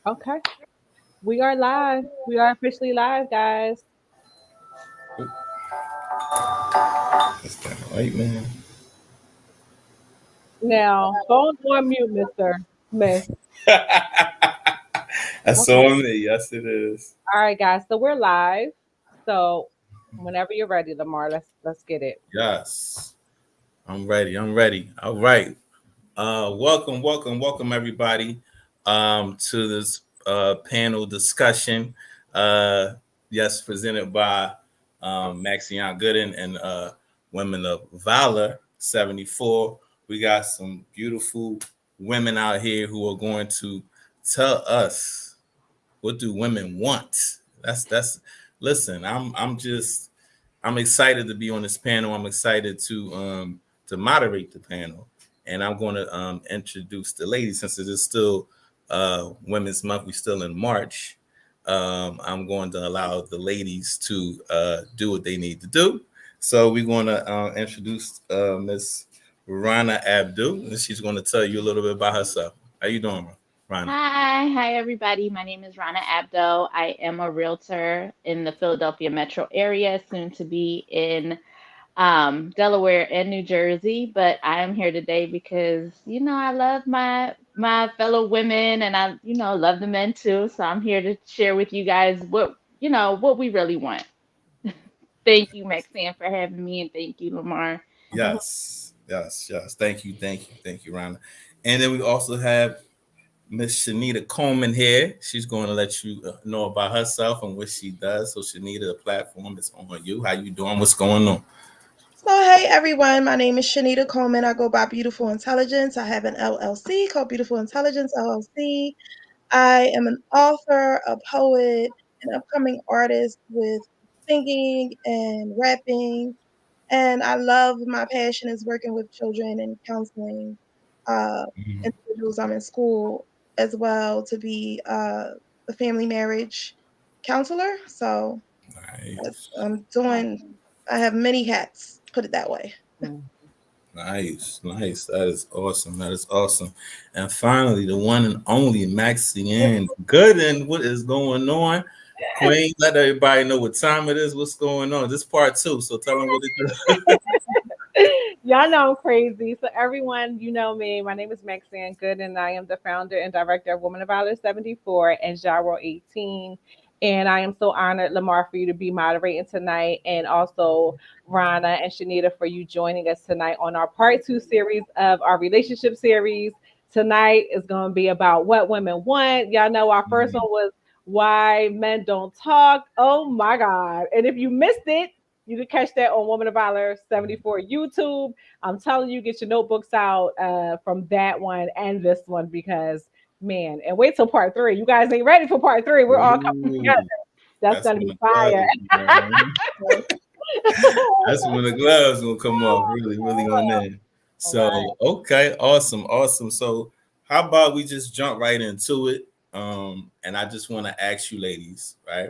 Okay. We are live. We are officially live, guys. That's kind of right, man. Now, phone on mute, Mr. Smith. I Okay. saw him there. Yes, it is. All right, guys. So we're live. So whenever you're ready, Lamar, let's get it. Yes, I'm ready. I'm ready. All right. Welcome, everybody, to this panel discussion. Uh, yes, presented by Maxayn Gooden and Women of Valor 74. We got some beautiful women out here who are going to tell us what do women want. That's. Listen, I'm excited to be on this panel. I'm excited to moderate the panel, and I'm going to introduce the ladies since it is still Women's Month. We're still in March. I'm going to allow the ladies to do what they need to do. So we're going to introduce Miss Ronna Abdo, and she's going to tell you a little bit about herself. How you doing, Ronna? Hi everybody. My name is Ronna Abdo. I am a realtor in the Philadelphia metro area, soon to be in Delaware and New Jersey. But I am here today because I love my fellow women, and I love the men too. So I'm here to share with you guys what we really want. Thank you, Maxine, for having me, and thank you, Lamar. Yes. Thank you, Ronna. And then we also have Miss Shanita Coleman here. She's going to let you know about herself and what she does. So, Shanita, the platform is on you. How you doing? What's going on? So, hey everyone, my name is Shanita Coleman. I go by Beautiful Intelligence. I have an LLC called Beautiful Intelligence LLC. I am an author, a poet, an upcoming artist with singing and rapping. And I love my passion is working with children and counseling uh, Mhm. individuals. I'm in school as well to be a family marriage counselor. So Nice. I'm doing, I have many hats, put it that way. Mm. Nice. That is awesome. That is awesome. And finally, the one and only Maxine Gooden. What is going on? Queen, let everybody know what time it is, what's going on. This is part two, so tell them what it is. Y'all know I'm crazy. So everyone, you know me. My name is Maxayn Good, and I am the founder and director of Women of Valor 74 and Youre 18. And I am so honored, Lamar, for you to be moderating tonight, and also Rana and Shanita for you joining us tonight on our part two series of our relationship series. Tonight is going to be about what women want. Y'all know our first one was why men don't talk. Oh my God. And if you missed it, you can catch that on Woman of Valor 74 YouTube. I'm telling you, get your notebooks out from that one and this one because, man, and wait till part three. You guys ain't ready for part three. We're all coming together. Ooh, That's that's going to when be the fire. gloves. That's when the gloves gonna come off. Really on there. All right. So okay, awesome. So how about we just jump right into it? And I just want to ask you, ladies, right?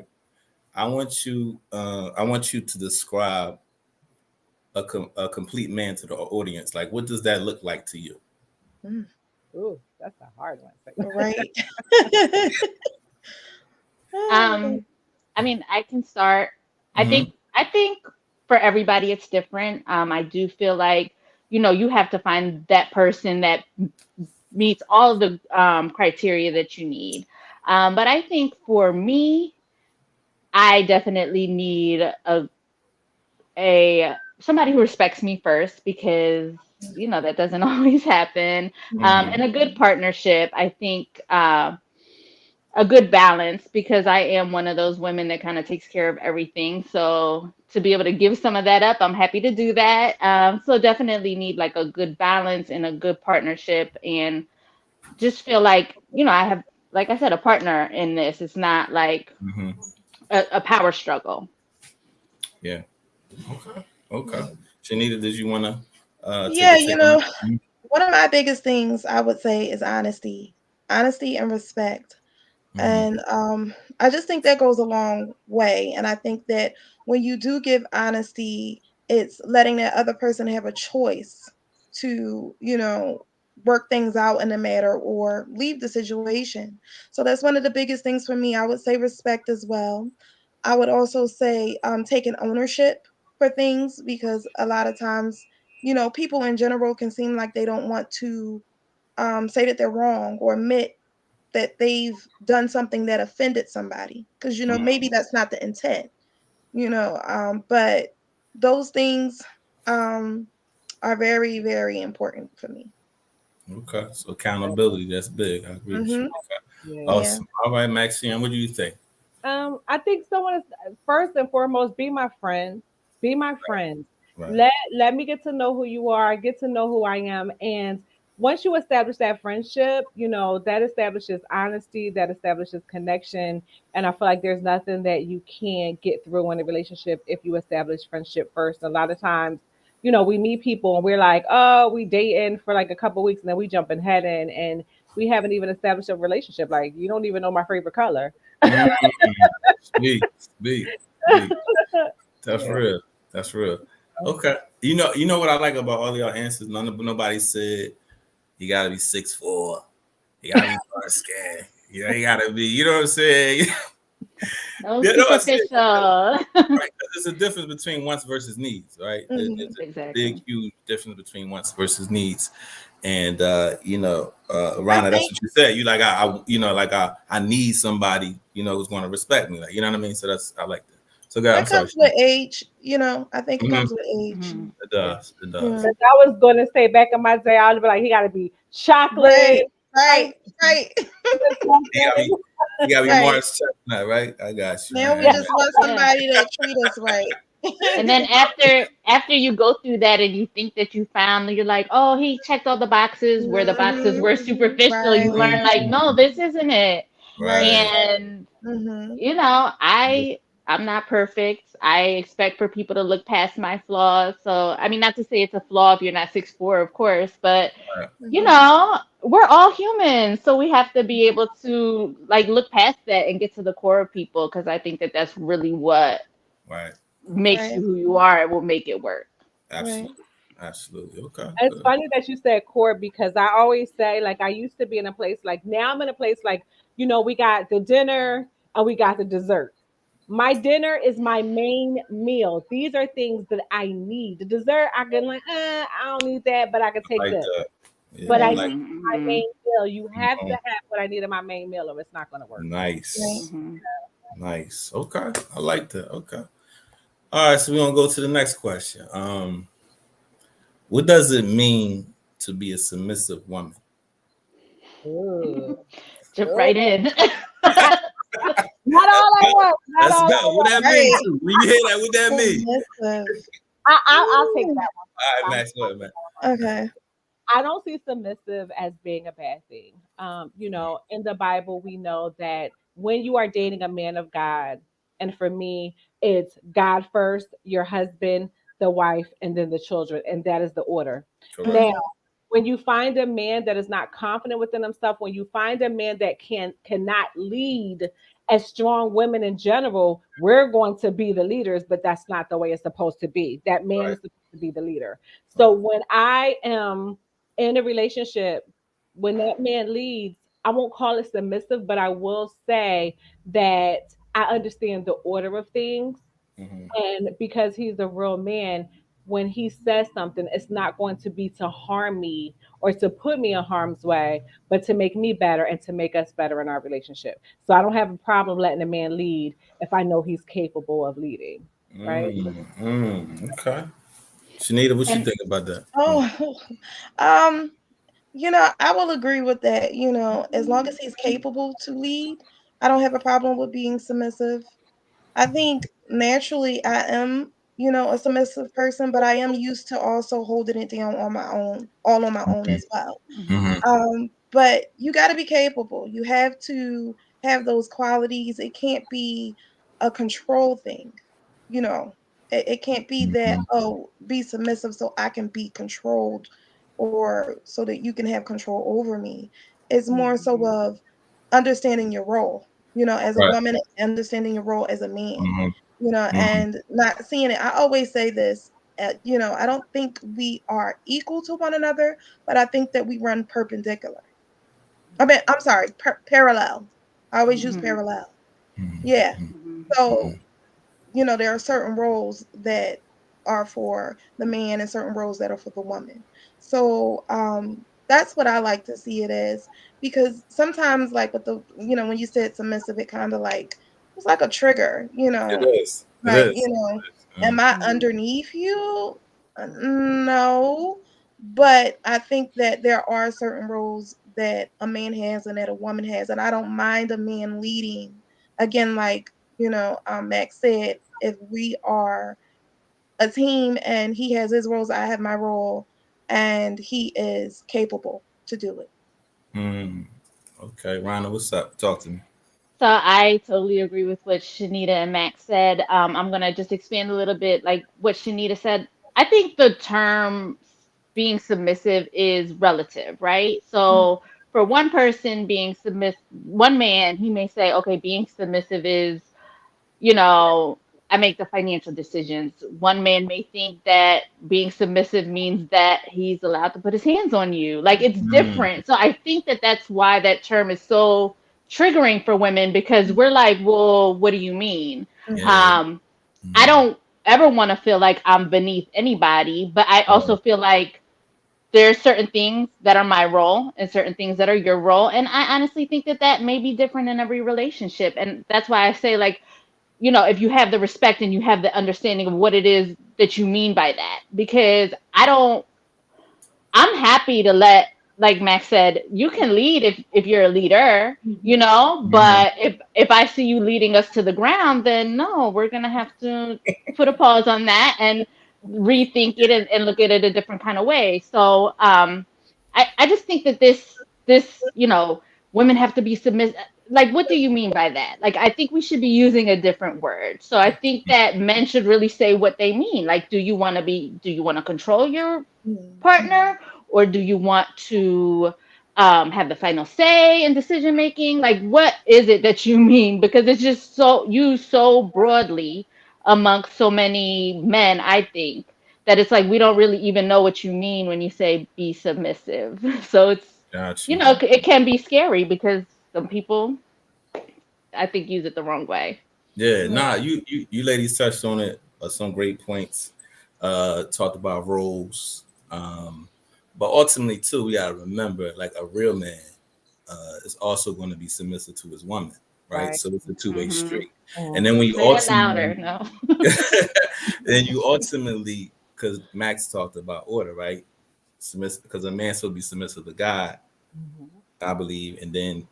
I want you to describe a complete man to the audience. Like, what does that look like to you? Mm, Ooh, that's a hard one. right. Um, I mean, I can start. I Mm-hmm. think I think for everybody it's different. I do feel like, you have to find that person that meets all of the criteria that you need. But I think for me, I definitely need a somebody who respects me first because that doesn't always happen. Mm-hmm. And a good partnership. I think a good balance because I am one of those women that kind of takes care of everything. So to be able to give some of that up, I'm happy to do that. So definitely need like a good balance and a good partnership, and just feel like I have, like I said, a partner in this. It's not like Mm-hmm. a power struggle. Yeah. Okay. Shanita, did you want to take Yeah, a take on it? one of my biggest things I would say is honesty and respect. Mm-hmm. And I just think that goes a long way. And I think that when you do give honesty, it's letting that other person have a choice to, work things out in a matter or leave the situation. So that's one of the biggest things for me. I would say respect as well. I would also say taking ownership for things, because a lot of times, people in general can seem like they don't want to say that they're wrong or admit that they've done something that offended somebody, because maybe that's not the intent. But those things um, are very, very important for me. Okay, so accountability, that's big. I agree with you. Hmm. Okay, Yeah. Yeah. awesome. All right, Maxine, what do you think? I think someone is first and foremost, be my friend. Be my friend. Right. Let me get to know who you are, get to know who I am. And once you establish that friendship, that establishes honesty, that establishes connection. And I feel like there's nothing that you can't get through in a relationship if you establish friendship first. A lot of times, we meet people and we're like, oh, we dating for like a couple weeks and then we jump in head in and we haven't even established a relationship. Like you don't even know my favorite color. Mm, speak, speak, speak. That's Yeah. real. That's real. Okay. You know what I like about all y'all answers? Nobody said you gotta be 6'4". You gotta be dark skinned. You gotta be. You know what I'm saying? No You know what I'm saying? superficial. Right? 'Cause there's a difference between wants versus needs, right? Hmm. There's a big, Exactly. huge difference between wants versus needs. And I Ronna, that's think what you said. You like I need somebody, who's going to respect me. Like, you know what I mean? So I like that. So God, I'm that sorry. comes with age. I think it Mhm. comes with age. Mhm. It does. It does. Yeah. Because I was going to say back in my day, I would be like, he got to be chocolate, Right. white, Right. Right. You gotta be, something. you gotta be Right. Morris Chestnut, right? I got you, Now man. we Yeah. just want Yeah. somebody to treat us right. And then after you go through that and you think that you found, you're like, oh, he checked all the boxes where the boxes Hmm. were superficial. You Right. learn like, no, this isn't it. Right. Right. And Hmm. I'm not perfect. I expect for people to look past my flaws. So I mean, not to say it's a flaw if you're not 6'4", of course, but Right. Hmm. we're all humans, so we have to be able to like look past that and get to the core of people because I think that that's really what Right. makes Right. you who you are and will make it work. Right. Absolutely. Absolutely. Okay. It's Good. funny that you said court because I always say, like, I used to be in a place, like, now I'm in a place, like, we got the dinner and we got the dessert. My dinner is my main meal. These are things that I need. The dessert, I can, like, I don't need that, but I can I take like this. that. Yeah, But I I Right. need like. my Mm-hmm, main meal. You have to Mhm. have what I need in my main meal or it's not going to work. Right. Nice. mm-hmm. Nice. Okay. I like that. Okay. All right. So we're gonna go to the next question. What does it mean to be a submissive woman? Ooh. Jump Ooh. right in. Not all I want. Not Let's all I go. What want. that mean Right. too? When you hear that, what that mean? Submissive. I'll take Ooh. that All right, one. Max. Go ahead, man. Okay. I don't see submissive as being a bad thing. In the Bible, we know that when you are dating a man of God, and for me, it's God first, your husband, the wife, and then the children, and that is the order. Correct. Now, Hmm. when you find a man that is not confident within himself, when you find a man that cannot lead as strong women in general, we're going to be the leaders, but that's not the way it's supposed to be. That man Right. is supposed to be the leader. So Right. when I am in a relationship, when that man leads, I won't call it submissive, but I will say that I understand the order of things. Mm-hmm. And because he's a real man, when he says something, it's not going to be to harm me or to put me in harm's way, but to make me better and to make us better in our relationship. So I don't have a problem letting a man lead if I know he's capable of leading. Right. Okay. Shanita, what you And think about that? Oh, um, I will agree with that. As long as he's capable to lead, I don't have a problem with being submissive. I think naturally I am, a submissive person, but I am used to also holding it down on my own, all on my own as well. Mm-hmm. mhm, But you got to be capable. You have to have those qualities. It can't be a control thing. You know, it can't be that, Mm-hmm. oh, be submissive so I can be controlled or so that you can have control over me. It's more so mhm, of understanding your role, as a Right. woman, understanding your role as a man, Mm-hmm. Mm-hmm. and not seeing it. I always say this. I don't think we are equal to one another, but I think that we run perpendicular. I mean, I'm sorry, parallel. I always use Mhm. parallel. Yeah. Mhm. Mhm. So, there are certain roles that are for the man and certain roles that are for the woman. So, that's what I like to see it as, because sometimes, like with when you said submissive, it kind of like it's like a trigger, It is. It like, is. am I Mhm. underneath you? No. But I think that there are certain roles that a man has and that a woman has. And I don't mind a man leading. Again, like, Max said, if we are a team and he has his roles, I have my role, and he is capable to do it. Mm. Okay, Rhonda, what's up? Talk to me. So I totally agree with what Shanita and Max said. I'm gonna just expand a little bit, like what Shanita said. I think the term being submissive is relative, right? So for one person being submissive, one man, he may say, okay, being submissive is, you know, I make the financial decisions. One man may think that being submissive means that he's allowed to put his hands on you. Like it's Mm. different. So I think that that's why that term is so triggering for women because we're like, well, what do you mean? Mhm. Yeah. Um, I Mm. don't ever want to feel like I'm beneath anybody, but I Right. also feel like there's certain things that are my role and certain things that are your role. And I honestly think that that may be different in every relationship. And that's why I say, like, if you have the respect and you have the understanding of what it is that you mean by that, because I'm happy to let, like Max said, you can lead if you're a leader, Mhm. but if I see you leading us to the ground, then no, we're gonna have to put a pause on that and rethink it and look at it a different kind of way. So I just think that this women have to be submissive. Like, what do you mean by that? Like, I think we should be using a different word. So I think that men should really say what they mean. Like, do you want to control your Mhm. partner, or do you want to have the final say in decision making? Like, what is it that you mean? Because it's just so used so broadly amongst so many men, I think, that it's like we don't really even know what you mean when you say be submissive. So it's, Gotcha. it can be scary because some people, I think, use it the wrong way. Yeah, Yeah. nah, you ladies touched on it. Some great points. Talked about roles. But ultimately too, we gotta remember, like a real man is also going to be submissive to his woman, right? Right. So it's a two-way Hmm. street. And then Mhm. we Say it louder. ultimately, No. then you ultimately, because Max talked about order, right? Submissive, because a man should be submissive to God, Mhm. I believe, and then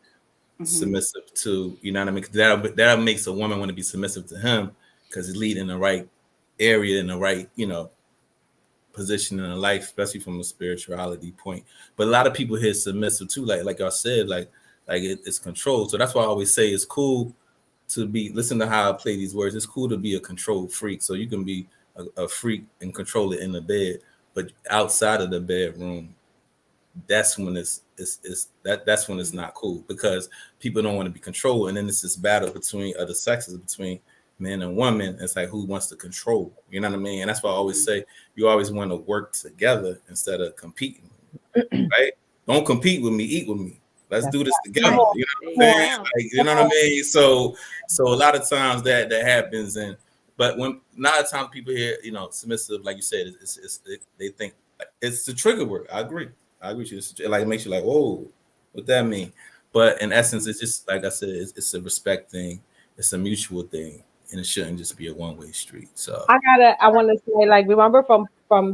Hmm. submissive to, you know what I mean? 'Cause that makes a woman want to be submissive to him because he's leading the right area in the right, position in life, especially from a spirituality point. But a lot of people here submissive too, like y'all said, like it's control. So that's why I always say it's cool to be. Listen to how I play these words. It's cool to be a control freak. So you can be a freak and control it in the bed, but outside of the bedroom, that's when that's when it's not cool because people don't want to be controlled, and then it's this battle between other sexes, between men and women. It's like who wants to control, you know what I mean? And that's why I always say you always want to work together instead of competing, right? Don't compete with me, eat with me. Let's That's do this right. Come together, on. you know There what I'm you saying? go. Like, you know what I mean? So a lot of times that happens. And but when a lot of times people hear, submissive, like you said, they think it's the trigger word. I agree with you. Like it makes you like, whoa, what that mean? But in essence, it's just like I said, it's a respect thing. It's a mutual thing, and it shouldn't just be a one-way street. So I want to say, like, remember from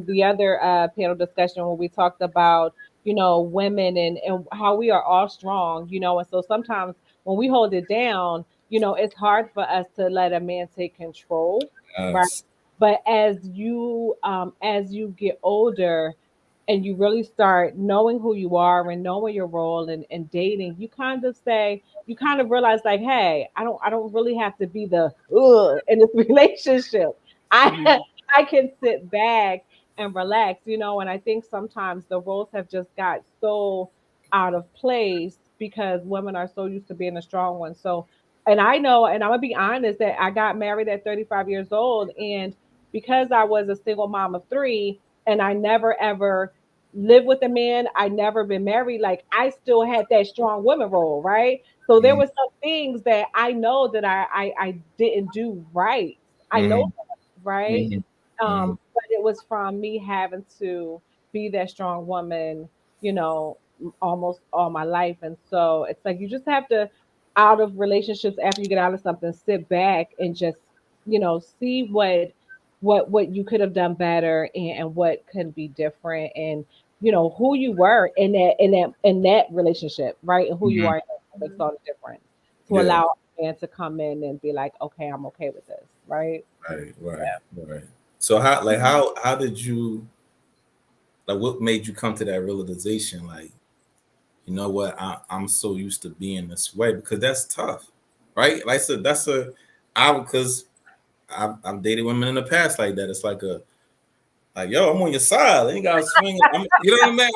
the other panel discussion when we talked about, women and how we are all strong, and so sometimes when we hold it down, it's hard for us to let a man take control, right? yes, But as you get older and you really start knowing who you are and knowing your role and dating, you kind of realize, like, hey, I don't really have to be the in this relationship. I Hmm. I can sit back and relax, and I think sometimes the roles have just got so out of place because women are so used to being a strong one. So, and I know, and I'm gonna be honest, that I got married at 35 years old, and because I was a single mom of three and I never ever lived with a man, I never been married, like I still had that strong woman role, right? So there Mm-hmm. were some things that I know that I didn't do right. I know Mm-hmm. that, right? Mm-hmm. But it was from me having to be that strong woman, you know, almost all my life. And so it's like you just have to, out of relationships, after you get out of something, sit back and just, see what you could have done better, and what could be different, and who you were in that relationship, right? And who you Mm-hmm. are in that makes all the difference, to Yeah. allow a man to come in and be like, okay, I'm okay with this, right? Right. Right. Right. So how did you, like, what made you come to that realization? Like, you know what, I'm so used to being this way, because that's tough, right? Like I said, because I've dated women in the past like that. It's like, yo, I'm on your side. I ain't gotta swing. You know what I mean?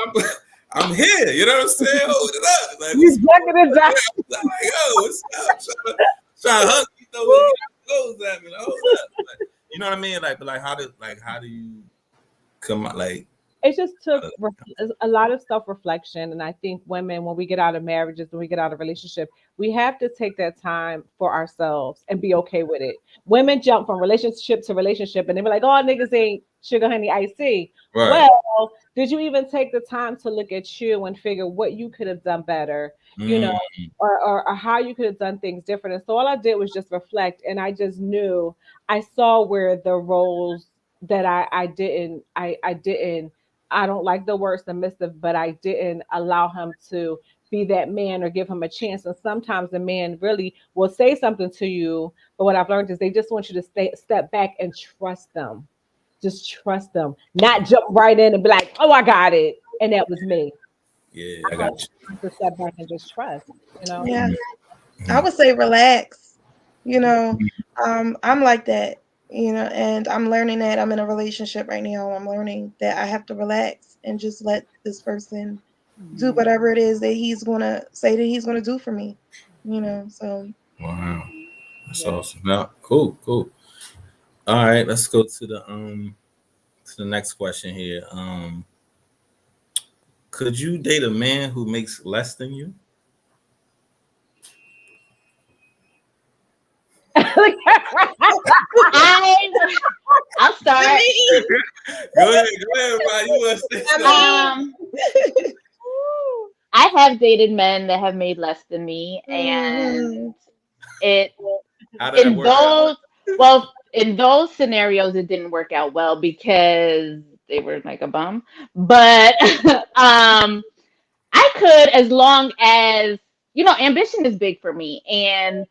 I'm here. You know what I'm saying? Hold it up. Like, You ducking and yeah, diving. like, yo, what's up? Trying to hug you, clothes at me. Like, hold up. Like, you know what I mean? But how do you come out? Like, It just how took a lot of self reflection. And I think women, when we get out of marriages, when we get out of relationship, we have to take that time for ourselves and be okay with it. Women jump from relationship to relationship and they be like, oh, niggas ain't sugar, honey, iced tea. right. Well, did you even take the time to look at you and figure what you could have done better, you know, Mm, or how you could have done things different? And so all I did was just reflect, and I just knew, I saw where the roles that I don't like the word submissive, but I didn't allow him to be that man or give him a chance. And sometimes the man really will say something to you, but what I've learned is they just want you to step back and trust them. Just trust them, not jump right in and be like, "Oh, I got it," and that was me. yeah, I I got had to step back and just trust. You know. Yeah, you. I Mhm. would say relax. You know, I'm like that. And I'm learning that I'm in a relationship right now. I'm learning that I have to relax and just let this person do Mhm. whatever it is that he's gonna say that he's gonna do for me. So Wow, that's Yeah. awesome. Now, cool, cool. All right, let's go to the next question here. Could you date a man who makes less than you? I I'll I start. mean, Go ahead, man. You want to say I something? mean, Um, I have dated men that have made less than me, mhm. and it How did that in work out? those well in those scenarios it didn't work out well because they were like a bum. But I could, as long as ambition is big for me, and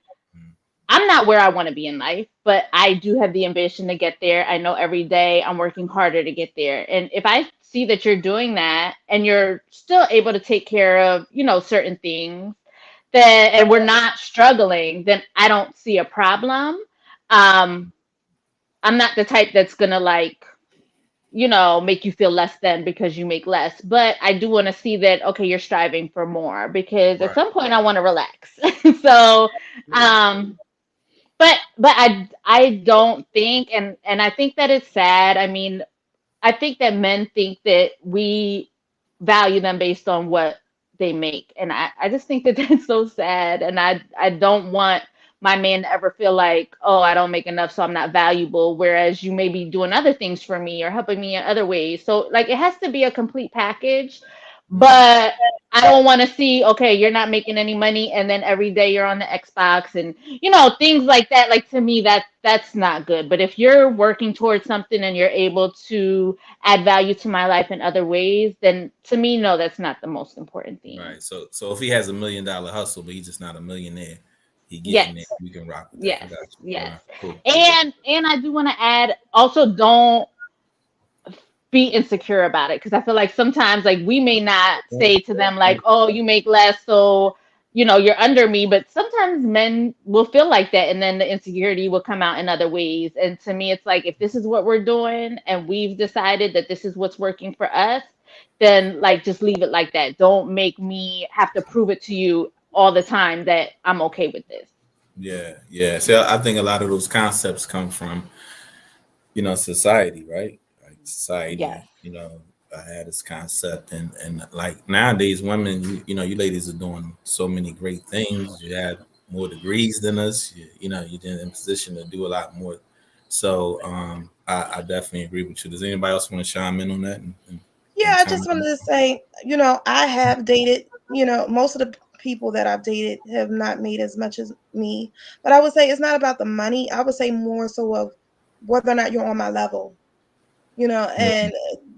I'm not where I want to be in life, but I do have the ambition to get there. I know every day I'm working harder to get there. And if I see that you're doing that and you're still able to take care of, certain things, that and we're not struggling, then I don't see a problem. Um, I'm not the type that's gonna like, make you feel less than because you make less. But I do want to see that, okay, you're striving for more, because at Right. some point I want to relax. So, um, but I don't think, and I think that it's sad. I mean, I think that men think that we value them based on what they make. And I just think that that's so sad. And I don't want my man to ever feel like, oh, I don't make enough, so I'm not valuable. Whereas you may be doing other things for me or helping me in other ways. So like it has to be a complete package. Mhm. But I don't want to see, okay, you're not making any money and then every day you're on the Xbox and things like that. Like to me, that's not good. But if you're working towards something and you're able to add value to my life in other ways, then to me, no, that's not the most important thing. Right. So if he has $1 million hustle, but he's just not a millionaire, he getting there. Yes, We can rock with that. I yes, got you. All yes. right. Cool. And I do want to add also, don't be insecure about it, because I feel like sometimes like we may not say to them like, oh, you make less, so you're under me, but sometimes men will feel like that, and then the insecurity will come out in other ways. And to me, it's like, if this is what we're doing and we've decided that this is what's working for us, then like just leave it like that. Don't make me have to prove it to you all the time that I'm okay with this. Yeah. Yeah. So I think a lot of those concepts come from society, right? Like society, Yes. had this concept, and like nowadays, women, you ladies are doing so many great things. You have more degrees than us. You're in a position to do a lot more. So, I definitely agree with you. Does anybody else want to chime in on that Yeah, and I comment just on wanted to say, I have dated, most of the people that I've dated have not made as much as me. But I would say it's not about the money. I would say more so of whether or not you're on my level, that? and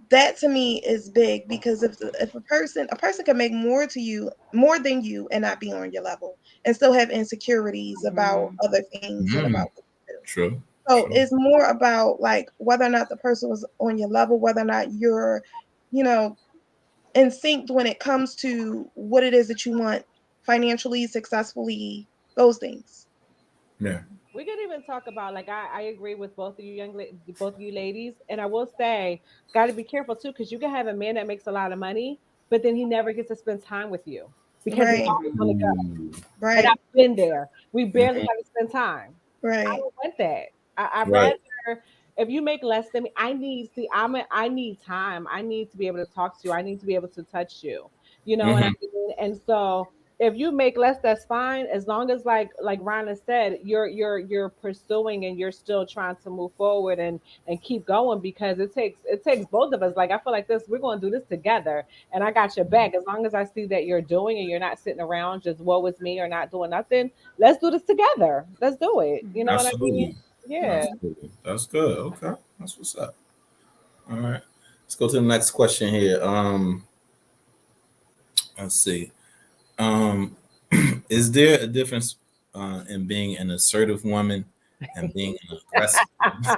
that to me is big because if a person can make more than you and not be on your level and still have insecurities about Hmm. other things and Mm, about what you do. true, So true. it's more about like whether or not the person was on your level, whether or not you're, you know, in sync when it comes to what it is that you want financially, successfully, those things. Yeah. We could even talk about like I agree with both of you both of you ladies, and I will say got to be careful too because you can have a man that makes a lot of money, but then he never gets to spend time with you because he's Right, always on the go. Ooh. And right, I've been there. We barely Mhm. got to spend time. I right. don't want that. I Right. rather if you make less than me, I need time. I need to be able to talk to you. I need to be able to touch you. You know what I Hmm. mean? And so if you make less, that's fine. As long as like Rhonda said, you're pursuing and you're still trying to move forward and keep going because it takes both of us. Like I feel like this, we're gonna do this together and I got your back. As long as I see that you're doing and you're not sitting around just woe is me or not doing nothing, let's do this together. Let's do it. You know what I mean? Absolutely. Yeah. Absolutely. That's good. Okay. That's what's up. All right. Let's go to the next question here. Let's see. Um, is there a difference in being an assertive woman and being an aggressive woman?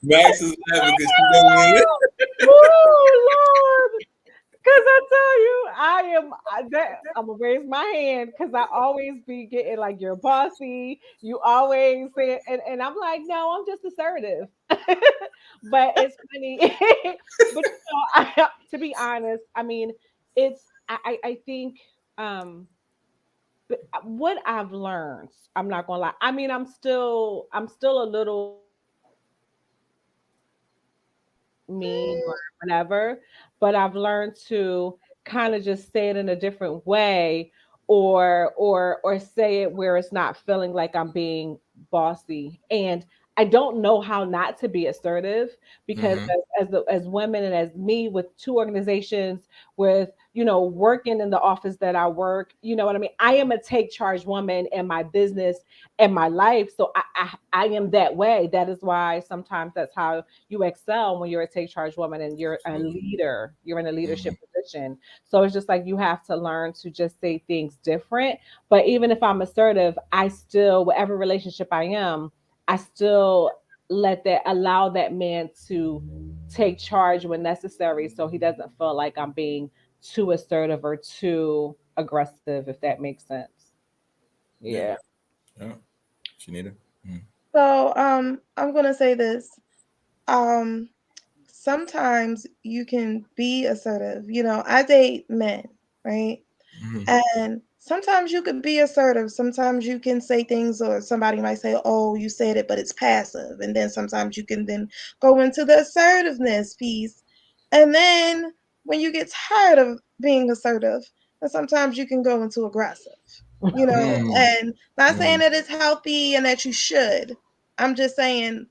Max is laughing because she don't want it. Oh Lord. Cause I tell you, I'm gonna raise my hand because I always be getting like you're bossy. You always say, and I'm like, no, I'm just assertive. But it's funny. But to be honest, I mean, I think what I've learned, I'm not gonna lie. I mean, I'm still a little mean or whatever, but I've learned to kind of just say it in a different way or say it where it's not feeling like I'm being bossy. And I don't know how not to be assertive because Mm-hmm. as women and as me with two organizations with working in the office that I work, you know what I mean? I am a take charge woman in my business and my life. So I am that way. That is why sometimes that's how you excel when you're a take charge woman and you're a Absolutely. leader. You're in a Mm-hmm. leadership position. So it's just like you have to learn to just say things different. But even if I'm assertive, I still, whatever relationship I am, I still allow that man to take charge when necessary so he doesn't feel like I'm being too assertive or too aggressive, if that makes sense. Yeah. Yeah. Yeah. Shanita. Mm. So I'm gonna say this. Um Sometimes you can be assertive. I date men, right? Mm-hmm. And sometimes you could be assertive. Sometimes you can say things, or somebody might say, "Oh, you said it, but it's passive." And then sometimes you can then go into the assertiveness piece. And then when you get tired of being assertive, then sometimes you can go into aggressive. Mm. And not saying Mm. that it's healthy and that you should. I'm just saying,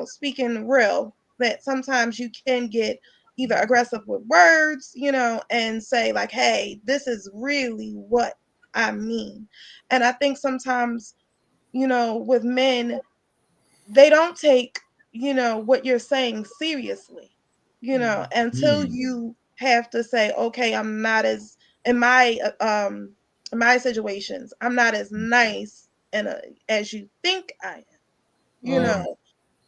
speaking real, that sometimes you can get either aggressive with words, and say like, "Hey, this is really what I mean." And I think sometimes, with men, they don't take, what you're saying seriously, until Mm. you have to say, "Okay, I'm not as in my situations, I'm not as nice and as you think I am." You Mm. know,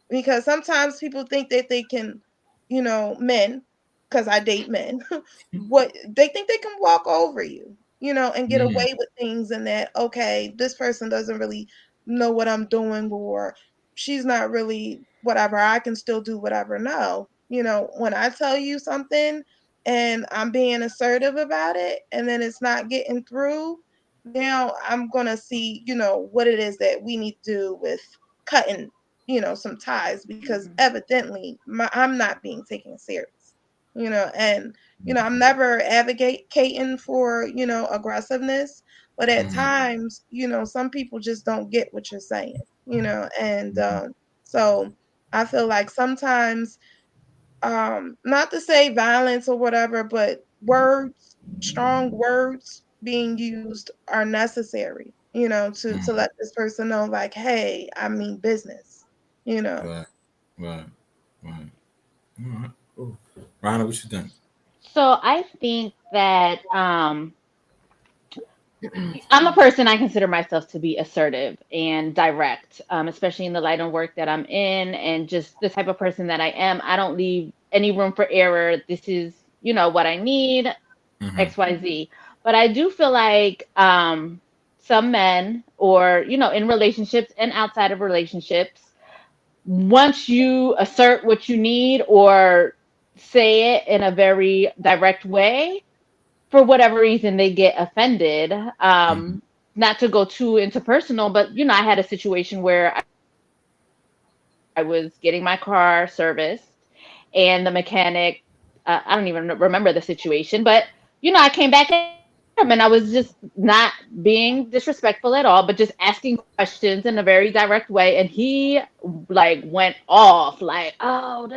because sometimes people think that they can, men, because I date men, what they think they can walk over you, and get Mm. away with things, and that, okay, this person doesn't really know what I'm doing, or she's not really whatever. I can still do whatever. No, when I tell you something and I'm being assertive about it, and then it's not getting through, now I'm gonna see, what it is that we need to do with cutting, some ties because evidently I'm not being taken serious, and I'm never advocating for, aggressiveness, but at Mhm. times, some people just don't get what you're saying, and so I feel like sometimes not to say violence or whatever, but words, strong words being used are necessary, to Mhm. let this person know, like, hey, I mean business, you know. Right, right, right. All right, cool. Rhonda, what you think? So I think that I'm a person, I consider myself to be assertive and direct, especially in the line of work that I'm in, and just the type of person that I am. I don't leave any room for error. This is, what I need, Mm-hmm. XYZ. But I do feel like some men, or, in relationships and outside of relationships, once you assert what you need or say it in a very direct way, for whatever reason they get offended. Mm-hmm. Not to go too into personal, but I had a situation where I was getting my car serviced, and the mechanic, I don't even remember the situation, but I came back at him, and I was just not being disrespectful at all, but just asking questions in a very direct way, and he like went off, like, oh,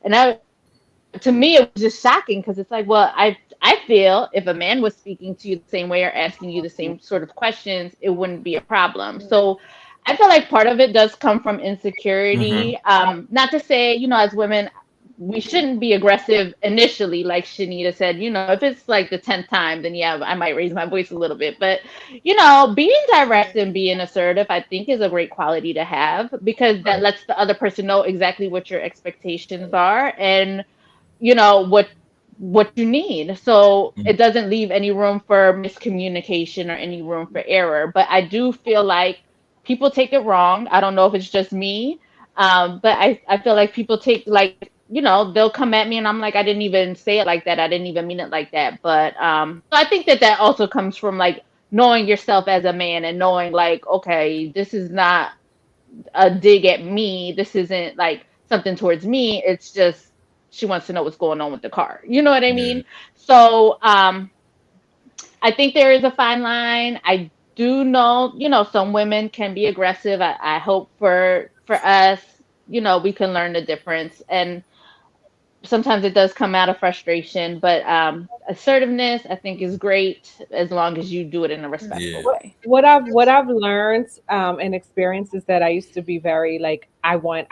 and to me, it was just shocking because it's like, well, I feel if a man was speaking to you the same way or asking you the same sort of questions, it wouldn't be a problem. So I feel like part of it does come from insecurity. Mm-hmm. Not to say, as women, we shouldn't be aggressive initially, like Shanita said. If it's like the 10th time, then yeah, I might raise my voice a little bit. But being direct and being assertive, I think, is a great quality to have, because that Right. lets the other person know exactly what your expectations are, and what you need, so Mm-hmm. it doesn't leave any room for miscommunication or any room for error. But I do feel like people take it wrong. I don't know if it's just me, but I feel like people take, like, they'll come at me and I'm like, I didn't even say it like that, I didn't even mean it like that. But so I think that that also comes from, like, knowing yourself as a man, and knowing, like, okay, this is not a dig at me. This isn't like something towards me. It's just she wants to know what's going on with the car. You know what I Yeah. mean? So I think there is a fine line. I do know, some women can be aggressive. I hope for us, we can learn the difference. And sometimes it does come out of frustration, but assertiveness, I think, is great as long as you do it in a Yeah. respectful what way. what I've learned and experienced is that I used to be very like I want,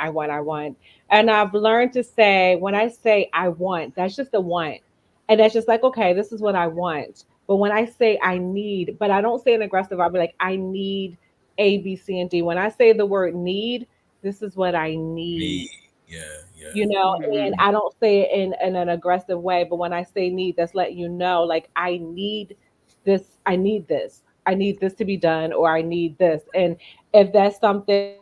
and I've learned to say when I say I want, that's just a want, and that's just like okay, this is what I want. But when I say I need, but I don't say an aggressive, I'll be like I need A, B, C, and D. When I say the word need, this is what I Me. need. Yeah. Yeah. And Hmm. I don't say it in an aggressive way, but when I say need, that's letting you know, like, I need this, I need this to be done, or I need this. And if that's something,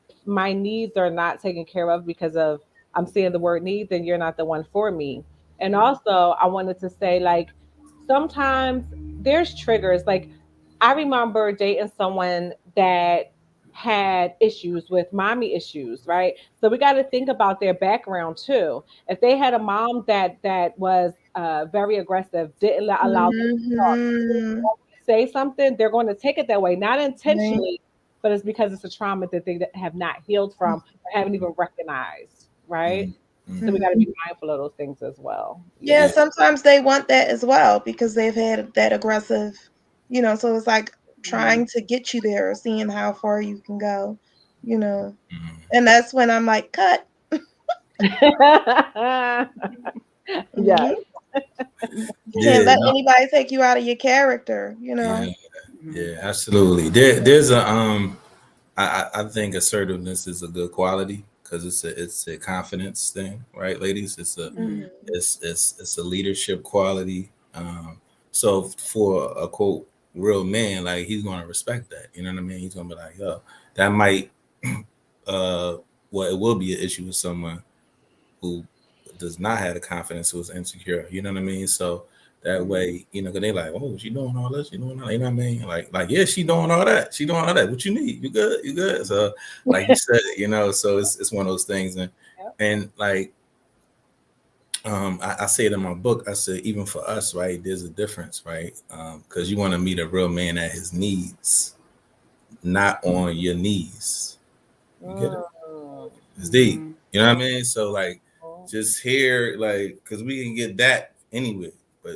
if my needs are not taken care of because of I'm saying the word need, then you're not the one for me. And also, I wanted to say, like, sometimes there's triggers. Like, I remember dating someone that had issues with mommy issues, right? So we got to think about their background too. If they had a mom that was very aggressive, didn't allow them to talk, Mm-hmm. say something, they're going to take it that way, not Right. intentionally, but it's because it's a trauma that they have not healed from or haven't even recognized, right? So we got to Mhm. be mindful of those things as well. Yeah, Yeah. Yeah. sometimes they want that as well because they've had that aggressive, so it's like trying to get you there or seeing how far you can go, you know. Mm-hmm. And that's when I'm like, cut. Yes. Hmm. You can't Yeah. let No. anybody take you out of your character, Yeah. Hmm. Yeah. Absolutely. There's a I think assertiveness is a good quality because it's a confidence thing, right, ladies? Hmm. Hmm. It's a leadership quality. So for a quote real man, like he's gonna respect that. You know what I mean? He's gonna be like, yo, that might uh well, it will be an issue with someone who does not have the confidence, who is insecure. You know what I mean? So That way, because they like, oh, she doing all this, she doing all that, you know what I mean? Like, yeah, she doing all that, she doing all that. What you need? You good? You good? So, like you said, so it's one of those things, and like, I say it in my book. I said, even for us, right, there's a difference, right? Because you want to meet a real man at his needs, not on your knees. You get it? It's deep. Mm. You know what I mean? So like, just here, like, because we can get that anyway, but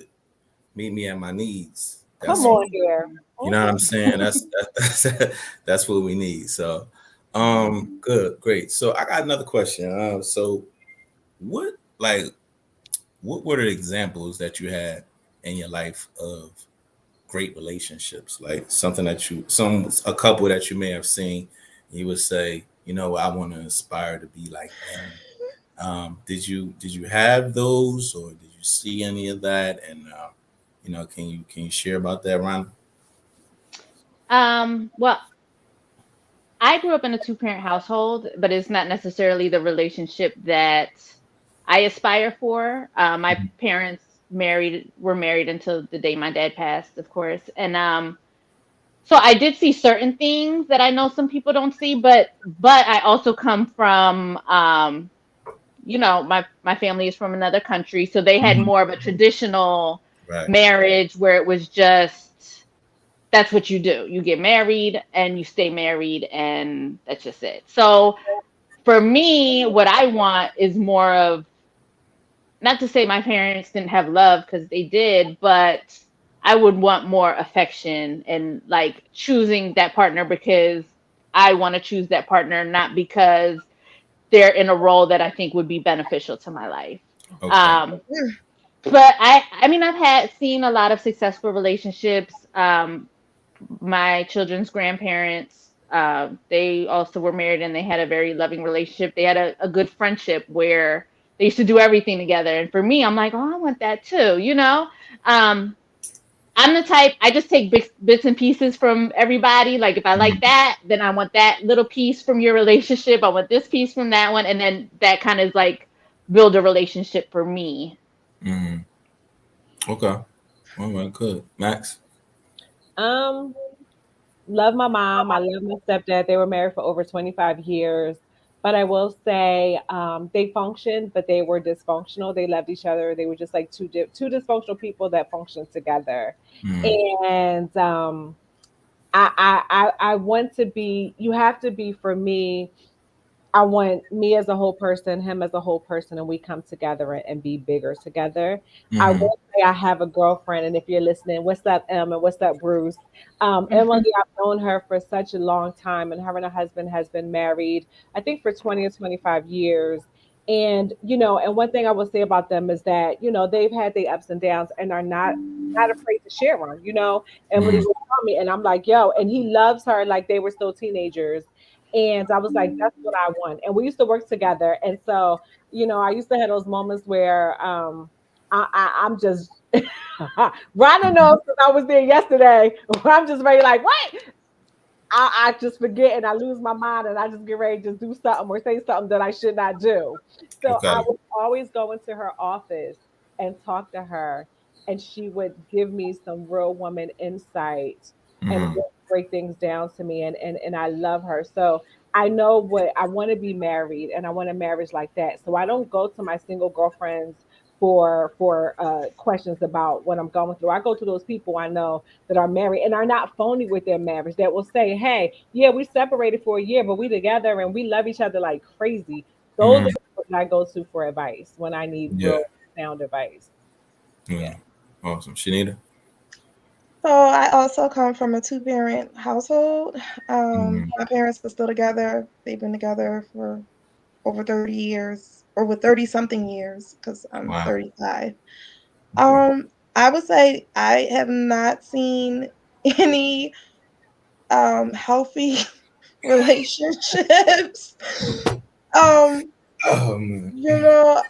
meet me at my needs. Come That's on here. you know what I'm saying. That's what we need. So, good, great. So I got another question. So what like what were the examples that you had in your life of great relationships? Like something that a couple that you may have seen, you would say, I want to aspire to be like them. Did you have those, or did you see any of that? And can you share about that, Ron? Well, I grew up in a two-parent household, but it's not necessarily the relationship that I aspire for. My parents were married until the day my dad passed, of course. And so I did see certain things that I know some people don't see, but I also come from my family is from another country, so they had more of a traditional Right. marriage where it was just that's what you do. You get married and you stay married and that's just it. So for me, what I want is more of, not to say my parents didn't have love because they did, but I would want more affection and like choosing that partner because I want to choose that partner, not because they're in a role that I think would be beneficial to my life. Okay. Um, but I mean, I've had seen a lot of successful relationships. My children's grandparents, they also were married and they had a very loving relationship. They had a good friendship where they used to do everything together. And for me, I'm like, oh, I want that too. Um, I'm the type, I just take bits and pieces from everybody. Like if I like that, then I want that little piece from your relationship. I want this piece from that one. And then that kind of like build a relationship for me. Mm-hmm. Okay. All right. Good. Max. Um, love my mom. I love my stepdad. They were married for over 25 years. But I will say they functioned, but they were dysfunctional. They loved each other. They were just like two dysfunctional people that functioned together. Mm-hmm. And I want to be. You have to be for me. I want me as a whole person, him as a whole person, and we come together and be bigger together. I Mm-hmm. will say I have a girlfriend, and if you're listening, what's up, Em, and what's up, Bruce? Emily, I've known her for such a long time, and her husband has been married, I think, for 20 or 25 years. And and one thing I will say about them is that they've had their ups and downs, and are not afraid to share them. Emily Mm-hmm. will tell me, and I'm like, yo, and he loves her like they were still teenagers. And I was like, that's what I want. And we used to work together. And so, I used to have those moments where I'm just Rhonda knows because I was there yesterday. Where I'm just ready, like, what? I just forget and I lose my mind and I just get ready to just do something or say something that I should not do. So I Okay. would always go into her office and talk to her, and she would give me some real woman insight and Mm-hmm. really break things down to me. And I love her. So I know what I want to be married, and I want a marriage like that. So I don't go to my single girlfriends for questions about what I'm going through. I go to those people I know that are married and are not phony with their marriage, that will say, hey, yeah, we separated for a year, but we together and we love each other like crazy. Those are Mm-hmm. the people that I go to for advice when I need Yeah. real sound advice. Yeah. Yeah. Awesome. Shanita. So I also come from a two-parent household. Mm-hmm. My parents are still together. They've been together for over 30 years, over 30 something years, because I'm Wow. 35. Okay. I would say I have not seen any healthy relationships. Um, Oh man. you know,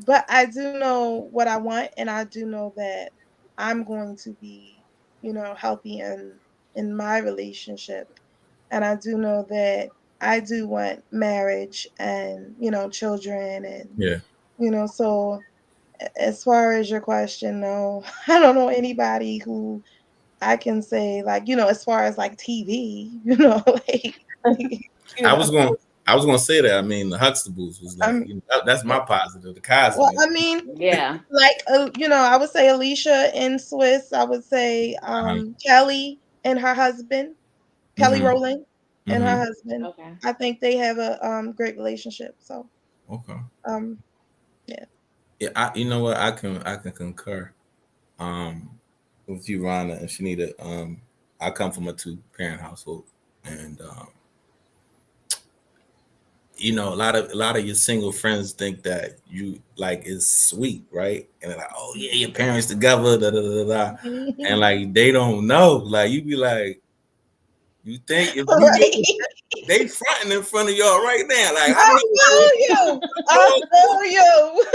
but I do know what I want, and I do know that I'm going to be, healthy in my relationship. And I do know that I do want marriage and, children and, Yeah. so as far as your question, no, I don't know anybody who I can say like, as far as like TV, like, you I know, was going. I was gonna say that. I mean, the Huxtables was like, I'm, that's my positive. The well, Cosby. I mean, Yeah. like, I would say Alicia in Swiss. I would say Uh-huh. Kelly and her husband, Kelly Mm-hmm. Rowland and her Mm-hmm. husband. Okay. I think they have a great relationship. So, Okay. um, yeah. Yeah. You know what? I can concur. Um, with you, Ronna and Shanita. I come from a two-parent household, and a lot of your single friends think that you like is sweet, right? And they're like, oh yeah, your parents together, da da da da, and like they don't know. Like you be like, you think if you Right. really they fronting in front of y'all right now. Like how I many feel you. I feel you.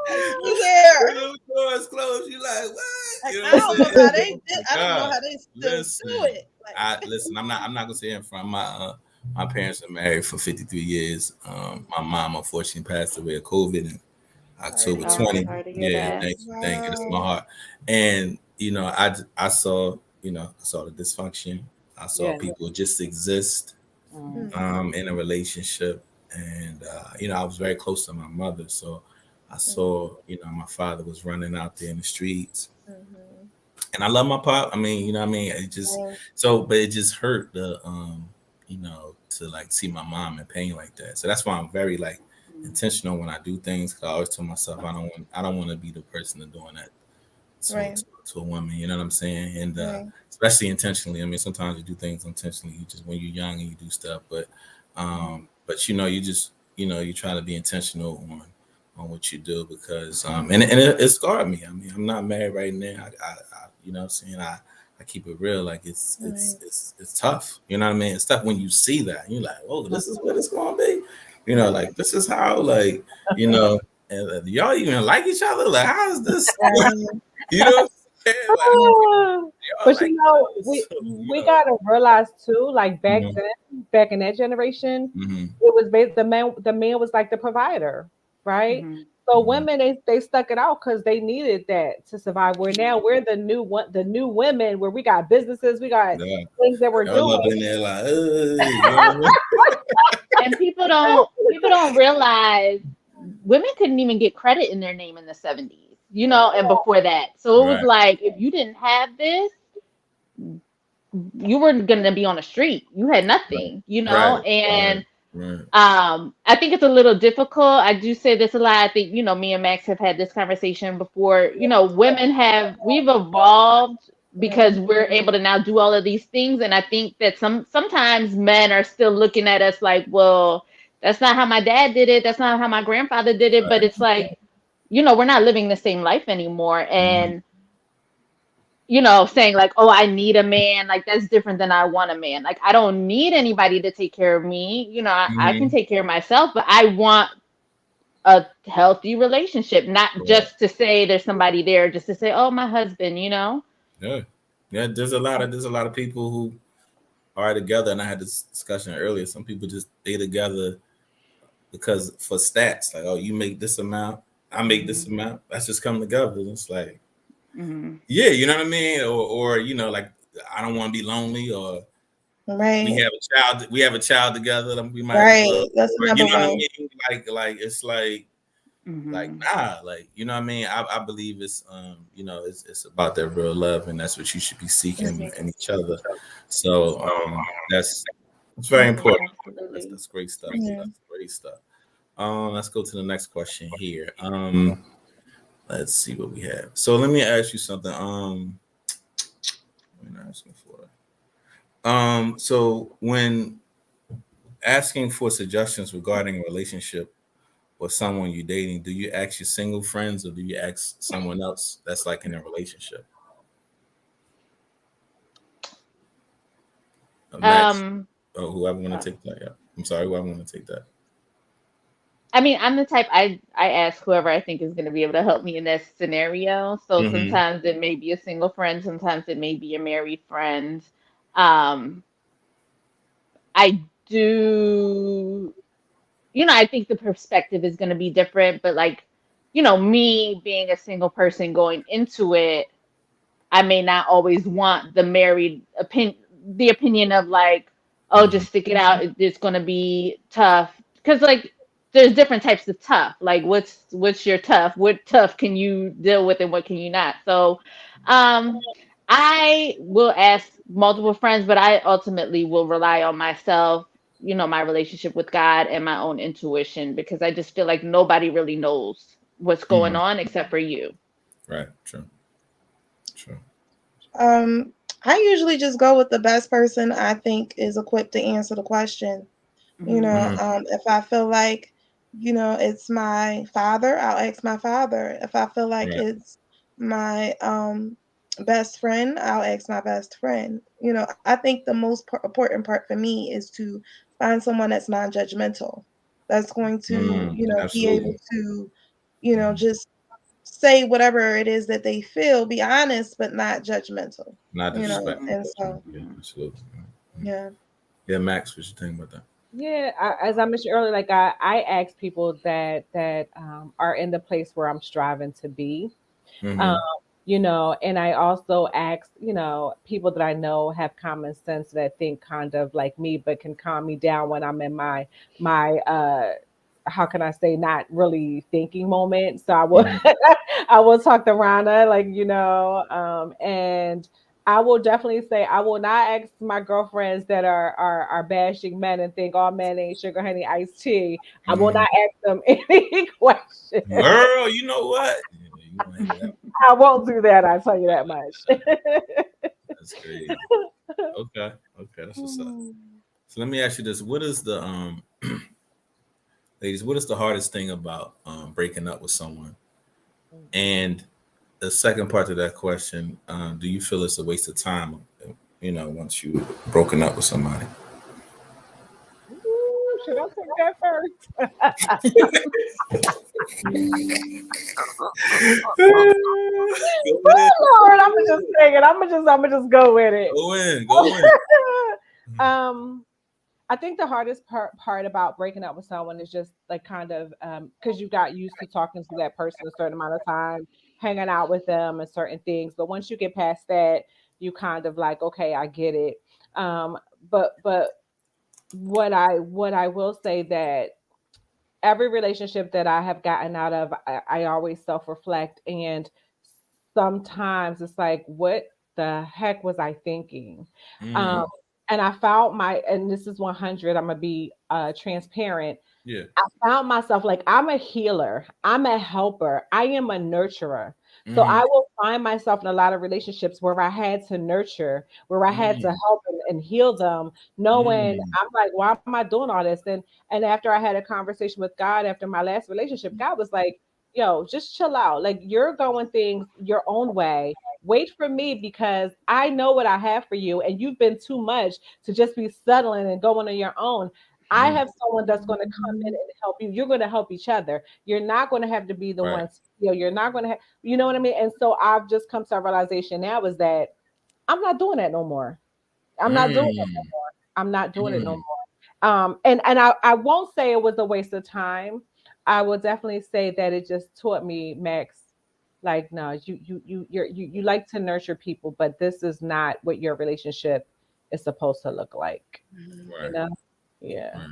I swear. doors closed? You like what? Like You know I what I'm don't know how they saying? did. Oh I don't know God, how they still do listen. it. Like, I listen. I'm not gonna say in front. My parents are married for 53 years. My mom unfortunately passed away of COVID in sorry to October hear Oh, 20. that. sorry to hear Yeah, that. thank you. That's my Wow. heart. And I saw the dysfunction. I saw Yeah. people just exist Mm-hmm. in a relationship, and I was very close to my mother, so I Mm-hmm. saw my father was running out there in the streets, Mm-hmm. and I love my pop. I mean, it just Right. but it just hurt to like see my mom in pain like that. So that's why I'm very like intentional when I do things. 'Cause I always tell myself I don't want to be the person of doing that to, Right. to, to a woman. You know what I'm saying? And Right. especially intentionally. I mean, sometimes you do things intentionally. You just when you're young and you do stuff, but you just you try to be intentional on what you do because it scarred me. I mean, I'm not married right now. I what I'm saying. I keep it real. Like it's it's Right. it's it's tough. You know what I mean? It's tough when you see that. You're like, oh, this is what it's gonna be. Right. Like this is how like you know. And y'all even like each other? Like, how is this? Right. You know what I'm saying? Like, Ah, y'all but like you each know, other. we So, we gotta realize too, like back Mhm, then, back in that generation, mhm, it was the man was like the provider, right? Mm-hmm. So mhm. women they stuck it out because they needed that to survive. Where now we're the new women where we got businesses, we got Yeah, things that we're y'all up doing. in there like, you know what I mean? And people don't realize women couldn't even get credit in their name in the 70s, and before that. So it was Right, like if you didn't have this, you were gonna be on the street. You had nothing, right, right, and right. I think it's a little difficult. I do say this a lot. I think, me and Max have had this conversation before. Women we've evolved because we're able to now do all of these things. And I think that sometimes men are still looking at us like, well, that's not how my dad did it. That's not how my grandfather did it. But it's like, we're not living the same life anymore. Mhm, And saying like, oh, I need a man, like that's different than I want a man. Like I don't need anybody to take care of me. I can mhm. take care of myself, but I want a healthy relationship, not Right. just to say there's somebody there, just to say, oh, my husband. Yeah, yeah. There's a lot of people who are together, and I had this discussion earlier. Some people just stay together because for stats, like, oh, you make this amount, I make this Hmm. amount. Let's just come together. And it's like, Hmm. yeah, you know what I mean, or like I don't want to be lonely, or we Right. have a child. We have a child together. Then we might as well. Right. That's You another know what I way. mean? Like it's like Hmm. nah, like you know what I mean. I believe it's it's about that real love, and that's what you should be seeking in each other. So that's very Mhm. important. That's Absolutely. that's great stuff. Mhm. That's great stuff. Let's go to the next question here. Let's see what we have. So let me ask you something. Let me ask you for. So when asking for suggestions regarding a relationship with someone you're dating, do you ask your single friends or do you ask someone else that's like in a relationship? Max, Um, or whoever want uh, to take that. Yeah, I'm sorry, whoever want to take that. I mean, I'm the type I ask whoever I think is going to be able to help me in that scenario. So Mm-hmm. sometimes it may be a single friend, sometimes it may be a married friend. Um, I do, I think the perspective is going to be different, but like me being a single person going into it, I may not always want the married opinion of like, oh, Mm-hmm. just stick it out. It's going to be tough. Because like, there's different types of tough. Like, what's your tough? What tough can you deal with, and what can you not? So, um, I will ask multiple friends, but I ultimately will rely on myself. My relationship with God and my own intuition, because I just feel like nobody really knows what's going Mm-hmm. on except for you. Right. True. True. Um, I usually just go with the best person I think is equipped to answer the question. Hmm. Mm-hmm. If I feel like, it's my father, I'll ask my father. If I feel like Right. it's my best friend, I'll ask my best friend. I think the most important part for me is to find someone that's non-judgmental, that's going to, be able Absolutely. to, Mm-hmm. just say whatever it is that they feel, be honest, but not judgmental, Not disrespectful. and so, Yeah, absolutely. Mhm. yeah. Yeah, Max, what you think about that? Yeah, as I mentioned earlier, like I ask people that are in the place where I'm striving to be. Um, Mm-hmm. and I also ask, people that I know have common sense that think kind of like me, but can calm me down when I'm in my how can I say, not really thinking moment. So I will Mm-hmm. I will talk to Rana, like, and I will definitely say I will not ask my girlfriends that are bashing men and think all men ain't sugar honey iced tea. I will Mm-hmm. not ask them any questions. Girl, you know what? Yeah, you want to hear that? I won't do that. I tell you that much. That's crazy. Okay. Okay, that's what's up. Mm. So let me ask you this: what is the ladies? What is the hardest thing about breaking up with someone? And the second part to that question, do you feel it's a waste of time? Once you've broken up with somebody. Ooh, should I take that first? Go in, Oh Lord, I'm gonna just take it. I'm gonna just go with it. go in, go in. um, I think the hardest part about breaking up with someone is just like kind of because you got used to talking to that person a certain amount of time, hanging out with them and certain things. But once you get past that, you kind of like, okay, I get it. Um, but what I will say that every relationship that I have gotten out of, I always self reflect, and sometimes it's like, what the heck was I thinking? Um, Mm, and I found and this is 100. I'm gonna be transparent. yeah. I found myself like I'm a healer, I'm a helper, I am a nurturer. So Mm, I will find myself in a lot of relationships where I had to nurture, where I had to mm, help and heal them, knowing mm, I'm like, why am I doing all this? And after I had a conversation with God after my last relationship, God was like, yo, just chill out. Like you're going things your own way. Wait for me because I know what I have for you, and you've been too much to just be settling and going on your own. I mm. have someone that's going to come in and help you. You're going to help each other. You're not going to have to be the Right. one to heal. You're not going to have, you know what I mean? And so I've just come to a realization now is that I'm not doing that no more. I'm not doing it no Mm, more. I'm not doing it no mm, more. And I won't say it was a waste of time. I will definitely say that it just taught me, Max, like, no, you like to nurture people, but this is not what your relationship is supposed to look like. You right. know? Yeah. Right.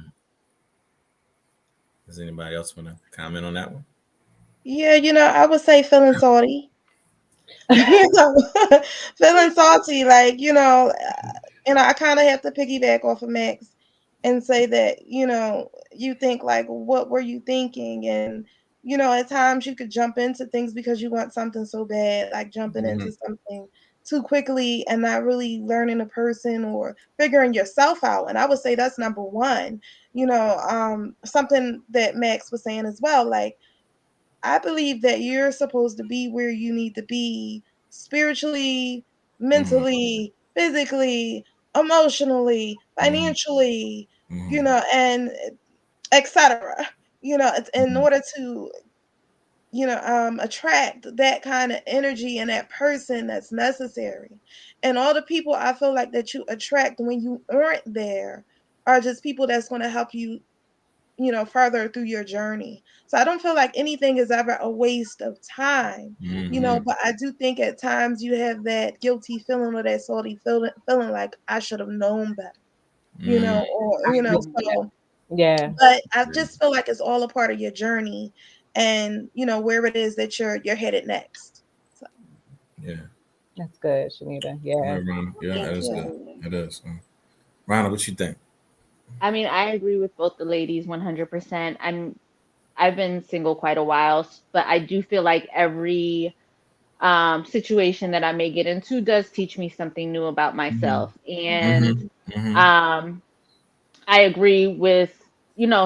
Does anybody else want to comment on that one? Yeah, I would say feeling salty. You know, feeling salty, like, I kind of have to piggyback off of Max and say that, you think like, what were you thinking? And, at times you could jump into things because you want something so bad, like jumping Mm-hmm. into something too quickly and not really learning a person or figuring yourself out. And I would say that's number one. Something that Max was saying as well, like, I believe that you're supposed to be where you need to be spiritually, Mm-hmm. mentally, physically, emotionally, Mm-hmm. financially, Mm-hmm. and etc. It's in Mm-hmm. order to, attract that kind of energy and that person that's necessary. And all the people I feel like that you attract when you aren't there are just people that's going to help you further through your journey. So I don't feel like anything is ever a waste of time, but I do think at times you have that guilty feeling or that salty feeling like I should have known better, so. Yeah, But I just feel like it's all a part of your journey, and where it is that you're headed next. So, Yeah. that's good, Shanita. Yeah. Right, Ronna. Yeah, that Thank is good. you. It is. Ronna, what you think? I mean, I agree with both the ladies 100%. I've been single quite a while, but I do feel like every situation that I may get into does teach me something new about Mm-hmm. myself. And Mm-hmm. Mm-hmm. um, I agree with,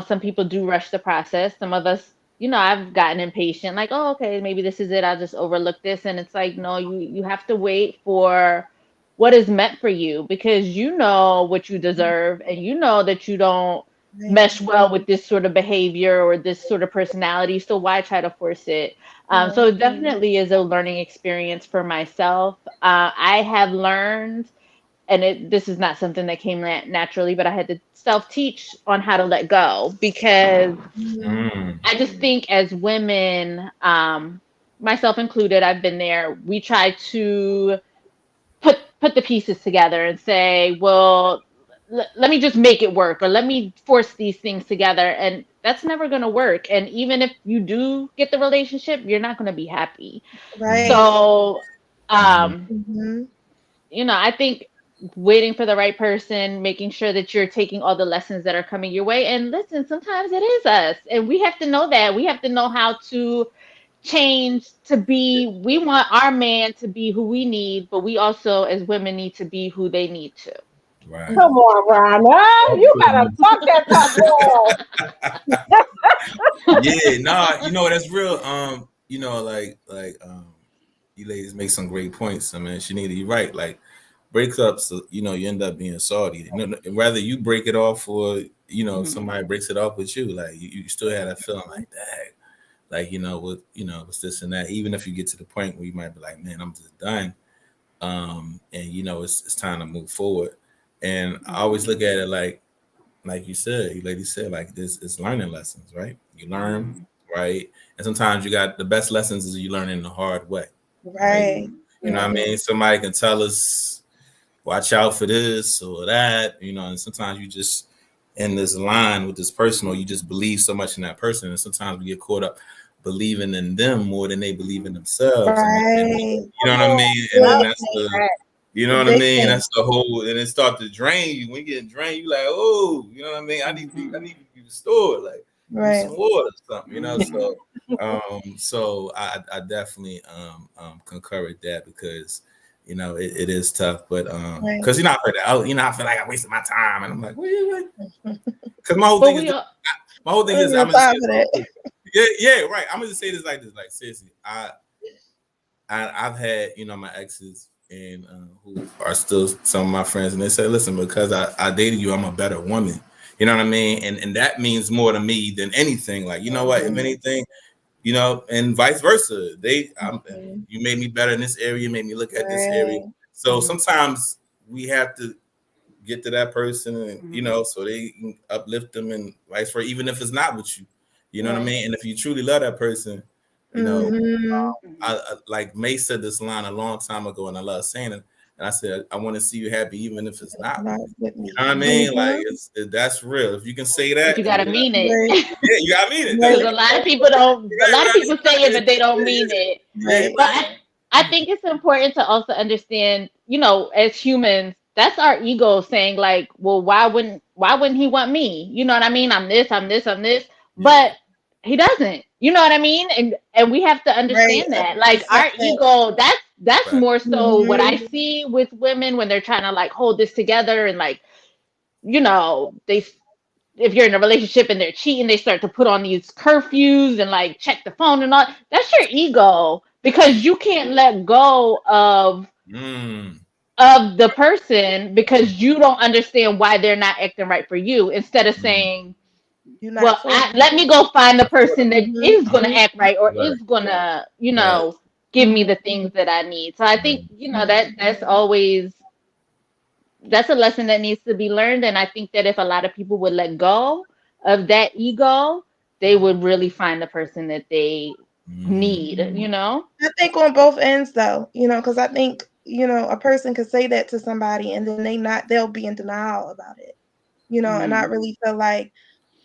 some people do rush the process. Some of us, I've gotten impatient, like, oh, okay, maybe this is it. I'll just overlook this. And it's like, no, you have to wait for what is meant for you, because you know what you deserve, and you know that you don't right, mesh well with this sort of behavior or this sort of personality. So why try to force it? right, So it definitely is a learning experience for myself. I have learned, and this is not something that came naturally, but I had to self-teach on how to let go, because mhm, Mm. I just think as women, myself included, I've been there. We try to put the pieces together and say, well, let me just make it work, or let me force these things together, and that's never going to work. And even if you do get the relationship, you're not going to be happy. Mm-hmm. right, So, Mm-hmm. mhm, I think waiting for the right person, making sure that you're taking all the lessons that are coming your way. And listen, sometimes it is us, and we have to know that. We have to know how to change to be, we want our man to be who we need, but we also, as women, need to be who they need to. Right. Come mhm, on, Rhonda. You gotta talk that talk, girl. Yeah, nah, that's real. You ladies make some great points. I mean, Shanita, you're right. Like breakups, you end up being salty. Whether you break it off or Mhm. somebody breaks it off with you, like you still have that feeling like that. Like what's this and that. Even if you get to the point where you might be like, man, I'm just done. And it's time to move forward. And I always look Mhm. at it like you said, you lady said, like this is learning lessons, right? You learn, Mhm. right? And sometimes you got the best lessons is you learn in the hard way, right? right, Mhm. You know what I mhm, mean? Somebody can tell us, watch out for this or that, and sometimes you just in this line with this person, or you just believe so much in that person. And sometimes we get caught up believing in them more than they believe in themselves. And right. you know Come what I on. mean? And then Yup. Big that's thing, the Right. you know what I big mean? thing. That's the whole, and it start to drain you. When you get drained, you like, oh, you know what I mean? I Mhm. need to be restored. Like, give me Right, some water or something, Mhm. So I definitely concur with that because it is tough, but right. because I feel that I feel like I wasted my time, and I'm like, wait, because my whole But thing is we this, are. my whole thing I don't is got I'm gonna just say time this for real that. quick. Yeah, right. I'm gonna just say this like this, like seriously, I've had my exes and who are still some of my friends, and they say, listen, because I dated you, I'm a better woman. You know what I mean? And that means more to me than anything. Like, you know what? If Mhm. anything, and vice versa. Mhm, You made me better in this area, made me look at this area. right, So sometimes we have to get to that person, and Mhm. so they can uplift them and vice versa, even if it's not with you. You know what I right. mean? And if you truly love that person, you know, Mhm. Mhm. like May said this line a long time ago, and I love saying it. And I said, I want to see you happy, even if it's not with Not me. with You me. know what I mean? Like Mhm. that's real. If you can say But that, you gotta mean it. Right, yeah, you gotta mean it. Because right, a lot of people don't. A lot of You people say it, gotta, but they don't mean it. yeah, you right, But gotta, I think it's important to also understand, as humans, that's our ego saying like, well, why wouldn't he want me? You know what I mean? I'm this, I'm this, I'm this. yeah, But he doesn't. You know what I mean? And we have to right. understand that. Like Accept our that. ego, that's right. more so what I Mhm. see with women when they're trying to like hold this together, and like, they, if you're in a relationship and they're cheating, they start to put on these curfews and like check the phone and all. That's your ego, because you can't let go Mm, of the person because you don't understand why they're not acting right for you. Instead of mm. saying, You're well, not for me. let me go find the person that Mhm, is going to mhm, act right, or Right, is going to, right, give me mhm, the things that I need. So I think, right. that's always, that's a lesson that needs to be learned. And I think that if a lot of people would let go of that ego, they would really find the person that they need, Mm. I think on both ends though, because I think, a person could say that to somebody and then they'll be in denial about it, and not really feel like,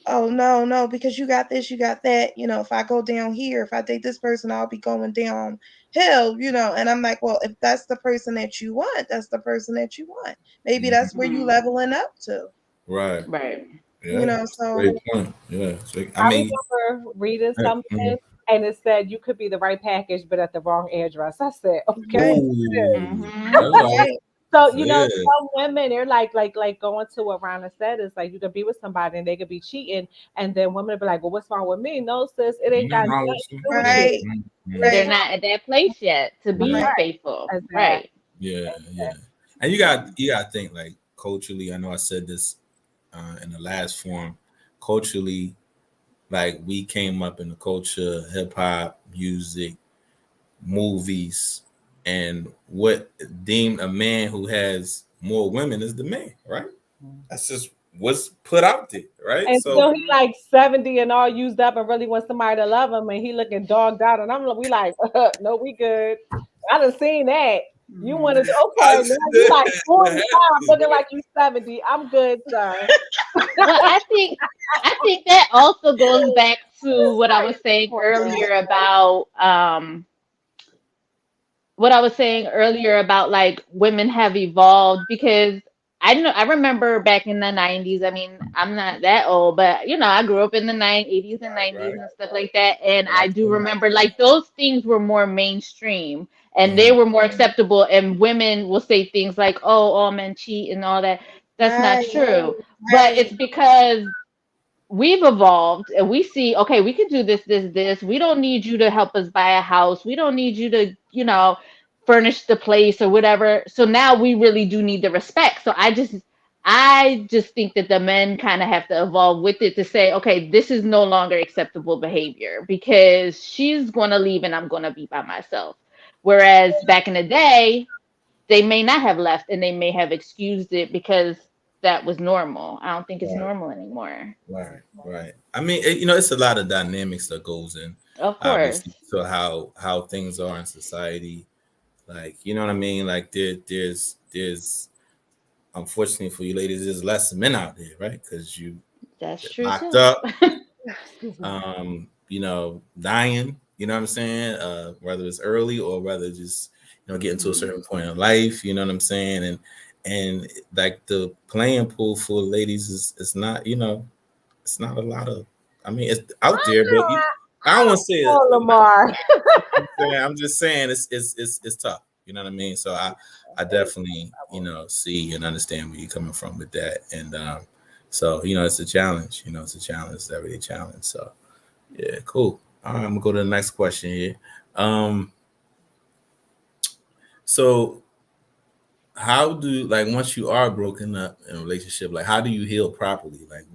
oh no, no, because you got this, you got that, if I go down here, if I date this person, I'll be going downhill, and I'm like, well, if that's the person that you want, that's the person that you want. Maybe that's where you leveling up to, Right. Right. Yeah. so Great point. Yeah. So, I I mean, remember reading mhm. something and it said you could be the right package, but at the wrong address. I said, okay. right, Ooh. Mm-hmm. All right. right, So Yeah. some women they're like going to what Ronna said is like you could be with somebody and they could be cheating, and then women be like, well, what's wrong with me? No, sis, it ain't got Nothing wrong nothing with to you. do with Yeah. you. right, They're right, Mhm. not at that place yet to Yeah. be right, faithful. Exactly. Right. Yeah. Yeah. And you got to think like culturally. I know I said this in the last forum. Culturally, like we came up in the culture, hip hop, music, movies, and what deemed a man who has more women is the man, right? That's just what's put out there, right? And So still he Mm-hmm. like 70 and all used up and really wants somebody to love him and he looking dogged out and we like no we good. I done seen that. You want to Mm-hmm. I okay now you said like what 45 happened, looking like you 70. I'm good, sir. Well, I think that also goes back to what I was saying earlier about like women have evolved because I remember back in the 90s. I mean, I'm not that old, but I grew up in the 80s and right, 90s right, and stuff like that. And I do absolutely. remember like those things were more mainstream and they Mhm. were more acceptable. And women will say things like, oh, all men cheat and all that. That's not right, true. But right, it's because we've evolved and we see, okay, we can do this. We don't need you to help us buy a house. We don't need you to, furnish the place or whatever. So now we really do need the respect. So I just think that the men kind of have to evolve with it to say, okay, this is no longer acceptable behavior because she's going to leave and I'm going to be by myself. Whereas back in the day, they may not have left and they may have excused it because that was normal. I don't think it's Right, normal anymore. right, right. I mean, it's a lot of dynamics that goes in, Of course. obviously, to how things are in society. Like, you know what I mean? Like there's unfortunately for you ladies, there's less men out there, right? Because you That's get true locked too. up, Excuse me. dying, you know what I'm saying? Whether it's early or whether just, getting to a certain point in life, you know what I'm saying? And like the playing pool for ladies is not, it's not a lot of, I mean, it's out there, but I don't want to say it. Oh, Lamar. I'm just saying it's tough. You know what I mean? So I definitely, see and understand where you're coming from with that. And so, it's a challenge. It's a challenge, it's everyday challenge. So yeah, cool. All right, I'm gonna go to the next question here. Um, so how do, like, once you are broken up in a relationship, like how do you heal properly? Like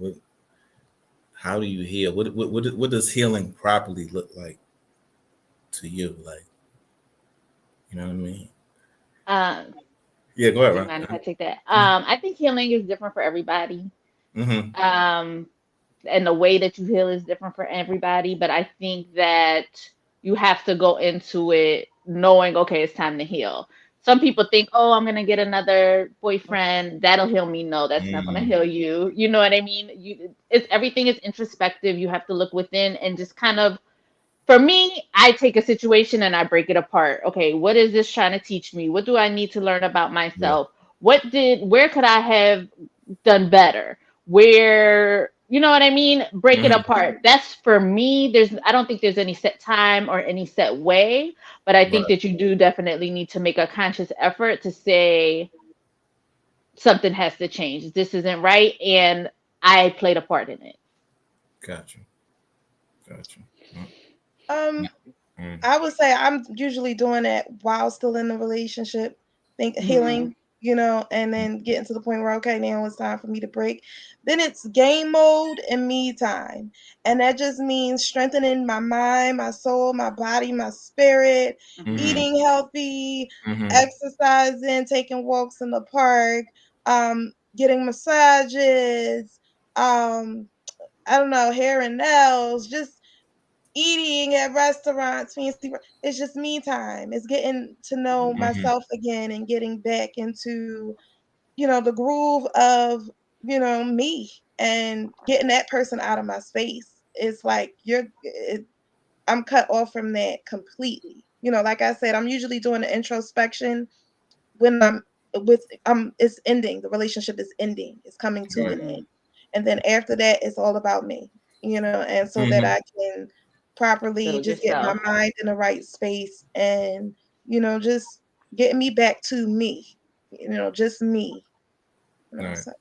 how do you heal? What does healing properly look like to you? Like, you know what I mean? Um, Yeah, go ahead, do you Ron. mind if I take that? Mhm. I think healing is different for everybody. Mm-hmm. Um, and the way that you heal is different for everybody. But I think that you have to go into it knowing, okay, it's time to heal. Some people think, oh, I'm gonna get another boyfriend, that'll heal me. No, that's not gonna Mm, heal you. You know what I mean? It's everything is introspective. You have to look within and just kind of for me, I take a situation and I break it apart. Okay, what is this trying to teach me? What do I need to learn about yeah. myself? Where could I have done better? Where, you know what I mean? Break it Mm-hmm. apart. That's for me. I don't think there's any set time or any set way, but I think Right. that you do definitely need to make a conscious effort to say something has to change. This isn't right. And I played a part in it. Gotcha. Gotcha. um Mm-hmm. I would say I'm usually doing it while still in the relationship, think Hmm. healing, and then getting to the point where, okay, now it's time for me to break. Then it's game mode and me time. And that just means strengthening my mind, my soul, my body, my spirit, Mm-hmm. Hmm. eating healthy, Mm-hmm. exercising, taking walks in the park, getting massages, um, I don't know, hair and nails, just eating at restaurants, fancy. It's just me time. It's getting to know Mhm. myself again and getting back into, the groove of, me and getting that person out of my space. It's like I'm cut off from that completely. Like I said, I'm usually doing the introspection when it's ending. The relationship is ending. It's coming to an Right. Mm-hmm. end. And then after that, it's all about me, and so that Mhm. I can properly Build just get my yourself. mind in the right space and, just getting me back to me, just me. Right. So,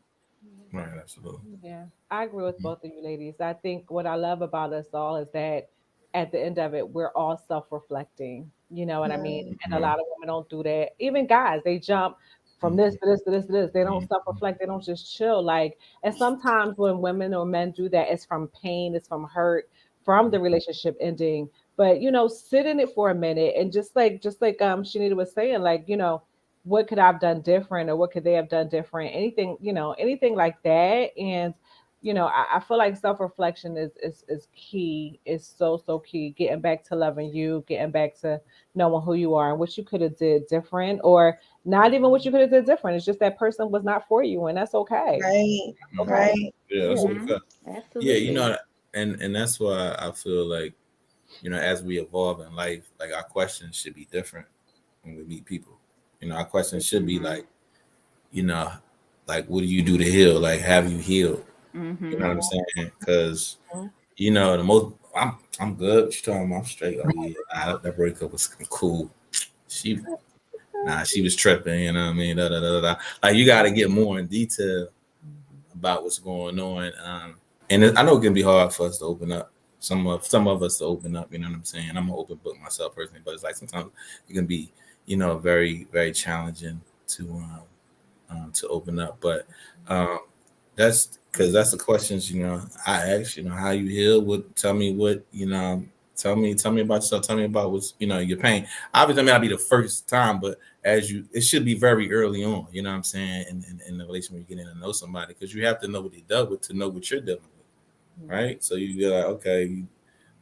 Right. Absolutely. Yeah, I agree with Mhm. both of you ladies. I think what I love about us all is that at the end of it, we're all self-reflecting. You know what I mean? mm, And a lot of women don't do that. Even guys, they jump from this Mhm. to this to this to this. They don't Mhm. self-reflect. They don't just chill. Like, and sometimes when women or men do that, it's from pain, it's from hurt, from the relationship ending. But sit in it for a minute and just like Shanita was saying, like, what could I've done different or what could they have done different? Anything, anything like that. And I feel like self-reflection is key. Is so key. Getting back to loving you, getting back to knowing who you are and what you could have did different, or not even what you could have did different. It's just that person was not for you, and that's okay. right, Mhm. Okay. right, Yeah, that's Yeah. Mm-hmm. okay. Yeah, Absolutely. and that's why I feel like as we evolve in life, like our questions should be different when we meet people. Our questions should be Mm-hmm. like, you know, like what do you do to heal? Like, have you healed? You know Mm-hmm. what I'm Mhm. saying? Because Mhm. the most I'm good. What you talking about? I'm straight. Oh yeah, that breakup was cool. She she was tripping. You know what I mean? Da, da, da, da, da. Like you got to get more in detail about what's going on. I know it can be hard for us to open up. Some of us to open up. You know what I'm saying? I'm an open book myself personally, but it's like sometimes it can be very very challenging to open up. But um, that's because that's the questions I ask. How you heal? What? Tell me what Tell me about yourself. Tell me about what's your pain. Obviously, it may not be the first time, but it should be very early on. You know what I'm saying? In the relationship, when you get in to know somebody, because you have to know what they dealt with to know what you're dealing with, right? So you be like, okay,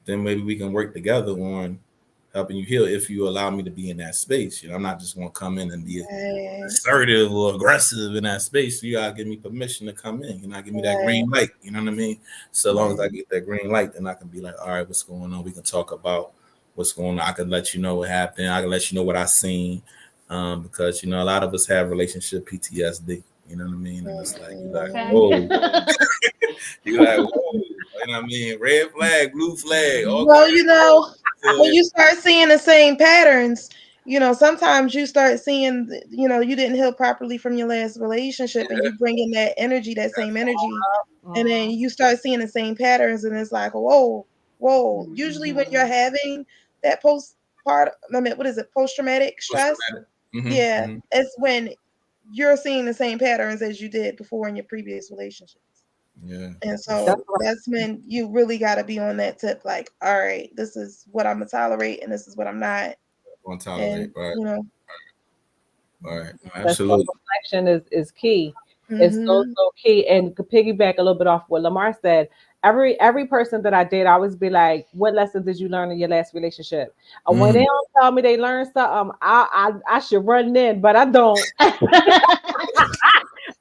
then maybe we can work together on helping you heal if you allow me to be in that space. I'm not just gonna come in and be right, assertive or aggressive in that space. You gotta give me permission to come in. Give me that right, green light. You know what I mean? So long as right, I get that green light, then I can be like, all right, what's going on? We can talk about what's going on. I can let you know what happened. I can let you know what I seen. Because a lot of us have relationship PTSD. You know what I mean? And it's like Okay. whoa, you like, whoa. You know what I mean? Red flag, blue flag, all Well, kinds when of you start seeing the same patterns, sometimes you start seeing, you didn't heal properly from your last relationship and you bring in that energy, that same energy, and then Mhm. you start seeing the same patterns, and it's like, whoa, whoa. Usually, when Mm-hmm. you're having that what is it, post traumatic post stress? traumatic. Mm-hmm, Yeah, mm-hmm. it's when you're seeing the same patterns as you did before in your previous relationships. Yeah, And for sure. That's so that's when you really got to be on that tip, like, all right, this is what I'm gonna tolerate, and this is what I'm not, Won't tolerate, and right? Right. that Absolutely. self-reflection is key. It's so mhm, so key. And to piggyback a little bit off what Lamar said, every person that I date, I always be like, "What lessons did you learn in your last relationship?" And when they Mm. don't tell me they learned something, I should run in, but I don't.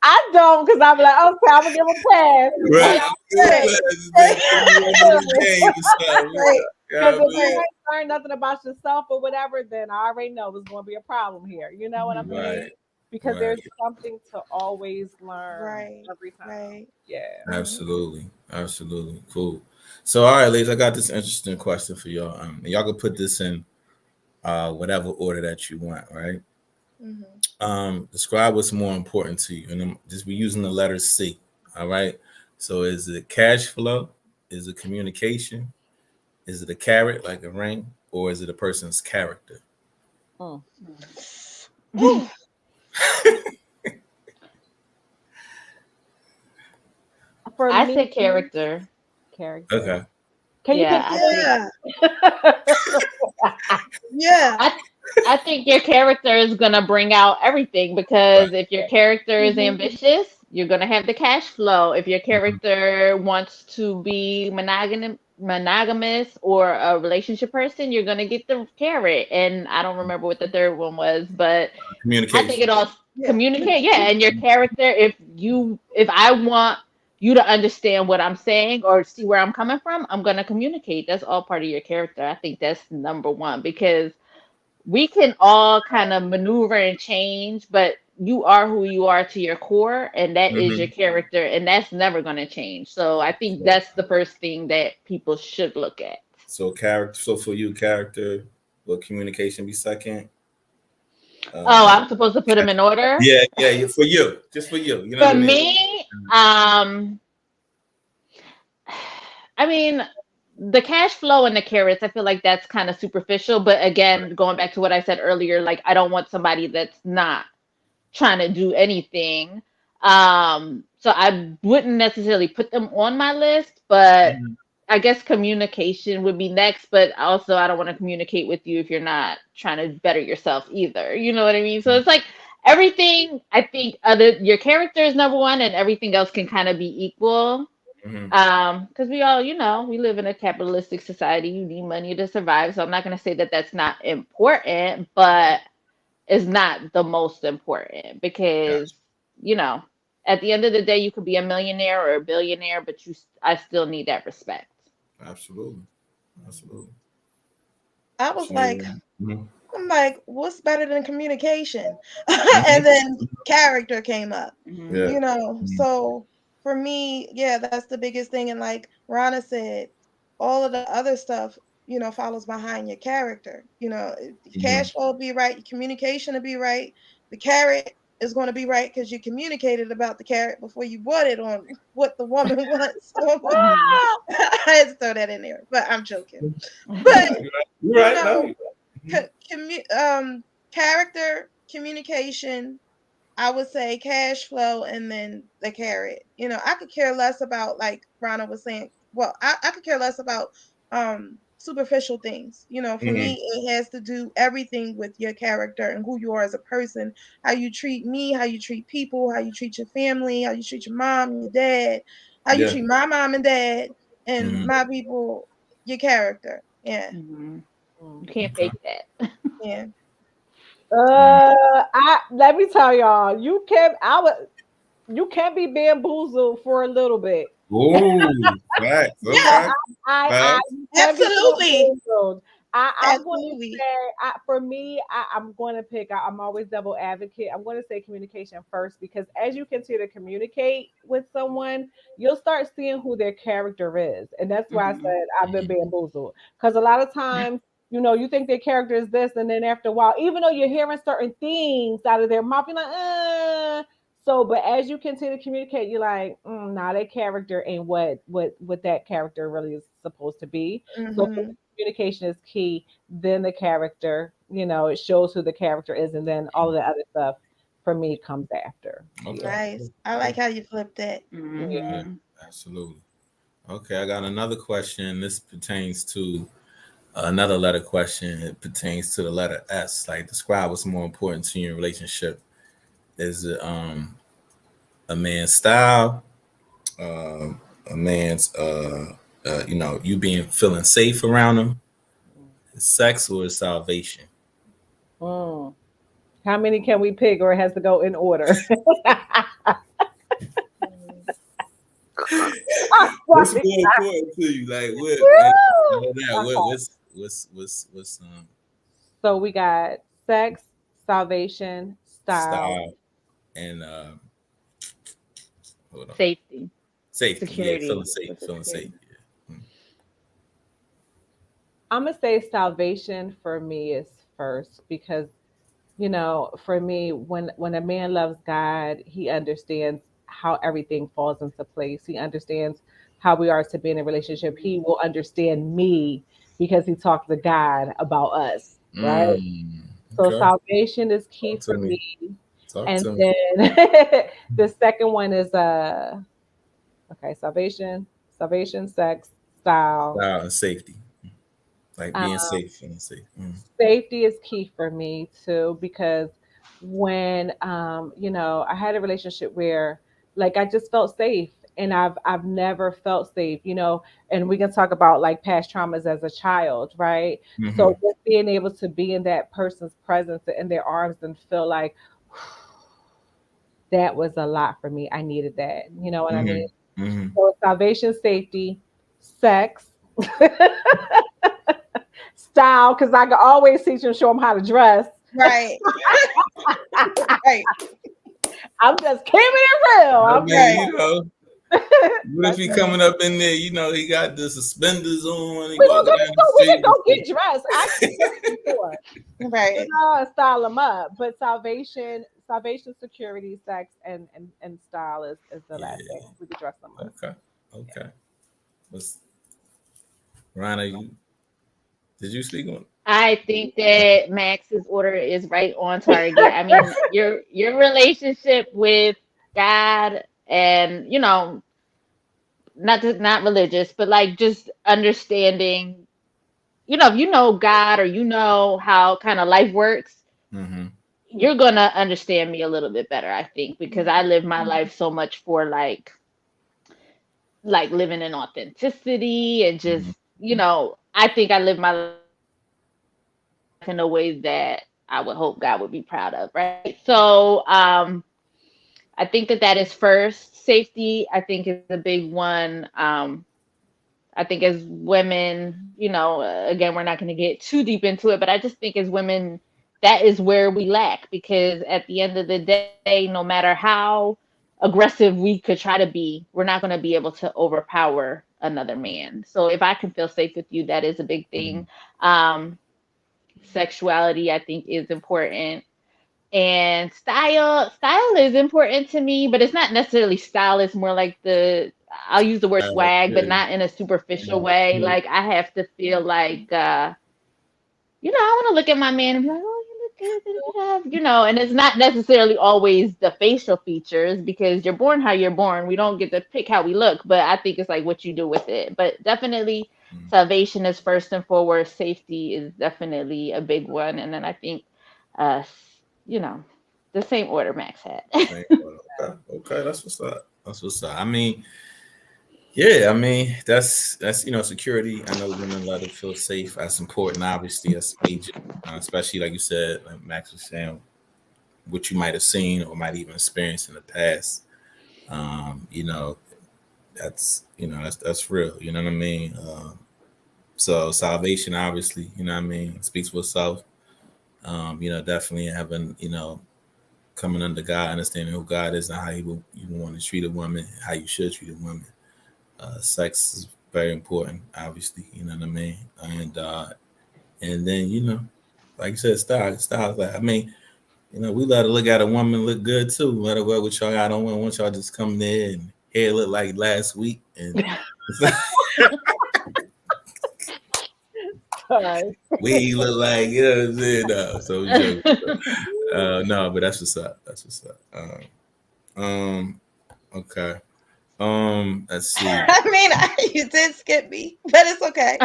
I don't, because I'm like, okay, I'm gonna give a pass. Right. You I'm know, good right, players. They right, put me on this game or something. right, You know because what I if you mean? right, ain't learned nothing about yourself or whatever, then I already know it's going to be a problem here. You know what I Mm-hmm. mean? Right. Because Right. there's something to always learn right, every time. right. Yeah. Mhm. Absolutely. Absolutely. Cool. So, all right, ladies, I got this interesting question for y'all. Y'all can put this in whatever order that you want, right? Mhm. Describe what's more important to you, and just be using the letter C. All right. So, is it cash flow? Is it communication? Is it a carrot like a ring, or is it a person's character? Mm. Whew. For I me, said character. character. Okay. Can you pick Yeah, Yeah, that? yeah. I I think your character is gonna bring out everything, Right. because if your character is Mhm. ambitious, you're gonna have the cash flow. If your character wants to be monogamous or a relationship person, you're gonna get the carrot. And I don't remember what the third one was, but I think Communication. it all Yeah. communicate. Yeah, and your character. If I want you to understand what I'm saying or see where I'm coming from, I'm gonna communicate. That's all part of your character. I think that's number one because we can all kind of maneuver and change, but you are who you are to your core, and that is your Mm-hmm. character, and that's never going to change. So I think that's the first thing that people should look at. So character. So for you, character, will communication be second? Oh, Uh, I'm supposed to put them in order. yeah, yeah, yeah. For you, just for you. You know what For I mean? me, I mean, the cash flow and the carrots, I feel like that's kind of superficial. But again, going back to what I said earlier, like I don't want somebody that's not trying to do anything. So I wouldn't necessarily put them on my list, but Mhm. I guess communication would be next. But also, I don't want to communicate with you if you're not trying to better yourself either. You know what I mean? So it's like everything. I think other your character is number one, and everything else can kind of be equal. Mhm. Because we all, we live in a capitalistic society. You need money to survive. So I'm not going to say that that's not important, but is not the most important because Gotcha. you know at the end of the day you could be a millionaire or a billionaire, but I still need that respect. Absolutely. Absolutely. I was like, Shanita. Mhm. I'm like, what's better than communication? Mhm. And then character came up, Hmm. Yeah. Mhm. So for me, yeah, that's the biggest thing. And like Ronna said, all of the other stuff, follows behind your character. Your Mhm. cash flow will be right, your communication will be right, the carrot is going to be right because you communicated about the carrot before you bought it on what the woman wants. So Hmm. I had to throw that in there, but I'm joking. But You're you right. No. know, You're right. character, communication, I would say cash flow and then the carrot. I could care less about, like Rana was saying, well, I could care less about superficial things. For me Mhm. it has to do everything with your character and who you are as a person, how you treat me, how you treat people, how you treat your family, how you treat your mom, your dad, how you Yeah. treat my mom and dad and Mhm. my people, your character. Yeah. Hmm. You Mm. can't Okay. fake that. Yeah. Mhm. I let me tell y'all, you can't be bamboozled for a little bit. Ooh, facts. You know, Okay. Yeah, Facts. you can't be absolutely. bamboozled. I'm going to Absolutely. say, for me, I'm going to pick. I'm always double advocate. I'm going to say communication first because as you continue to communicate with someone, you'll start seeing who their character is, and that's why I Hmm. said I've been Mhm. bamboozled. Because a lot of times, you think their character is this, and then after a while, even though you're hearing certain things out of their mouth, you're like, so, but as you continue to communicate, you're like, nah, that character ain't what that character really is supposed to be. So, for me, Mhm. communication is key. Then the character, it shows who the character is, and then all of the other stuff for me comes after. Okay. Yeah, Nice. I Okay. like how you flipped that. yeah. Yeah. Hmm. Absolutely. Okay. I got another question. This pertains to another letter question. It pertains to the letter S. Like, describe what's more important to you in a relationship. Is it a man's style, a man's you being feeling safe around him, sex, or salvation? Mm. How many can we pick, or it has to go in order? Mhm. What's more important to you? Like what? Know that what? Okay. What's So we got sex, salvation, style. style and hold on, Safety, safety. Yeah, security, with the feeling safe. security. Yeah. I'm gonna say salvation for me is first because for me, when a man loves God, he understands how everything falls into place. He understands how we are to be in a relationship. He will understand me because he talked to God about us, right? So Okay. salvation is key Talk to for me. me. Talk And to me. then the second one is okay, salvation, sex, style. Style and safety. Like Um, being safe, feeling safe. Safety is key for me too because when I had a relationship where Like I just felt safe, and I've never felt safe, you know. And we can talk about like past traumas as a child, right? Mm-hmm. So just being able to be in that person's presence, in their arms, and feel like that was a lot for me. I needed that, you know what I mean? Mm-hmm. Mm-hmm. So salvation, safety, sex, style, because I can always teach them, show them how to dress. Right. Right. I'm just keeping it real. I I'm mean, Right. you know, what if That's he it. coming up in there? You know, he got the suspenders on. He We gonna walking go, down the we can street. go get dressed. I before, you Right. know, and style them up. But salvation, security, sex, and style is the last thing. Yeah. We could dress them up. Okay. Okay. What's Ronna? Did you speak on? I think that Max's order is right on target. I mean, your relationship with God and, you know, not religious, but like just understanding, you know, if you know God or you know how kind of life works, Mm-hmm. you're gonna understand me a little bit better, I think, because I live my life so much for like living in authenticity and just, Mm-hmm. you know, I think I live my life in a way that I would hope God would be proud of, right? So I think that that is first. Safety, I think, is a big one. I think as women, you know, again, we're not going to get too deep into it, but I just think as women, that is where we lack because at the end of the day, no matter how aggressive we could try to be, we're not going to be able to overpower another man. So if I can feel safe with you, that is a big thing. Um, Sexuality, I think, is important. And style is important to me, but it's not necessarily style. It's more like I'll use the word swag, but Yeah. not in a superficial way. Like I have to feel like, you know, I want to look at my man and be like, oh, you look good, da, da, da, you know. And it's not necessarily always the facial features because you're born how you're born. We don't get to pick how we look, but I think it's like what you do with it. But definitely, salvation is first and foremost. Safety is definitely a big one, and then I think, uh, you know, the same order Max had. Okay. Okay. That's what's up. That's what's up. I mean, yeah. I mean, that's security. I know women love to feel safe. That's important. Obviously, that's major. Especially like you said, like Max was saying, what you might have seen or might even experienced in the past. You know, that's real. You know what I mean? So salvation, obviously, you know what I mean, speaks for itself. Definitely having, coming under God, understanding who God is and how you want to treat a woman, how you should treat a woman. Sex is very important, obviously, you know what I mean? And then, like you said, style. Like, I mean, we let her look at a woman look good too. Let her wear what y'all got on. Want y'all just come there and hair look like last week and Sorry. we look like what I'm saying. No, so we joke. No, but that's what's up. That's what's up. Okay. Let's see. I mean, you did skip me, but it's okay.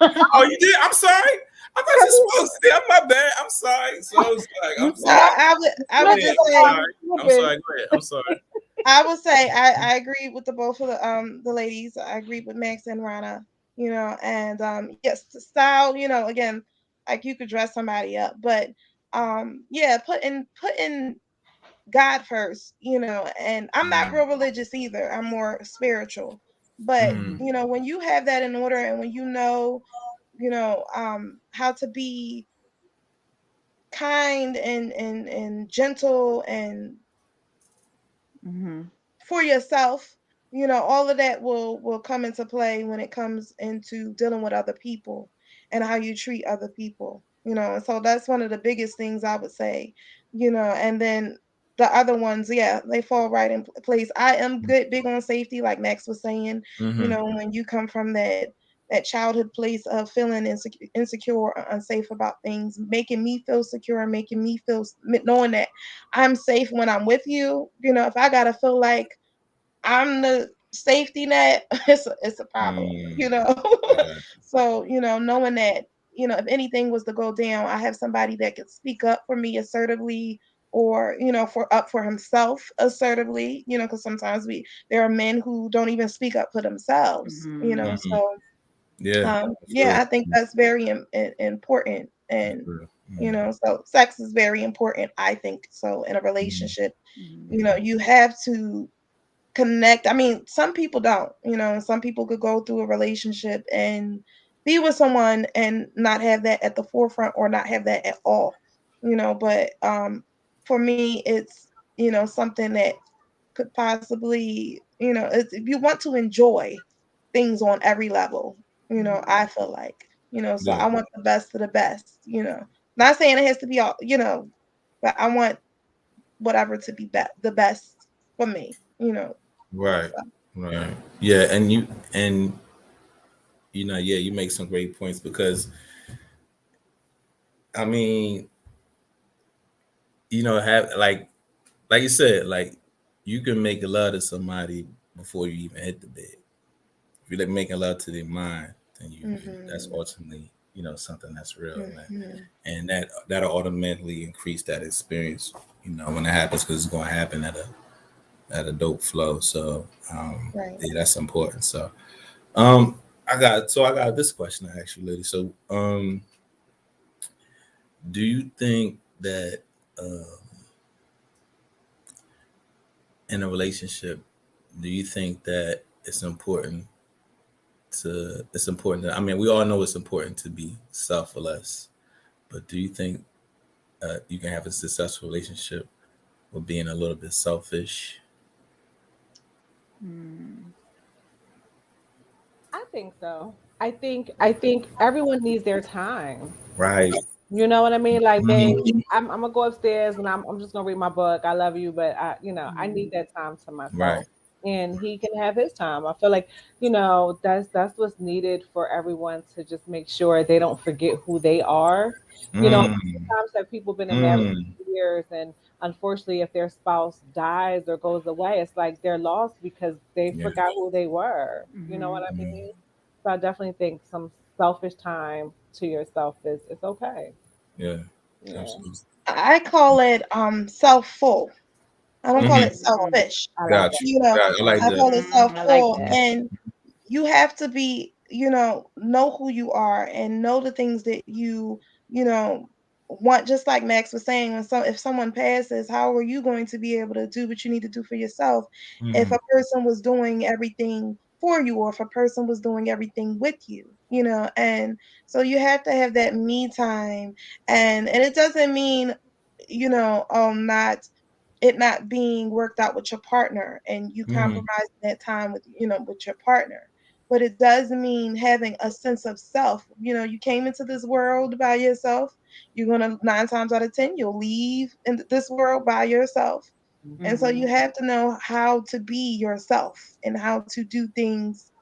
Oh, you did? I'm sorry. I thought you supposed to. My bad. I'm sorry. So like, I'm No, sorry. I Go would ahead. just I'm say, sorry. I'm sorry. Go ahead. I'm sorry. I would say I agree with the both of the ladies. I agree with Max and Rana, and yes, the style, again, like you could dress somebody up, but yeah, putting God first, and I'm not Mm, real religious either. I'm more spiritual. But, mm, when you have that in order and when how to be kind and gentle and Hmm. for yourself, all of that will come into play when it comes into dealing with other people and how you treat other people, and so that's one of the biggest things I would say, and then the other ones, yeah, they fall right in place. I am good big on safety, like Max was saying, mm-hmm. when you come from that childhood place of feeling insecure or unsafe about things, making me feel secure and making me feel knowing that I'm safe when I'm with you. If I gotta feel like I'm the safety net, it's a problem, Mm, uh, So, knowing that, if anything was to go down, I have somebody that could speak up for me assertively, or for up for himself assertively, because sometimes there are men who don't even speak up for themselves, Mm-hmm. so Yeah, that's yeah, real. I think that's very important. That's And real. so sex is very important, I think. So in a relationship, Mm-hmm. you have to connect. I mean, some people don't, and some people could go through a relationship and be with someone and not have that at the forefront, or not have that at all, but for me, it's something that could possibly, if you want to enjoy things on every level, I feel like, so Yeah, I want the best of the best, not saying it has to be all, but I want whatever to be the best for me, right, so. right. Yeah, and yeah, you make some great points because I mean, have like you said, like you can make love to somebody before you even hit the bed. If you're like making love to their mind, then that's Mhm, ultimately something that's real, man, mhm, and that'll automatically increase that experience. When it happens, because it's going to happen at a dope flow. So right. yeah, that's important. So um, I got this question I ask you, lady. So do you think that uh, in a relationship, do you think that it's important to, I mean, we all know it's important to be selfless, but do you think you can have a successful relationship with being a little bit selfish? Mm-hmm. I think so. I think everyone needs their time. Right. You know what I mean? Like, babe, Mhm. I'm gonna go upstairs and I'm just gonna read my book. I love you, but I need that time to myself. Right. And he can have his time. I feel like, that's what's needed for everyone to just make sure they don't forget who they are. How many Mm. times have people been in marriage Mm. for years, and unfortunately if their spouse dies or goes away, it's like they're lost because they Yeah. forgot who they were. You know Mm-hmm. what I Mm. mean? So I definitely think some selfish time to yourself is okay. Yeah. Yeah, Absolutely. I call it self-full. I don't call Hmm. it selfish. I like Got that. you. I like I that. call it I like self-full. that. And you have to be, know who you are and know the things that you know, want. Just like Max was saying, if someone passes, how are you going to be able to do what you need to do for yourself if Mm. a person was doing everything for you, or if a person was doing everything with you, and so you have to have that me time. And it doesn't mean, not it not being worked out with your partner and you Mm. compromising that time with your partner. But it does mean having a sense of self. You came into this world by yourself. You're gonna, 9 times out of 10, you'll leave in this world by yourself. And so Mm-hmm. you have to know how to be yourself and how to do things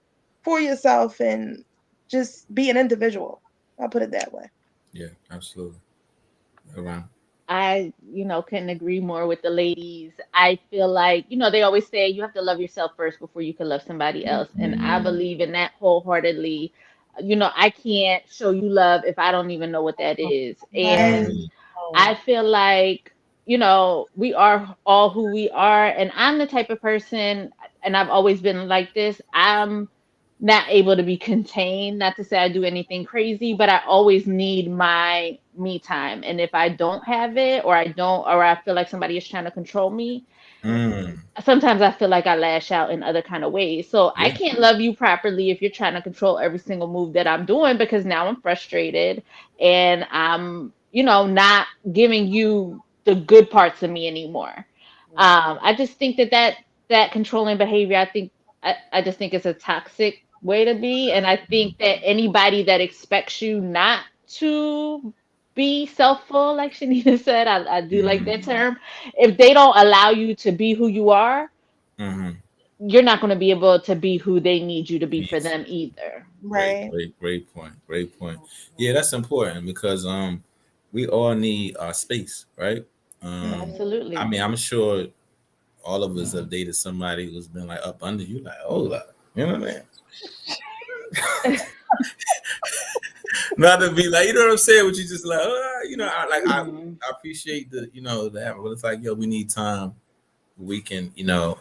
for yourself and just be an individual. I'll put it that way. Yeah. Absolutely. Around. Couldn't agree more with the ladies. I feel like, they always say you have to love yourself first before you can love somebody else. And I Mm. Mhm. believe in that wholeheartedly. I can't show you love if I don't even know what that is. Right. And Mm. I feel like, we are all who we are. And I'm the type of person, and I've always been like this. I'm not able to be contained. Not to say I do anything crazy, but I always need my me time. And if I don't have it, or I feel like somebody is trying to control me, Mm. sometimes I feel like I lash out in other kind of ways. So I Yeah. can't love you properly if you're trying to control every single move that I'm doing, because now I'm frustrated and I'm, not giving you the good parts of me anymore. I just think that controlling behavior, I just think it's a toxic way to be. And I think that anybody that expects you not to be selfful, like Shanita said, I do like that Mm. term. If they don't allow you to be who you are, Mm-hmm. you're not going to be able to be who they need you to be for Yes. them either. Great, Right. great, great point. Great point. Yeah, that's important because we all need our space, right? Um Mhm. I Absolutely. mean, I'm sure all of us have dated somebody who's been like up under you, like, oh, like, you know what I mean? not to be like, you know what I'm saying? But you just like, Mhm. I appreciate the, that, but it's like, yo, we need time we can,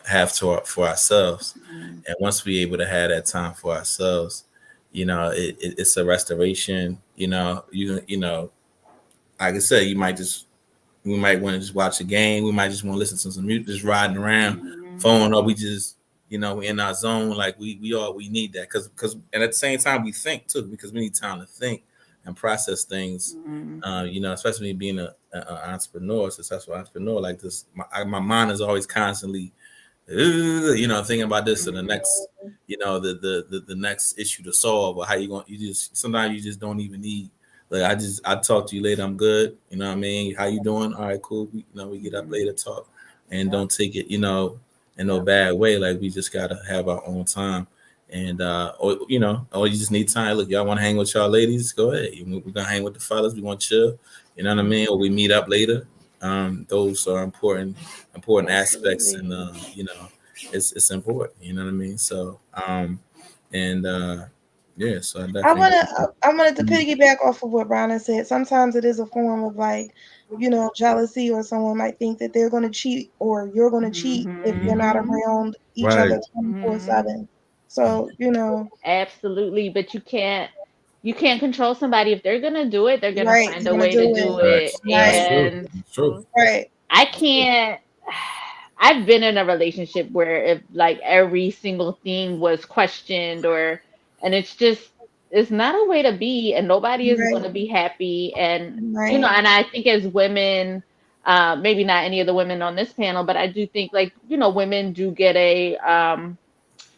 have for ourselves. Mhm. And once we able to have that time for ourselves, it's a restoration. Like I said, we might want to just watch a game. We might just want to listen to some music, just riding around, Mhm. phone, or we just, we in our zone. Like we need that because and at the same time we think too because we need time to think and process things. Mhm. Especially being a entrepreneur, successful entrepreneur like this, my mind is always constantly thinking about this and the Mhm. next, the next issue to solve or how you going. You just sometimes you just don't even need. Like I talk to you later. I'm good. You know what I mean? How you doing? All right, cool. We get up Mhm. later, talk, and don't take it, in no Yep. bad way. Like we just gotta have our own time. And or you just need time. Look, y'all want to hang with y'all ladies? Go ahead. We're gonna hang with the fellas. We want to chill. You know what I mean? Or we meet up later. Those are important aspects, and Absolutely. it's important. You know what I mean? So and yeah, so I I definitely. wanna I wanted to piggyback off of what Ronna said. Sometimes it is a form of like, jealousy, or someone might think that they're gonna cheat or you're gonna cheat if you're not Mhm. around each Right. other Mhm. 24/7. So, Absolutely, but you can't control somebody. If they're gonna do it, they're gonna right, find you're a gonna way to do it. do it. Facts. That's Right, true. And That's true. right. I can't. I've been in a relationship where if like every single thing was questioned, and it's not a way to be, and nobody is Right, going to be happy. And right. and I think as women, maybe not any of the women on this panel, but I do think like women do get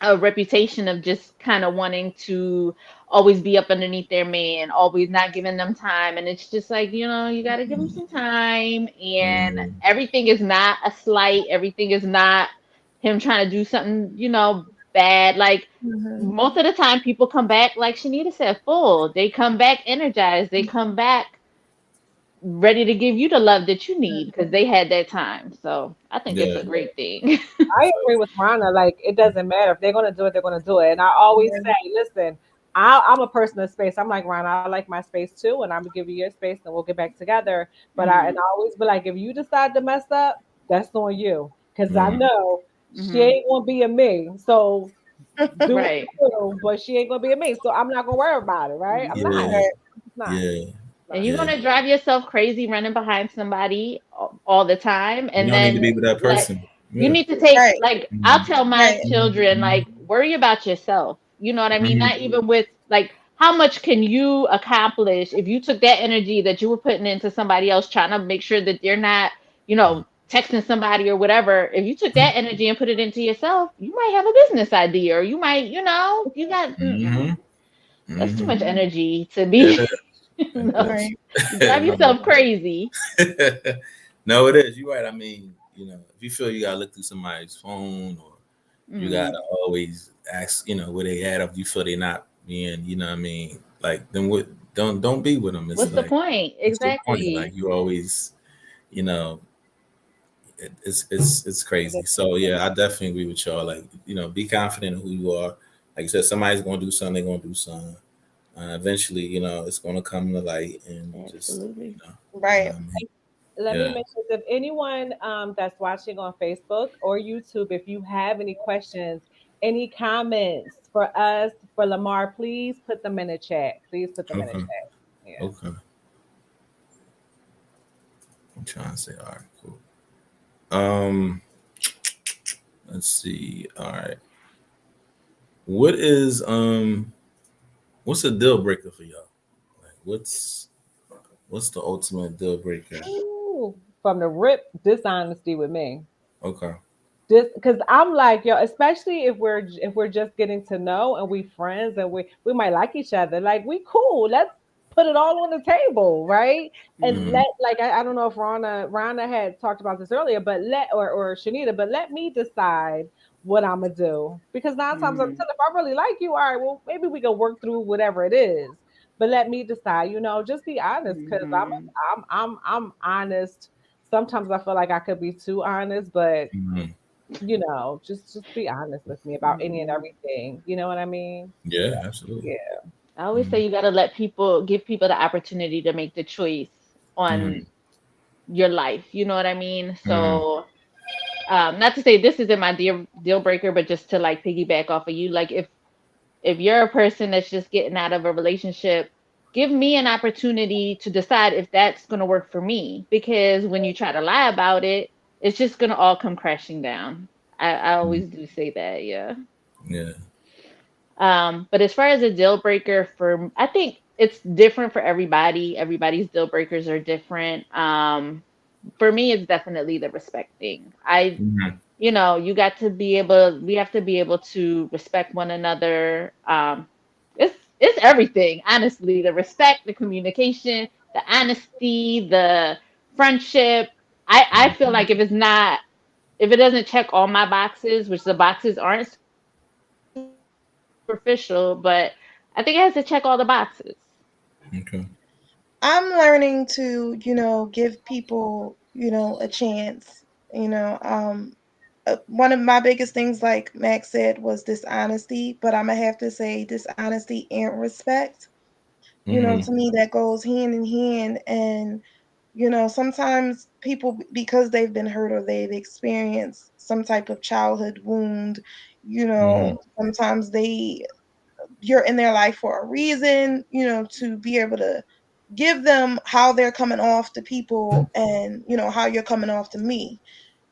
a reputation of just kind of wanting to always be up underneath their man, always not giving them time. And it's just like, you got to give them some time. And Mm, everything is not a slight, everything is not him trying to do something, bad. Like Mhm. most of the time, people come back, like Shanita said, full. They come back energized, they come back ready to give you the love that you need because they had that time. So I think it's yeah. a great thing. I agree with Rana. Like, it doesn't matter if they're gonna do it, they're gonna do it. And I always say, Right. listen, I'm a person of space. I'm like Rana. I like my space too, and I'm gonna give you your space, and we'll get back together. But I Mhm. always be like, if you decide to mess up, that's on you, because I Mm, know she Mhm. ain't gonna be a me. So do what Right. you do, but she ain't gonna be a me. So I'm not gonna worry about it, right? I'm not. yeah. Right. It's not. Yeah. And Not. you're Yeah. gonna drive yourself crazy running behind somebody all the time, You and don't need to then be with that like person. you Yeah. need to take Right. like I'll Mm, tell my Right. children like worry about yourself. You know what I mean? mm, Not even with like how much can you accomplish if you took that energy that you were putting into somebody else trying to make sure that they're not, texting somebody or whatever. If you took that energy and put it into yourself, you might have a business idea or you might, you got mm-hmm. that's too Mm-hmm. much energy to It be. is. No, It Right. you drive is. yourself crazy. No, it is. You're right. I mean, if you feel you gotta look through somebody's phone or you Mm. gotta always ask, where they at if you feel they not being, what I mean, like then what don't be with them. It's What's the like point? what's the point? Like Exactly. you always, you know, it's crazy. So yeah, I definitely agree with y'all. Like, be confident in who you are. Like you said, somebody's gonna do something, they're gonna do something. Eventually, it's gonna come to light and just, Absolutely. Right. Let me yeah. mention, if anyone that's watching on Facebook or YouTube, if you have any questions, any comments for us, for Lamar, please put them in the chat. Please put them in the Okay. chat. Yeah. Okay. I'm trying to say, all right, cool. Um, let's see. All right. What is what's a deal breaker for y'all? Like what's the ultimate deal breaker? Ooh, from the rip, dishonesty with me. Okay. Just because I'm like, yo, especially if we're just getting to know and we friends and we might like each other, like we cool. Let's put it all on the table, right? And Mm, Mm-hmm. let, like, I don't know if Rana had talked about this earlier, but or Shanita, but let me decide what I'm gonna do, because nine times out of Mm-hmm. ten, if I really like you, all right, well, maybe we can work through whatever it is. But let me decide. Just be honest, because Mm-hmm. I'm honest. Sometimes I feel like I could be too honest, but mm, just be honest with me about any and Mm-hmm. everything. You know what I mean? yeah, absolutely. Yeah. I always say you got to give people the opportunity to make the choice Mm-hmm. on your life. You know what I mean? Mm-hmm. So, not to say this isn't my deal breaker, but just to like piggyback off of you, like if you're a person that's just getting out of a relationship, give me an opportunity to decide if that's going to work for me. Because when you try to lie about it, it's just going to all come crashing down. I always do say that, yeah. Yeah. But as far as a deal breaker I think it's different for everybody. Everybody's deal breakers are different. For me, it's definitely the respect thing. Mm-hmm. We have to be able to respect one another. It's everything, honestly. The respect, the communication, the honesty, the friendship. I feel like if it doesn't check all my boxes, which the boxes aren't superficial, but I think it has to check all the boxes. Okay. I'm learning to, give people, a chance. You know, one of my biggest things, like Max said, was dishonesty, but I'm gonna have to say dishonesty and respect. Mm-hmm. To me, that goes hand in hand. And, sometimes people, because they've been hurt or they've experienced some type of childhood wound, Mm-hmm. sometimes you're in their life for a reason, to be able to give them how they're coming off to people, and how you're coming off to me.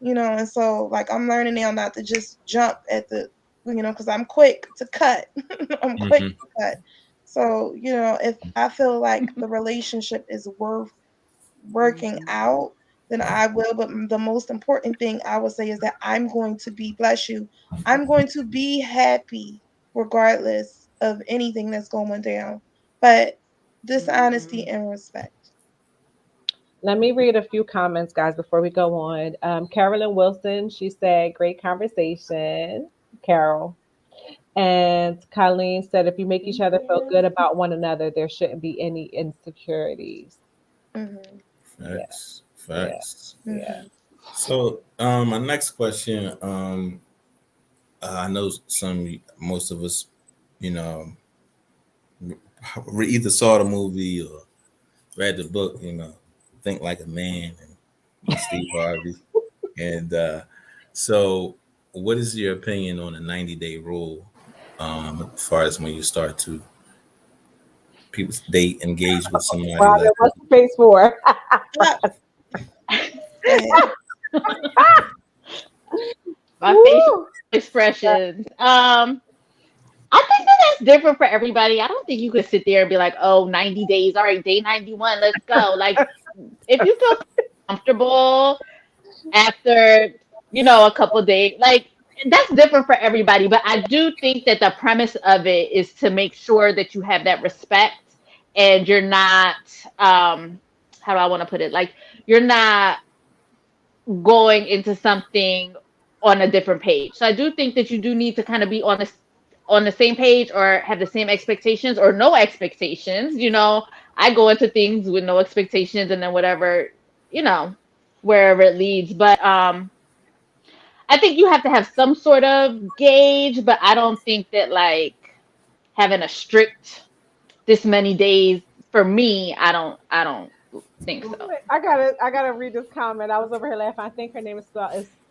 And so, like, I'm learning now not to just jump at the, because I'm quick to cut. I'm quick Mm-hmm. to cut. So, if I feel like the relationship is worth working Mhm. out, then I will. But the most important thing I would say is that I'm going to be, bless you, I'm going to be happy regardless of anything that's going down. But dishonesty Mhm. and respect. Let me read a few comments, guys, before we go on. Carolyn Wilson, she said, great conversation, Carol. And Colleen said, if you make each Thank other feel good you. about one another, there shouldn't be any insecurities. Hmm. Yeah, Facts. yeah, Facts. yeah. Hmm. So, my next question, I know most of us, you know, either saw the movie or read the book, Think Like a Man and Steve Harvey. And so, what is your opinion on a 90-day rule, as far as when you start to people date, engage with somebody Robin, like what's the face for? Yeah, go ahead. My facial Woo! expressions. I think that that's different for everybody. I don't think you could sit there and be like, oh, 90 days. All right, day 91, let's go. Like, if you feel comfortable after, a couple days, like, that's different for everybody. But I do think that the premise of it is to make sure that you have that respect and you're not, how do I want to put it? Like, you're not going into something on a different page. So I do think that you do need to kind of be on the same page or have the same expectations or no expectations. I go into things with no expectations and then whatever, you know, wherever it leads. But I think you have to have some sort of gauge, but I don't think that like having a strict this many days for me, I don't think so. I gotta read this comment. I was over here laughing. I think her name is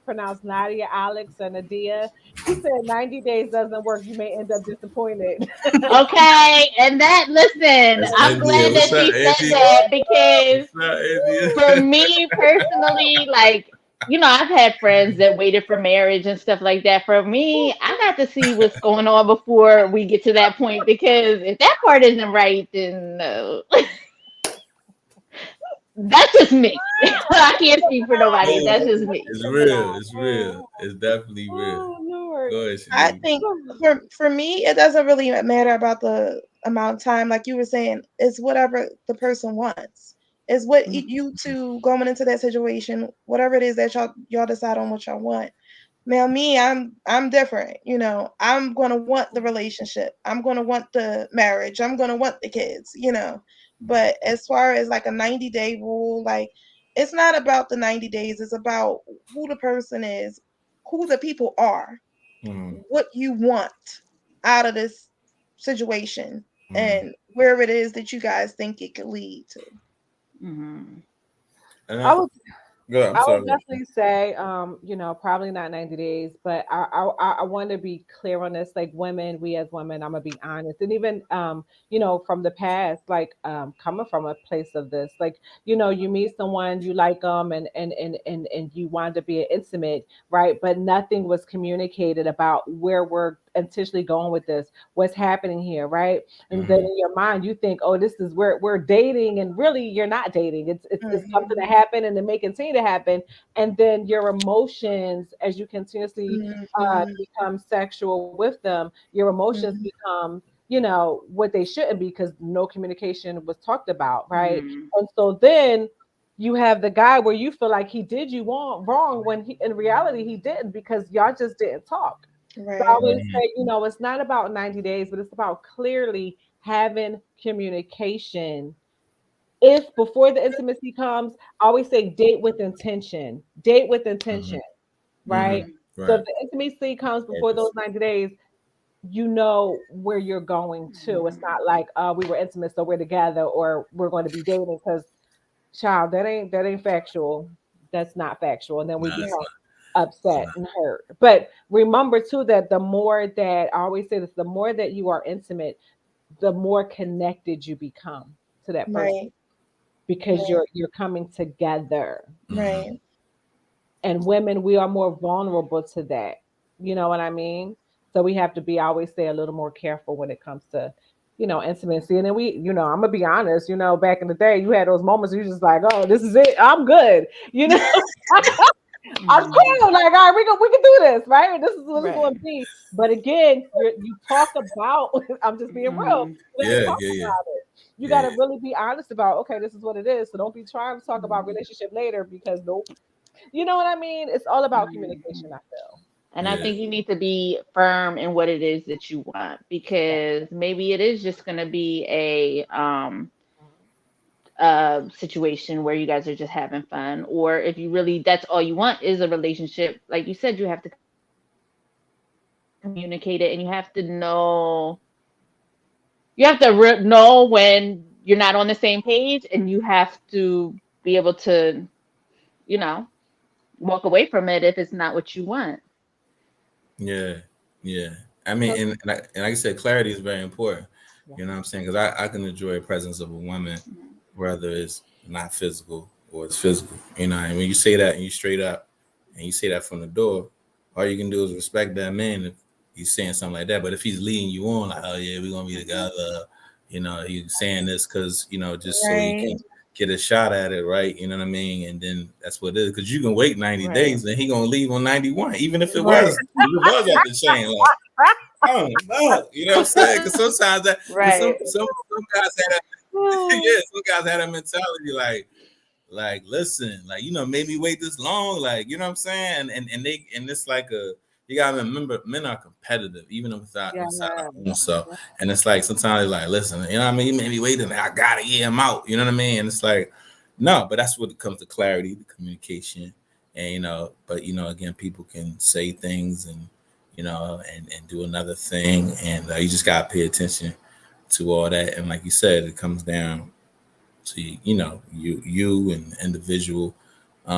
pronounced Nadia Alex or Nadia. She said 90 days doesn't work. You may end up disappointed. Okay, and listen, that's I'm India. glad What's that up, she said India? that because What's up, India? for me personally, like, I've had friends that waited for marriage and stuff like that. For me, I got to see what's going on before we get to that point because if that part isn't right, then no. That's just me. I can't speak for nobody. No, That's just me. it's real. It's real. It's definitely real. Oh Lord. Go ahead, I Shanita. think for me, it doesn't really matter about the amount of time. Like you were saying, it's whatever the person wants. It's what you two going into that situation, whatever it is that y'all decide on what y'all want. Now me, I'm different. I'm gonna want the relationship. I'm gonna want the marriage. I'm gonna want the kids. But as far as like a 90-day rule, like it's not about the 90 days, it's about who the person is, who the people are, Mm-hmm. what you want out of this situation. and where it is that you guys think it could lead to. Mm-hmm. I would Go. I'm I would sorry. definitely say, probably not 90 days, but I want to be clear on this. Like women, we as women, I'm gonna be honest, and even from the past, like coming from a place of this, like you meet someone, you like them, and you want to be intimate, right? But nothing was communicated about where we're intentionally going with this, what's happening here, right? And then in your mind, you think, oh, this is where we're dating, and really, you're not dating. It's something that happened, and it may continue to happen, and then your emotions, as you continuously become sexual with them, your emotions become, what they shouldn't be because no communication was talked about, right? Mm-hmm. And so then you have the guy where you feel like he did you wrong when in reality he didn't because y'all just didn't talk. So I Right. always say, it's not about 90 days, but it's about clearly having communication. If before the intimacy comes, I always say date with intention. Date with intention, right? So Right. if the intimacy comes before those Purpose. 90 days, you know where you're going to. It's not like we were intimate, so we're together, or we're going to be dating because child, that ain't factual. That's not factual. And then we No, it's become not. It's upset not. and hurt. But remember too that the more that I always say this, the more that you are intimate, the more connected you become to that person Right. because Right. you're coming together. Right. And women, we are more vulnerable to that. You know what I mean? So we have to be, I always say, a little more careful when it comes to, intimacy. And then I'm gonna be honest, back in the day, you had those moments where you just like, oh, this is it, I'm good. I'm Mm-hmm. cool. Like, all right, we can do this, right? This is what it's Right. going to be. But again, you talk about. I'm just being real. Mm-hmm. You got to Yeah, talk yeah, yeah, about it. You got yeah, to really be honest about. Okay, this is what it is. So don't be trying to talk about relationship later because nope. You know what I mean? It's all about Mm-hmm. communication. I feel. And I yeah. think you need to be firm in what it is that you want Yeah. because maybe it is just going to be a situation where you guys are just having fun, or if you really that's all you want is a relationship. Like you said, you have to communicate it, and you have to know when you're not on the same page, and you have to be able to, you know, walk away from it if it's not what you want. Yeah, yeah. I mean, and like I said, clarity is very important. Yeah. You know what I'm saying? Because I can enjoy the presence of a woman, whether it's not physical or it's physical. And when you say that and you straight up and you say that from the door, all you can do is respect that man if he's saying something like that. But if he's leading you on, like, oh yeah, we're gonna be together, he's saying this because just so he Right. can get a shot at it, right? You know what I mean? And then that's what it is. Because you can wait 90 Right. days and he gonna leave on 91, even if it Right. was at the chain. Like, oh no, you know what I'm saying? Because sometimes because Right. some guys had that, yeah, some guys had a mentality like listen, like maybe wait this long, like you know what I'm saying, and it's like you gotta remember men are competitive even Yeah. inside the home. So and it's like sometimes like listen, you know what I mean, maybe wait and I gotta hear him out, you know what I mean, and it's like no, but that's what it comes to clarity, the communication, and but again, people can say things and and do another thing, and you just gotta pay attention to all that, and like you said, it comes down to you and the individual.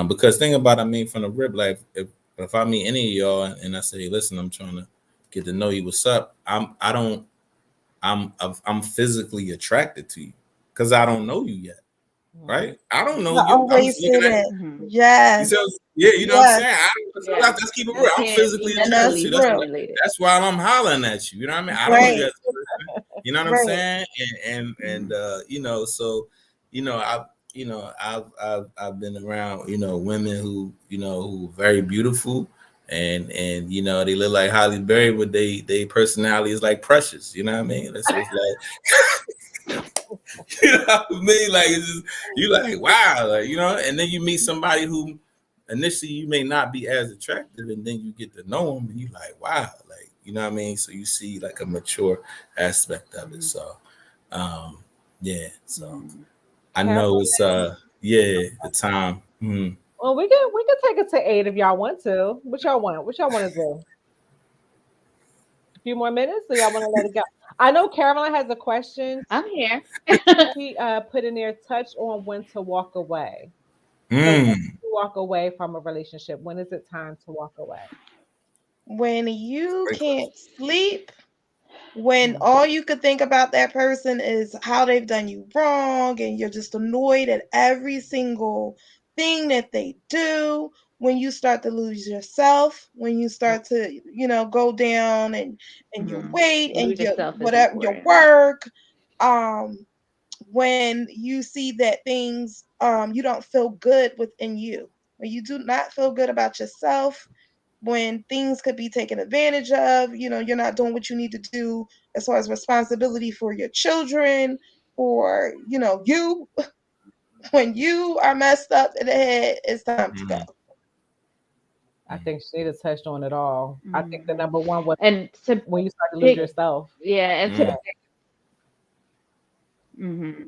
Because think about it, I mean, from the rip, like if I meet any of y'all and I say, listen, I'm trying to get to know you, what's up? I'm physically attracted to you because I don't know you yet, right? I don't know I you. I'm always just say looking at that. Mm-hmm. you. Yes. So yeah, you know what I'm Yes. saying. Yeah. Let's keep it You real. I'm can't be physically And attracted to that's mentally you. That's real. stimulated. that's why I'm hollering at you. You know what I mean? I don't know you Right. as a person. You know what I'm Right. saying? And so I've been around women who very beautiful and they look like Holly Berry, but they personality is like Precious. You know what I mean? That's what's like. You know what I mean? Like it's just you like wow, like and then you meet somebody who initially you may not be as attractive, and then you get to know them, and you like wow, like you know what I mean. So you see like a mature aspect of it. So um, yeah, so Mhm. I Have know fun. it's yeah the time. Well, we can take it to 8 if y'all want to. What y'all want? What y'all want to do? few more minutes, so y'all want to let it go? I know Caroline has a question. I'm here. She put in there, touch on when to walk away. So when Mm. to walk away from a relationship? When is it time to walk away? When you Great question. can't sleep, when Mm. all you could think about that person is how they've done you wrong, and you're just annoyed at every single thing that they do, when you start to lose yourself, when you start to, go down and your weight and Lose your yourself is whatever, your important. work, um when you see that things, you don't feel good within you, when you do not feel good about yourself, when things could be taken advantage of, you're not doing what you need to do as far as responsibility for your children, or you when you are messed up in the head, it's time to go. Mm. I think Shanita touched on it all. I think the Hmm. number one was And to when you start to lose pick, yourself. yeah, and to Mm. Yeah. hmm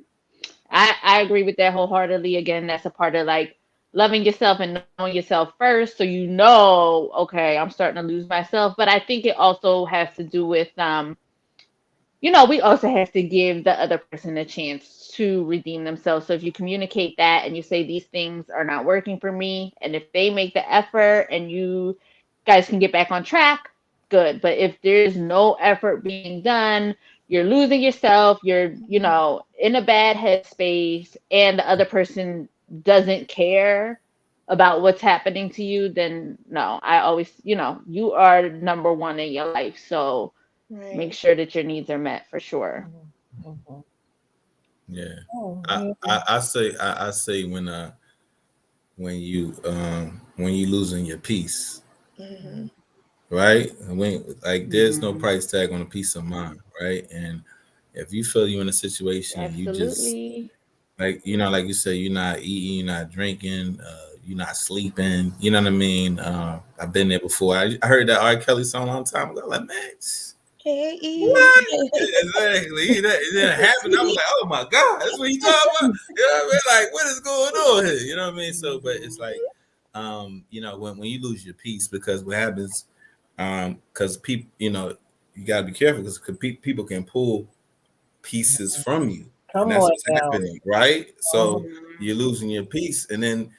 I agree with that wholeheartedly. Again, that's a part of like loving yourself and knowing yourself first, so you know, okay, I'm starting to lose myself. But I think it also has to do with we also have to give the other person a chance to redeem themselves. So if you communicate that and you say these things are not working for me, and if they make the effort and you guys can get back on track, good. But if there's no effort being done, you're losing yourself, you're, in a bad headspace, and the other person doesn't care about what's happening to you, then no, I always, you are number one in your life. So make Right. sure that your needs are met for sure. Mhm. Mhm. Yeah. Oh, I, yeah. I say when you losing your peace, Hmm. right? When like there's no Hmm. price tag on a peace of mind, right? And if you feel you in a situation and you just Absolutely. like like you said, you're not eating, you're not drinking, you're not sleeping. You know what I mean? I've been there before. I heard that R. Kelly song a long time ago. Like, man, Can't eat. what? Exactly. It didn't happen. I was like, oh my god, that's what you talking about. You know what I mean? Like, what is going on here? You know what I mean? So, but it's like, when you lose your peace, because what happens, because people, you gotta be careful because people can pull pieces from you, and Come that's on what's now. happening, right? So Hmm. you're losing your peace, and then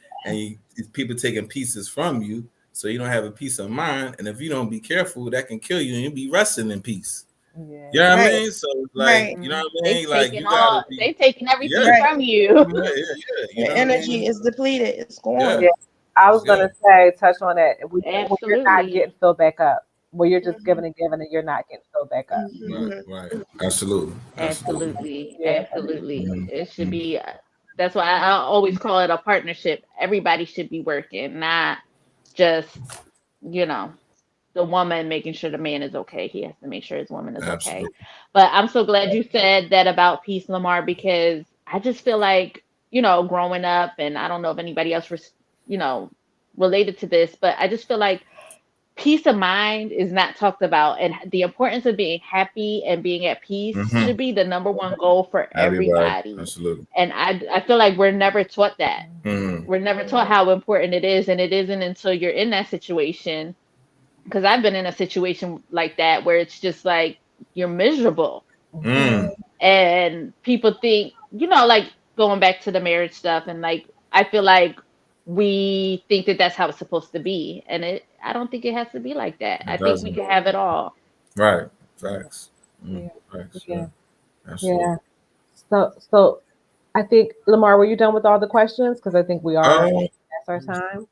people taking pieces from you, so you don't have a peace of mind. And if you don't be careful, that can kill you, and you'll be resting in peace. You Yeah. know what I Right. mean? So it's like, Right. you know Hmm. what I They've mean? Like taken you gotta all. be, They've taken yeah, everything Right. from you. yeah, yeah, yeah. You Your know what I energy mean? is depleted. It's Yeah, Yeah. gone. I was it's gonna good. say, touch on that. When you're not Absolutely. getting filled back up, where you're just Hmm. giving and you're not getting filled back up. Right, Hmm. right. Absolutely, absolutely. Absolutely. Yeah. Absolutely. It should Mhm. be. That's why I always call it a partnership. Everybody should be working, not just you know the woman making sure the man is okay. He has to make sure his woman is okay. Absolutely. But I'm so glad you said that about peace, Lamar, because I just feel like, growing up, and I don't know if anybody else was, you know, related to this, but I just feel like peace of mind is not talked about. And the importance of being happy and being at peace Hmm. should be the number one goal for Everybody, everybody. absolutely. And I feel like we're never taught that. Hmm. We're never taught how important it is. And it isn't until you're in that situation, because I've been in a situation like that where it's just like you're miserable, Mm. Mhm. and people think, like going back to the marriage stuff, and like I feel like we think that that's how it's supposed to be, and I don't think it has to be like that. I It think we doesn't. can have it all. Right. Yeah. Facts. Mm. Yeah. Facts. Yeah. Yeah. Absolutely. Yeah. So I think Lamar, were you done with all the questions? Because I think we are Um. past our time.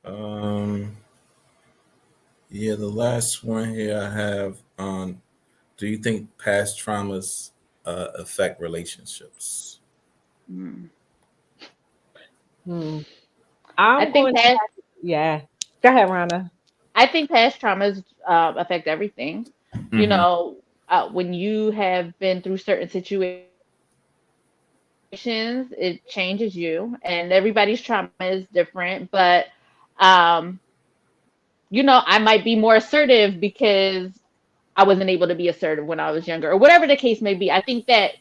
Um. Yeah. The last one here I have. Do you think past traumas affect relationships? Mm. Hmm. I I'm think going to past yeah. Go ahead, Ronna. I think past traumas affect everything. You Mm-hmm. know, when you have been through certain situations, it changes you, and everybody's trauma is different. But um, I might be more assertive because I wasn't able to be assertive when I was younger, or whatever the case may be. I think that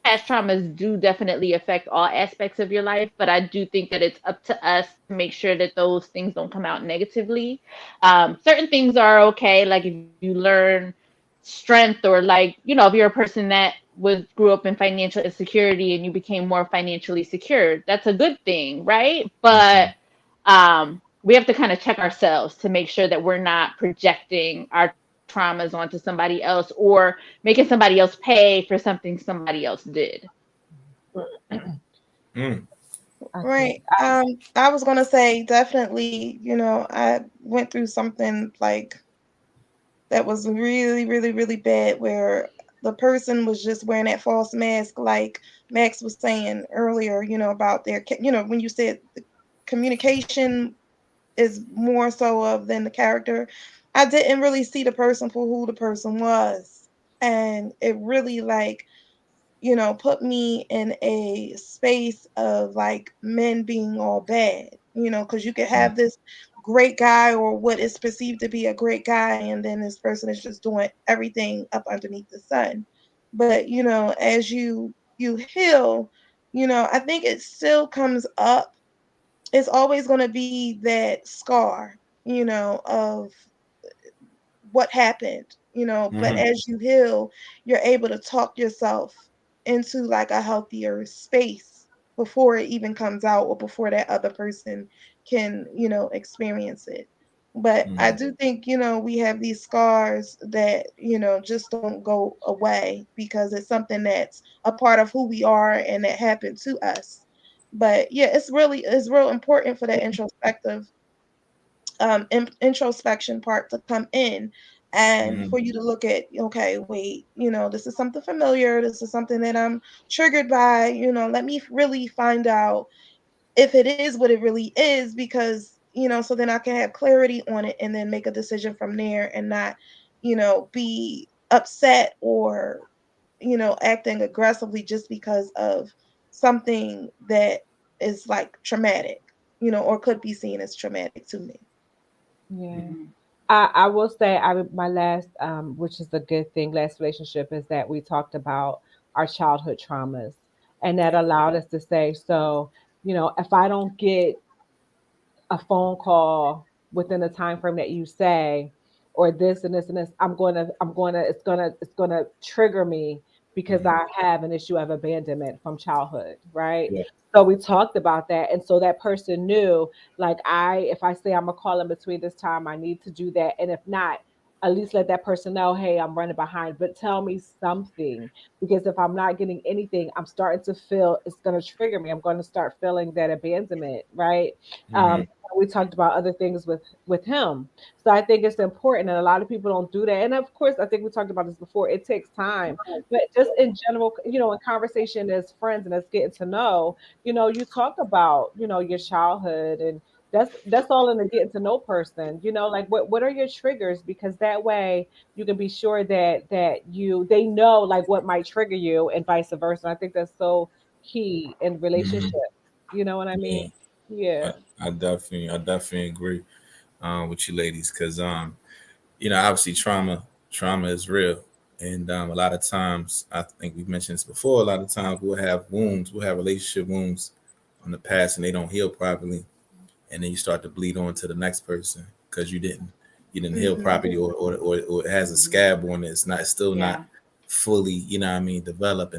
past traumas do definitely affect all aspects of your life, but I do think that it's up to us to make sure that those things don't come out negatively. Certain things are okay, like if you learn strength, or like, if you're a person that grew up in financial insecurity and you became more financially secure, that's a good thing, right? But we have to kind of check ourselves to make sure that we're not projecting our traumas onto somebody else, or making somebody else pay for something somebody else did. Mm. Right. I was gonna say definitely, I went through something like that was really, really, really bad where the person was just wearing that false mask, like Max was saying earlier, about their, when you said the communication is more so of than the character. I didn't really see the person for who the person was. And it really like, put me in a space of like men being all bad, because you could have this great guy or what is perceived to be a great guy, and then this person is just doing everything up underneath the sun. But, as you heal, I think it still comes up. It's always going to be that scar, of what happened, but Mm-hmm. as you heal, you're able to talk yourself into like a healthier space before it even comes out or before that other person can, experience it. But I Mm-hmm. do think, we have these scars that, just don't go away because it's something that's a part of who we are and that happened to us. But yeah, it's real important for that introspection part to come in and Mm-hmm. for you to look at, okay, wait, this is something familiar, this is something that I'm triggered by, let me really find out if it is what it really is, because so then I can have clarity on it and then make a decision from there and not be upset or acting aggressively just because of something that is like traumatic, or could be seen as traumatic to me. Yeah. Mhm. I will say my last which is a good thing, last relationship is that we talked about our childhood traumas, and that allowed us to say, so, if I don't get a phone call within the time frame that you say, or this and this and this, it's gonna trigger me because Mm-hmm. I have an issue of abandonment from childhood, right? Yeah. So we talked about that, and so that person knew, like, if I say I'm gonna call in between this time, I need to do that, and if not, at least let that person know, hey, I'm running behind, but tell me something, because if I'm not getting anything, I'm starting to feel it's going to trigger me. I'm going to start feeling that abandonment, right? Mm-hmm. We talked about other things with him, so I think it's important, and a lot of people don't do that. And of course, I think we talked about this before. It takes time, but just in general, in conversation as friends and as getting to know, you talk about your childhood, and that's all in the getting to know person. Like what are your triggers, because that way you can be sure that they know like what might trigger you and vice versa. And I think that's so key in Mm-hmm. relationships. You know what I mean? Yeah. Yeah. I definitely agree with you ladies, because obviously trauma is real, and a lot of times, I think we've mentioned this before, a lot of times we'll have relationship wounds from the past, and they don't heal properly, and then you start to bleed on to the next person because you didn't heal Mhm. properly, or it has a Mhm. scab on it. It's still not Yeah. fully, developed.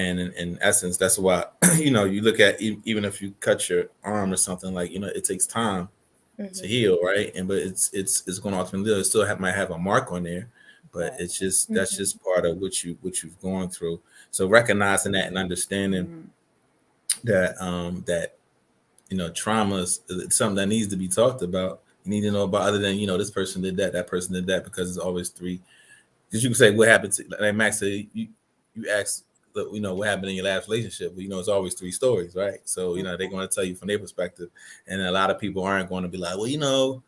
And in essence, that's why you look at, even if you cut your arm or something, like, it takes time to Mhm. heal, right? And but it's going to ultimately heal. It still might have a mark on there, but Right. it's just that's Mhm. just part of what you've gone through. So recognizing that and understanding Mhm. that trauma is something that needs to be talked about. You need to know about, other than, this person did that, that person did that, because it's always three. Because you can say what happened to, like Max said, you ask, what happened in your last relationship, but it's always three stories, right? So they're going to tell you from their perspective, and a lot of people aren't going to be like, well,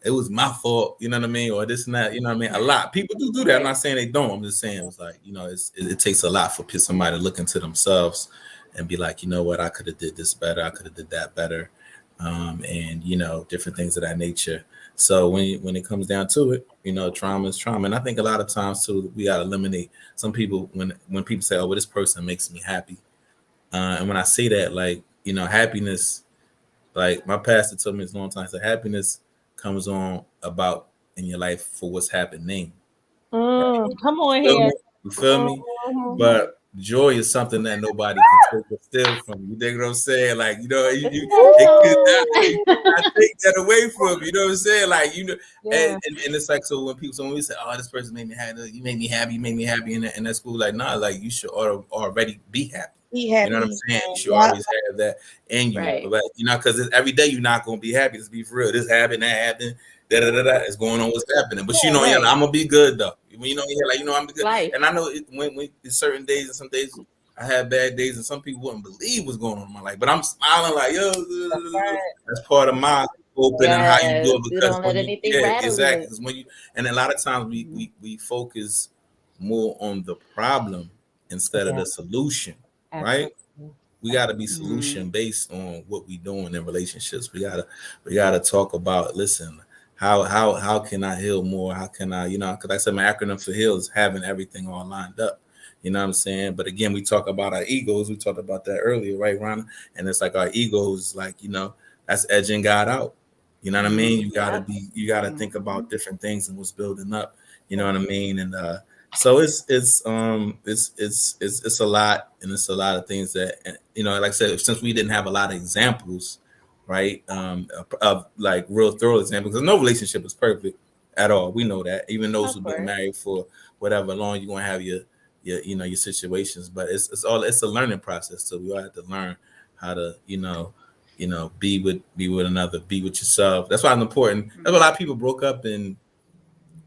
it was my fault, you know what I mean, or this and that, you know what I mean. A lot of people do that. I'm Right. not saying they don't. I'm just saying, it's like, it takes a lot for somebody to look into themselves and be like, you know what, I could have did this better, I could have did that better, and different things of that nature. So when it comes down to it, trauma is trauma, and I think a lot of times too we gotta eliminate some people when people say, "Oh, well, this person makes me happy," and when I say that, like happiness, like my pastor told me this a long time, so happiness comes on about in your life for what's happening. Come on Feel here. me? You feel me? Mhm. But joy is something that nobody can take or steal from you. You dig what I'm saying? Like, Isn't that it could so? not, take that away from you. You know what I'm saying? Like, Yeah. and it's like, so when we say, oh, this person made me happy, you made me happy, you made me happy, and that's cool. Like, nah, like you should already be happy. Be You know what I'm happy. saying? You should Yep. always have that in you. Right. But because every day you're not gonna be happy. Let's be for real. This happened, that happened, da da da da. It's going on. What's happening? But Yeah. Right. I'm gonna be good though. I'm It's good. life. And I know when certain days and some days I have bad days, and some people wouldn't believe what's going on in my life. But I'm smiling like, yo, That's right. that's part of my open and how you do Yes. it You because don't let when you, anything yeah, rattle exactly. you. Because and a lot of times Mhm. we focus more on the problem instead of Yeah. the solution, right? Absolutely. We got to be Mhm. solution based on what we doing in relationships. We gotta talk about, listen, how can I heal more? How can I, because I said my acronym for heal is having everything all lined up. You know what I'm saying? But again, we talk about our egos. We talked about that earlier, right, Ronna? And it's like our egos, like, that's edging God out. You know what I mean? Mhm. You Yep. gotta think Mhm. about different things and what's building up. You know what I mean? And so it's a lot, and it's a lot of things that, like I said, since we didn't have a lot of examples, right, of like real thorough examples, because no relationship is perfect at all. We know that. Even those Of who've been course. married for whatever long, you're gonna have your situations, but it's a learning process. So we all have to learn how to be with another, be with yourself. That's why it's important. That's why a Mhm. lot of people broke up in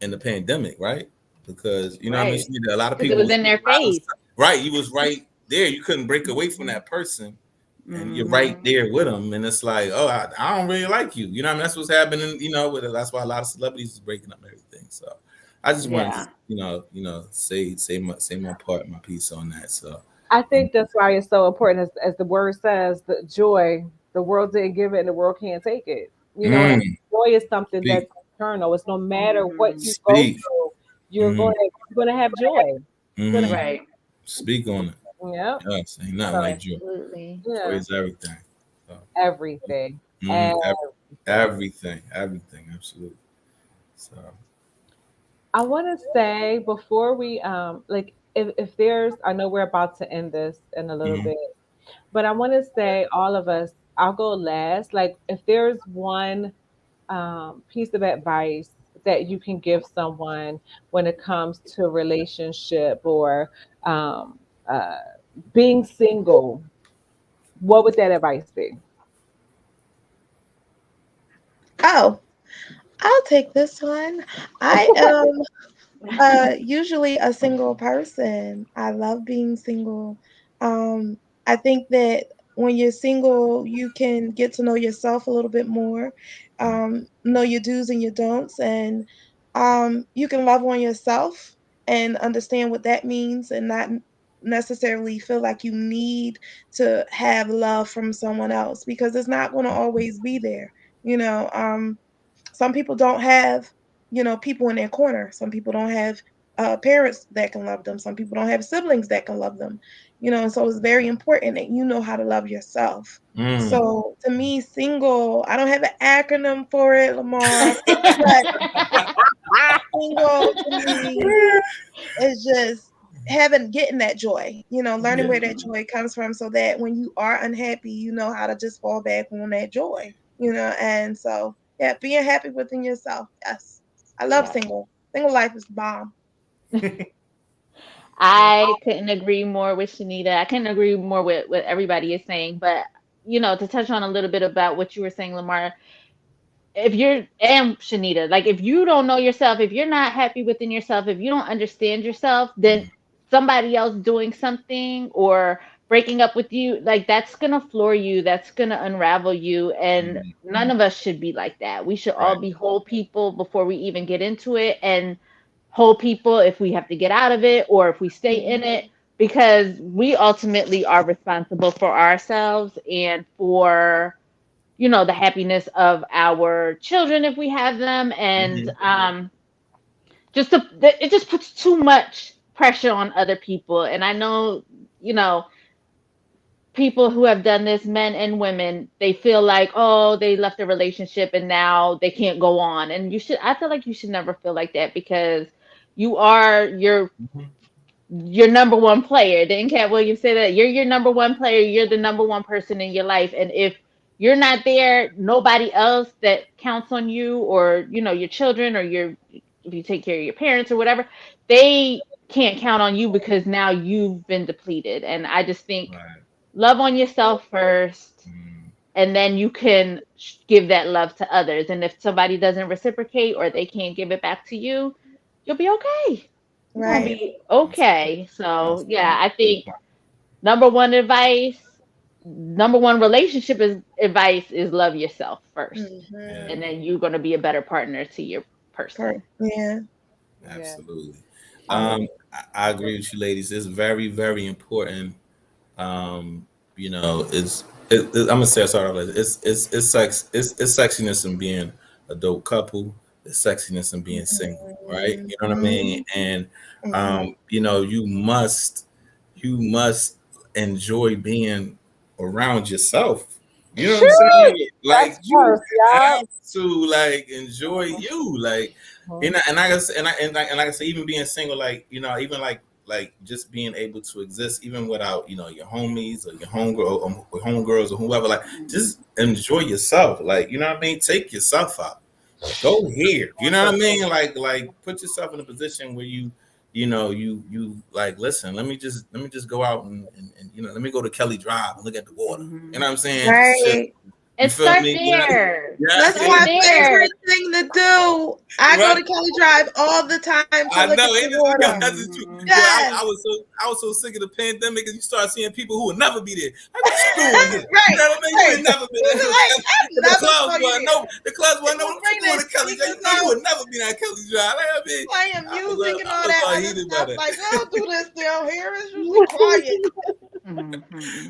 the pandemic, right? Because I mean, Right. a lot of Because it people was was in their was- face. right. You was right there. You couldn't break away from Mhm. that person, and you're right Mhm. there with them. And it's like, oh, I don't really like you. You know, what I mean, that's what's happening. That's why a lot of celebrities is breaking up and everything. So, I just wanted to, Yeah. say my part, my piece on that. So, I you know, think that's why it's so important, as the word says, the joy, the world didn't give it and the world can't take it. And mm, joy is something speak, that's eternal. It's no matter what Mhm. you go speak, through, mm, you're gonna have joy. You're gonna, Right. speak on it. yep, Yes, ain't nothing so like joy. Absolutely. Joy yeah, is everything. So, everything. mhm, Everything. everything, absolutely. So, I wanna say before we like if there's, I know we're about to end this in a little mhm. bit, but I wanna say all of us, I'll go last. Like if there's one piece of advice that you can give someone when it comes to relationship or um, uh, being single, what would that advice be? Oh, I'll take this one. I am usually a single person. I love being single. I think that when you're single, you can get to know yourself a little bit more, know your do's and your don'ts, and you can love on yourself and understand what that means, and not necessarily feel like you need to have love from someone else because it's not going to always be there. You know, some people don't have, people in their corner. Some people don't have parents that can love them. Some people don't have siblings that can love them. And so it's very important that you know how to love yourself. Mm. So to me, single, I don't have an acronym for it, Lamar, but single to me is just getting that joy, learning Yeah. where that joy comes from so that when you are unhappy, you know how to just fall back on that joy, and so yeah, being happy within yourself. Yes. I love Yeah. single. Single life is the bomb. I couldn't agree more with Shanita. I couldn't agree more with what everybody is saying. But, to touch on a little bit about what you were saying, Lamar, if you're, and Shanita, like if you don't know yourself, if you're not happy within yourself, if you don't understand yourself, then somebody else doing something or breaking up with you, like that's gonna floor you, that's gonna unravel you. And Mhm. none of us should be like that. We should all Right. be whole people before we even get into it, and whole people if we have to get out of it or if we stay in it, because we ultimately are responsible for ourselves and for the happiness of our children if we have them, and Mhm. it just puts too much pressure on other people. And I know, you know, people who have done this, men and women, they feel like, oh, they left a relationship and now they can't go on. And I feel like you should never feel like that, because you are Mhm. your number one player. Didn't Cat Williams say that? You're your number one player. You're the number one person in your life. And if you're not there, nobody else that counts on you, or, your children, or if you take care of your parents or whatever, they can't count on you, because now you've been depleted. And I just think, Right. love on yourself first, Mm. and then you can give that love to others. And if somebody doesn't reciprocate, or they can't give it back to you, you'll be okay. You're gonna Right. be That's okay. So that's yeah, I think number one advice, number one relationship is advice is love yourself first, yeah, Mm-hmm. and then you're gonna be a better partner to your person. Yeah. Yeah. absolutely. I I agree with you, ladies. It's very, very important. I'm gonna say sorry. It's sex. It's sexiness in being a dope couple. It's sexiness in being single, right? You know what I mean? Mm-hmm. And Mm-hmm. you must enjoy being around yourself. You know what I'm Sure. saying? That's Like you first, yeah. have to like enjoy you, like Mhm. and I guess and like I say, even being single, like even like just being able to exist even without your homies or your homegirl or homegirls or whoever, like just enjoy yourself, like what I mean, take yourself out, go here, you know what I mean, like put yourself in a position where you like, listen, let me just go out and let me go to Kelly Drive and look at the water, you know Mhm. what I'm saying, just chill, Right. you And feel start me, there. yeah, That's Start my there. favorite thing to do. I go right. to Kelly Drive all the time to I look know, at the ain't it? Yeah, water. that's the truth. Mhm. Boy, Yes. I was so sick of the pandemic, and you start seeing people who would never be there. Like, what you doing here? You Right. know what I mean? You Right. ain't never been You there. be like, I The never clubs saw you wasn't there. no. The clubs And wasn't no. you What you bring doing the to Kelly Drive? speakers You know you out, would never be at Kelly Drive. Like, I mean, playing music and I all was that all other heated by stuff. that. Like, we don't do this down here. It's usually quiet. Mhm.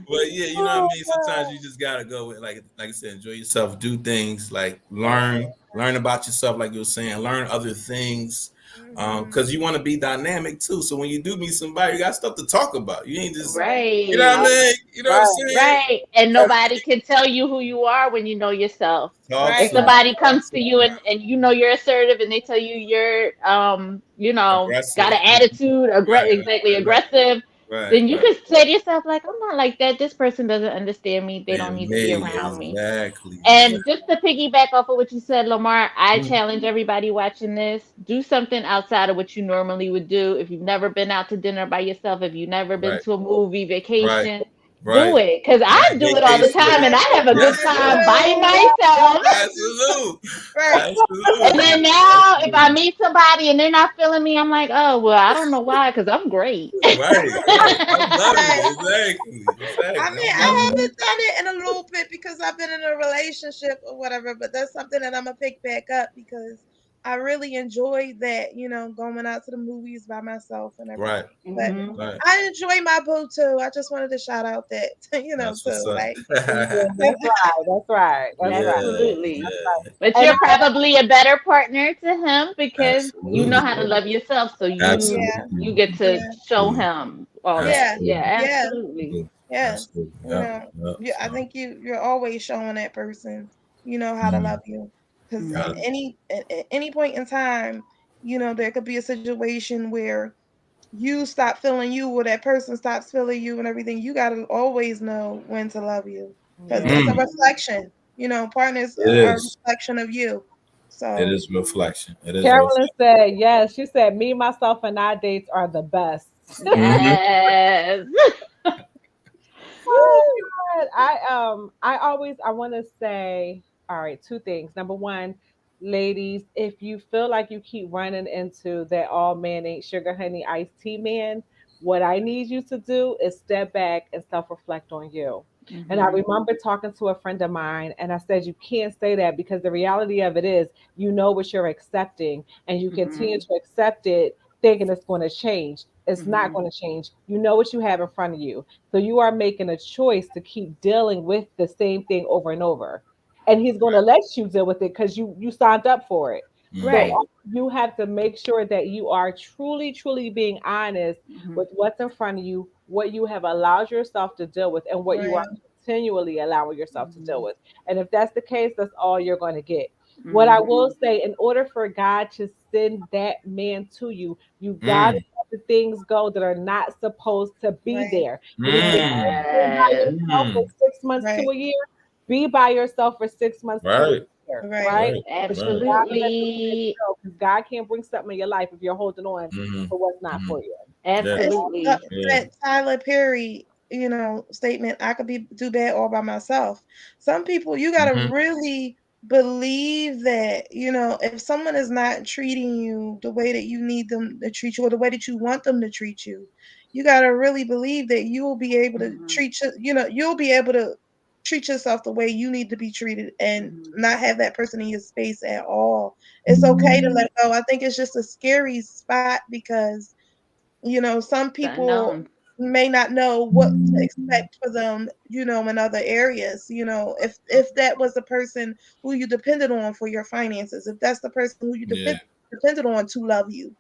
But yeah, you know what I Oh, mean. Sometimes you just gotta go with, like I said, enjoy yourself, do things, like learn about yourself, like you were saying, learn other things, Mm-hmm. because you want to be dynamic too. So when you do meet somebody, you got stuff to talk about. You ain't just, you know what I Right. mean. You know what I'm right. saying? Right. And nobody can tell you who you are when you know yourself. Talk Right. If to me. somebody Talk comes to to me. you and you're assertive, and they tell you you're got Aggressive. an attitude, Right. exactly, Right. aggressive, Right. then you Right. can say to yourself, like, I'm not like that. This person doesn't understand me. They don't Man, need to be me around me. exactly. And just to piggyback off of what you said, Lamar, I Mhm. challenge everybody watching this: do something outside of what you normally would do. If you've never been out to dinner by yourself, if you've never been Right. to a movie, Right. vacation, do Right. it. Because I Right. do it all the Vacation. time, and I have a Yes. good time by myself. Absolute. Right. And Absolutely. then now, if I Absolutely. meet somebody and they're not feeling me, I'm like, oh, well, I don't know why, because I'm great. Right, right. I'm loving Right. it. Exactly. I Exactly. mean, I'm I loving haven't done it in a little bit because I've been in a relationship or whatever, but that's something that I'm gonna pick back up because I really enjoy that, going out to the movies by myself and it. Right, everything. But Hmm. right. I enjoy my boo too. I just wanted to shout out that, That's what's too. up. Like, Yeah, that's right. That's right. That's right. Yeah, Absolutely. yeah. But And you're probably a better partner to him, because you know Absolutely. how to love yourself. So you yeah, Absolutely. you get to yeah, show him all that. yeah, Yeah, Absolutely. yeah, absolutely. yes. Absolutely. You Yep. know, Yep. yeah, I So, think you're always showing that person, how to mm, love you. Because yeah. at any point in time, there could be a situation where you stop feeling you or that person stops feeling you and everything. You gotta always know when to love you. Because yeah. it's a Mm, reflection. Partners it are a is. reflection of you. It So is reflection. It is a Carolyn reflection. said, yes. She said, me, myself, and I dates are the best. Hmm. Yes. Oh God. I want to say, all right, two things. Number one, ladies, if you feel like you keep running into that all man ain't sugar honey iced tea man, what I need you to do is step back and self-reflect on you. And I Hmm. remember talking to a friend of mine, and I said, you can't say that because the reality of it is, you know what you're accepting, and you continue Hmm. to accept it thinking it's going to change. It's not Hmm. going to change. You know what you have in front of you. So you are making a choice to keep dealing with the same thing over and over. and he's going to let you deal with it because you signed up for it. So Right. Mhm. you have to make sure that you are truly being honest Mm-hmm. with what's in front of you, what you have allowed yourself to deal with, and what you are Right. continually allowing yourself to deal Mm-hmm. with. And if that's the case, that's all you're going to get. What I Mm-hmm. will say, in order for God to send that man to you, you got to Mm. let the things go that are not supposed to be Right. there. And if you're Mm. being by Yes. yourself for Mm. 6 months to Right. a year, be by yourself for 6 months to a Right. year, Right. right? Right. But you Right. gotta let the things Absolutely. go because God can't bring something in your life if you're holding on Mhm. for what's not Mhm. for you. Yeah. It's Absolutely. Yeah. that Tyler Perry, statement. I could be do bad all by myself. Some people, you gotta Mhm. really believe that, if someone is not treating you the way that you need them to treat you or the way that you want them to treat you gotta really believe that you will be able to Mm-hmm. treat you, you'll be able to treat yourself the way you need to be treated and Mm-hmm. not have that person in your space at all. It's okay to let go. I think it's just a scary spot because some The people unknown. may not know what to expect for them, in other areas. If that was the person who you depended on for your finances, if that's the person who you Yeah. depended on to love you,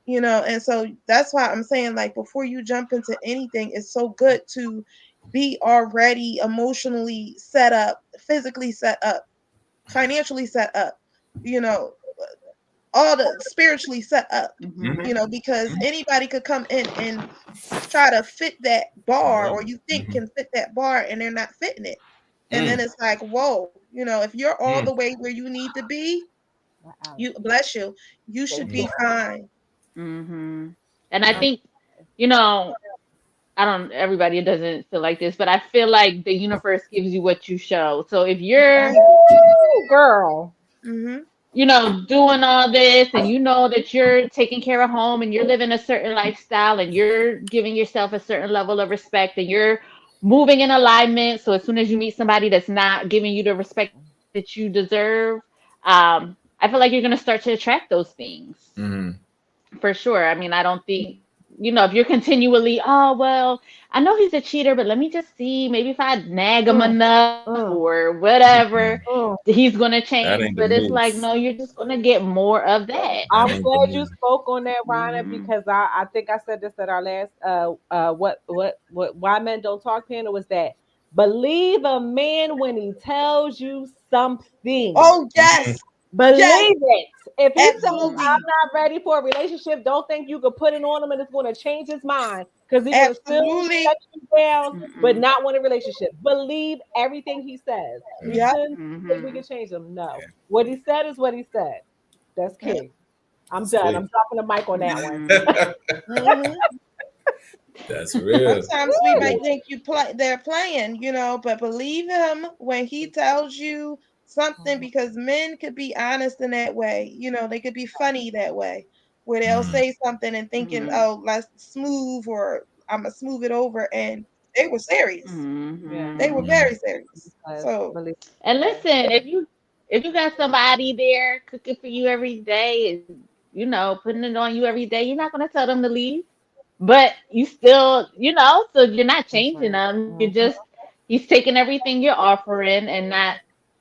and so that's why I'm saying, like, before you jump into anything, it's so good to be already emotionally set up, physically set up, financially set up, you know, all the spiritually set up, Mm-hmm. Mhm. because anybody could come in and try to fit that bar, Yeah. or you think Mhm. can fit that bar, and they're not fitting it. And then Mm. it's like, whoa, if you're all Mm. the way where you need to be, Wow. you bless you, you Thank should you. be fine. Mm-hmm. And I Um, think, I don't, everybody doesn't feel like this, but I feel like the universe gives you what you show. So if you're, Right. Woo, girl. Mm-hmm. doing all this and you know that you're taking care of home and you're living a certain lifestyle and you're giving yourself a certain level of respect and you're moving in alignment. So as soon as you meet somebody that's not giving you the respect that you deserve, I feel like you're going to start to attract those things. Mhm. For sure. I mean, I don't think, if you're continually, oh, well, I know he's a cheater, but let me just see, maybe if I nag him Mm, enough mm, or whatever, Mm. mm. he's going to That change. ain't the But it's like, move. no, you're just going to get more of that. That I'm ain't the glad you move. spoke on that, Rhonda, Hmm. because I think I said this at our last what why men don't talk panel was that believe a man when he tells you something. Oh, Mhm. yes. Yes, Believe it. If he says I'm absolutely. not ready for a relationship, don't think you could put it on him and it's going to change his mind because he's going to still Absolutely. shut you down, but Mm-mm. not want a relationship. Believe everything he says. You Mm. Yep. shouldn't think we Hmm. can change him. No, Yeah. what he said is what he said. That's Yep. key. I'm That's done. big. I'm dropping the mic on that one. Hmm. Mm-hmm. That's real. Sometimes That's we real. might think they're playing, but believe him when he tells you something, because men could be honest in that way. They could be funny that way, where they'll Mm. say something and thinking, Hmm. oh, let's smooth, or I'm gonna smooth it over, and they were serious. Yeah, They were Hmm. Mm. very serious. because So, believe And it. listen, if you got somebody there cooking for you every day and putting it on you every day, you're not gonna tell them to leave. But you still, so you're not That's changing right. them. You're Mhm. just he's taking everything you're offering and not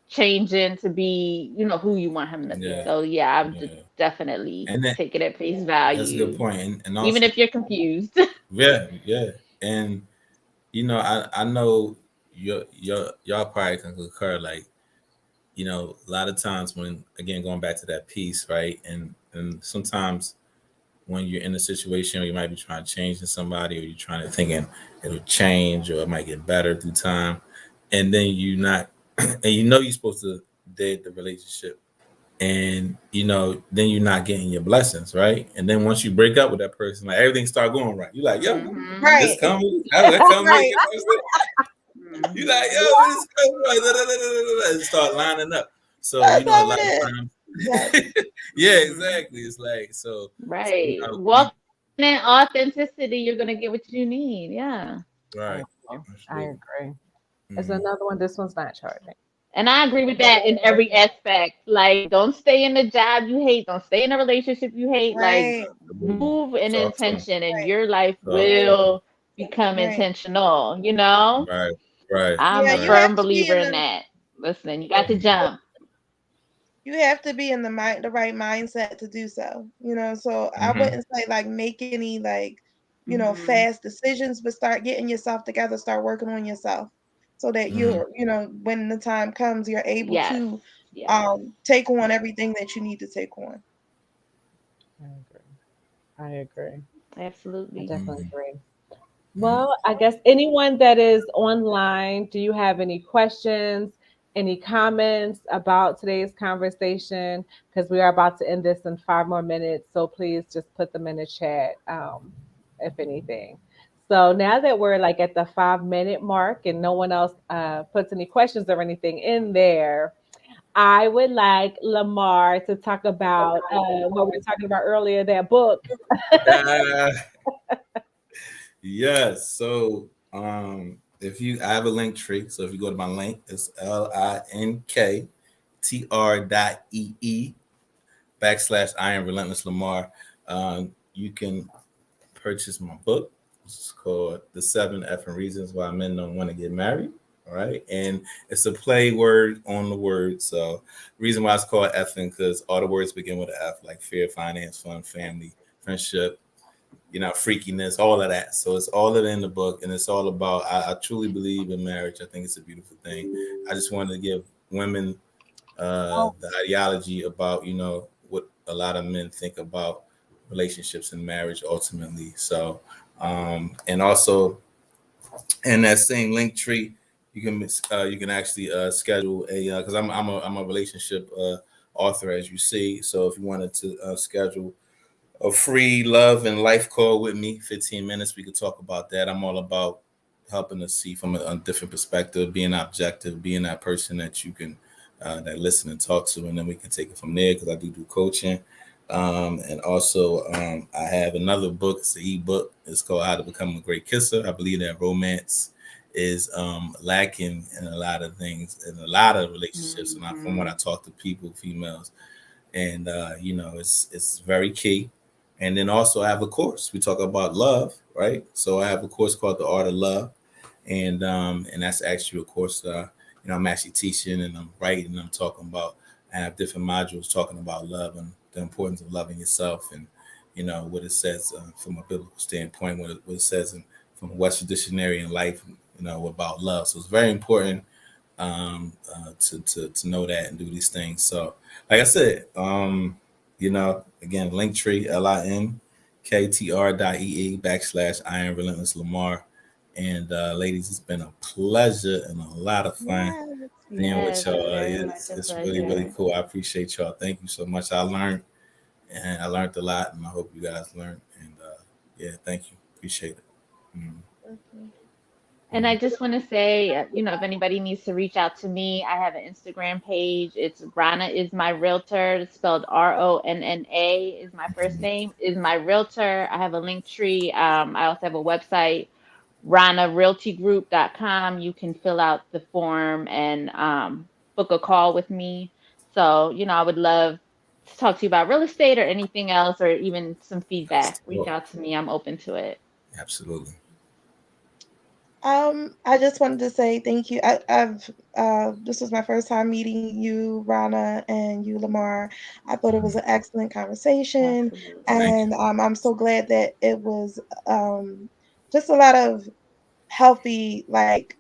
changing to be, who you want him to be. Yeah. Yeah. So yeah, I'm Yeah. definitely And then take it at face that's a good value, point. And even also, if you're confused. yeah, yeah. And I know y'all probably can concur. Like, a lot of times when, again, going back to that piece, right? And sometimes when you're in a situation where you might be trying to change in somebody, or you're trying to thinking it'll change or it might get better through time, and then you not, and you're supposed to date the relationship, and then you're not getting your blessings, right? And then once you break up with that person, like, everything start going right. You're like, yo, Hmm. this right, coming, that coming, right. you like, Hmm. yo, this coming right, and start lining up. So That's a how lot it of is. times, Yes. yeah, Hmm. exactly. It's like, so Right. you Walking in authenticity, you're gonna get what you need. Yeah. I right, agree. I absolutely. agree. It's Mm-hmm. another one. This one's not charging. And I agree with that in every aspect. Like, don't stay in the job you hate. Don't stay in a relationship you hate. Like, Right, Absolutely. move in Talk to him. intention, and right, your life Talk to him. will become right. intentional. Right, right. I'm Yeah, a you Right. have firm to be believer in in the that. Listen, you got to jump. You have to be in the right mindset to do so. So I Mm-hmm. wouldn't say like make any like, Hmm. fast decisions, but start getting yourself together, start working on yourself so that Mm-hmm. when the time comes, you're able Yes. to Yes. take on everything that you need to take on. I agree. I agree. I Absolutely. definitely Mm-hmm. agree. Mm-hmm. Well, I guess anyone that is online, do you have any questions, any comments about today's conversation? Because we are about to end this in 5 more minutes. So please just put them in the chat, if anything. So now that we're like at the 5 minute mark and no one else puts any questions or anything in there, I would like Lamar to talk about what we were talking about earlier, that book. Yes. So if you I have a link tree. So if you go to my link, it's linktr.ee/ I am relentless Lamar. You can purchase my book. It's called The 7 Effing Reasons Why Men Don't Want to Get Married. All right. And it's a play word on the word. So reason why it's called effing, because all the words begin with an F, like fear, finance, fun, family, friendship, freakiness, all of that. So it's all of it in the book, and it's all about. I truly believe in marriage. I think it's a beautiful thing. I just wanted to give women the ideology about what a lot of men think about relationships and marriage ultimately. So, and also in that same link tree, you can actually schedule a because I'm a relationship author, as you see. So if you wanted to schedule a free love and life call with me, 15 minutes. We could talk about that. I'm all about helping us see from a different perspective, being objective, being that person that you can that listen and talk to, and then we can take it from there because I do coaching. And also, I have another book. It's an ebook. It's called How to Become a Great Kisser. I believe that romance is lacking in a lot of things in a lot of relationships. And from what Hmm. I talk to people, females, and it's very key. And then also I have a course. We talk about love, right? So I have a course called The Art of Love, and that's actually a course that I'm actually teaching and I'm writing. And I'm talking about. I have different modules talking about love and the importance of loving yourself, and what it says from a biblical standpoint, what it says from a Western dictionary in life, about love. So it's very important to know that and do these things. So, like I said, again, Linktree, linktr.ee/ I am relentless Lamar. And ladies, it's been a pleasure and a lot of fun Yes. being with Yes, y'all. very much It's a it's really really pleasure. cool. I appreciate y'all. Thank you so much. I learned a lot, and I hope you guys learned. And yeah, thank you. Appreciate it. Mm, Mhm. And I mm. just want to say, if anybody needs to reach out to me, I have an Instagram page. It's Ronna is my realtor. It's spelled Ronna is my first name, is my realtor. I have a link tree. I also have a website, RonnaRealtyGroup.com. You can fill out the form and book a call with me. So, I would love to talk to you about real estate or anything else, or even some That's feedback. the Reach book. out to me. I'm open to it. Absolutely. I just wanted to say thank you. I've this was my first time meeting you, Rana, and you, Lamar. I thought it was Mhm. an excellent conversation, Absolutely. Thank you. and I'm so glad that it was just a lot of healthy like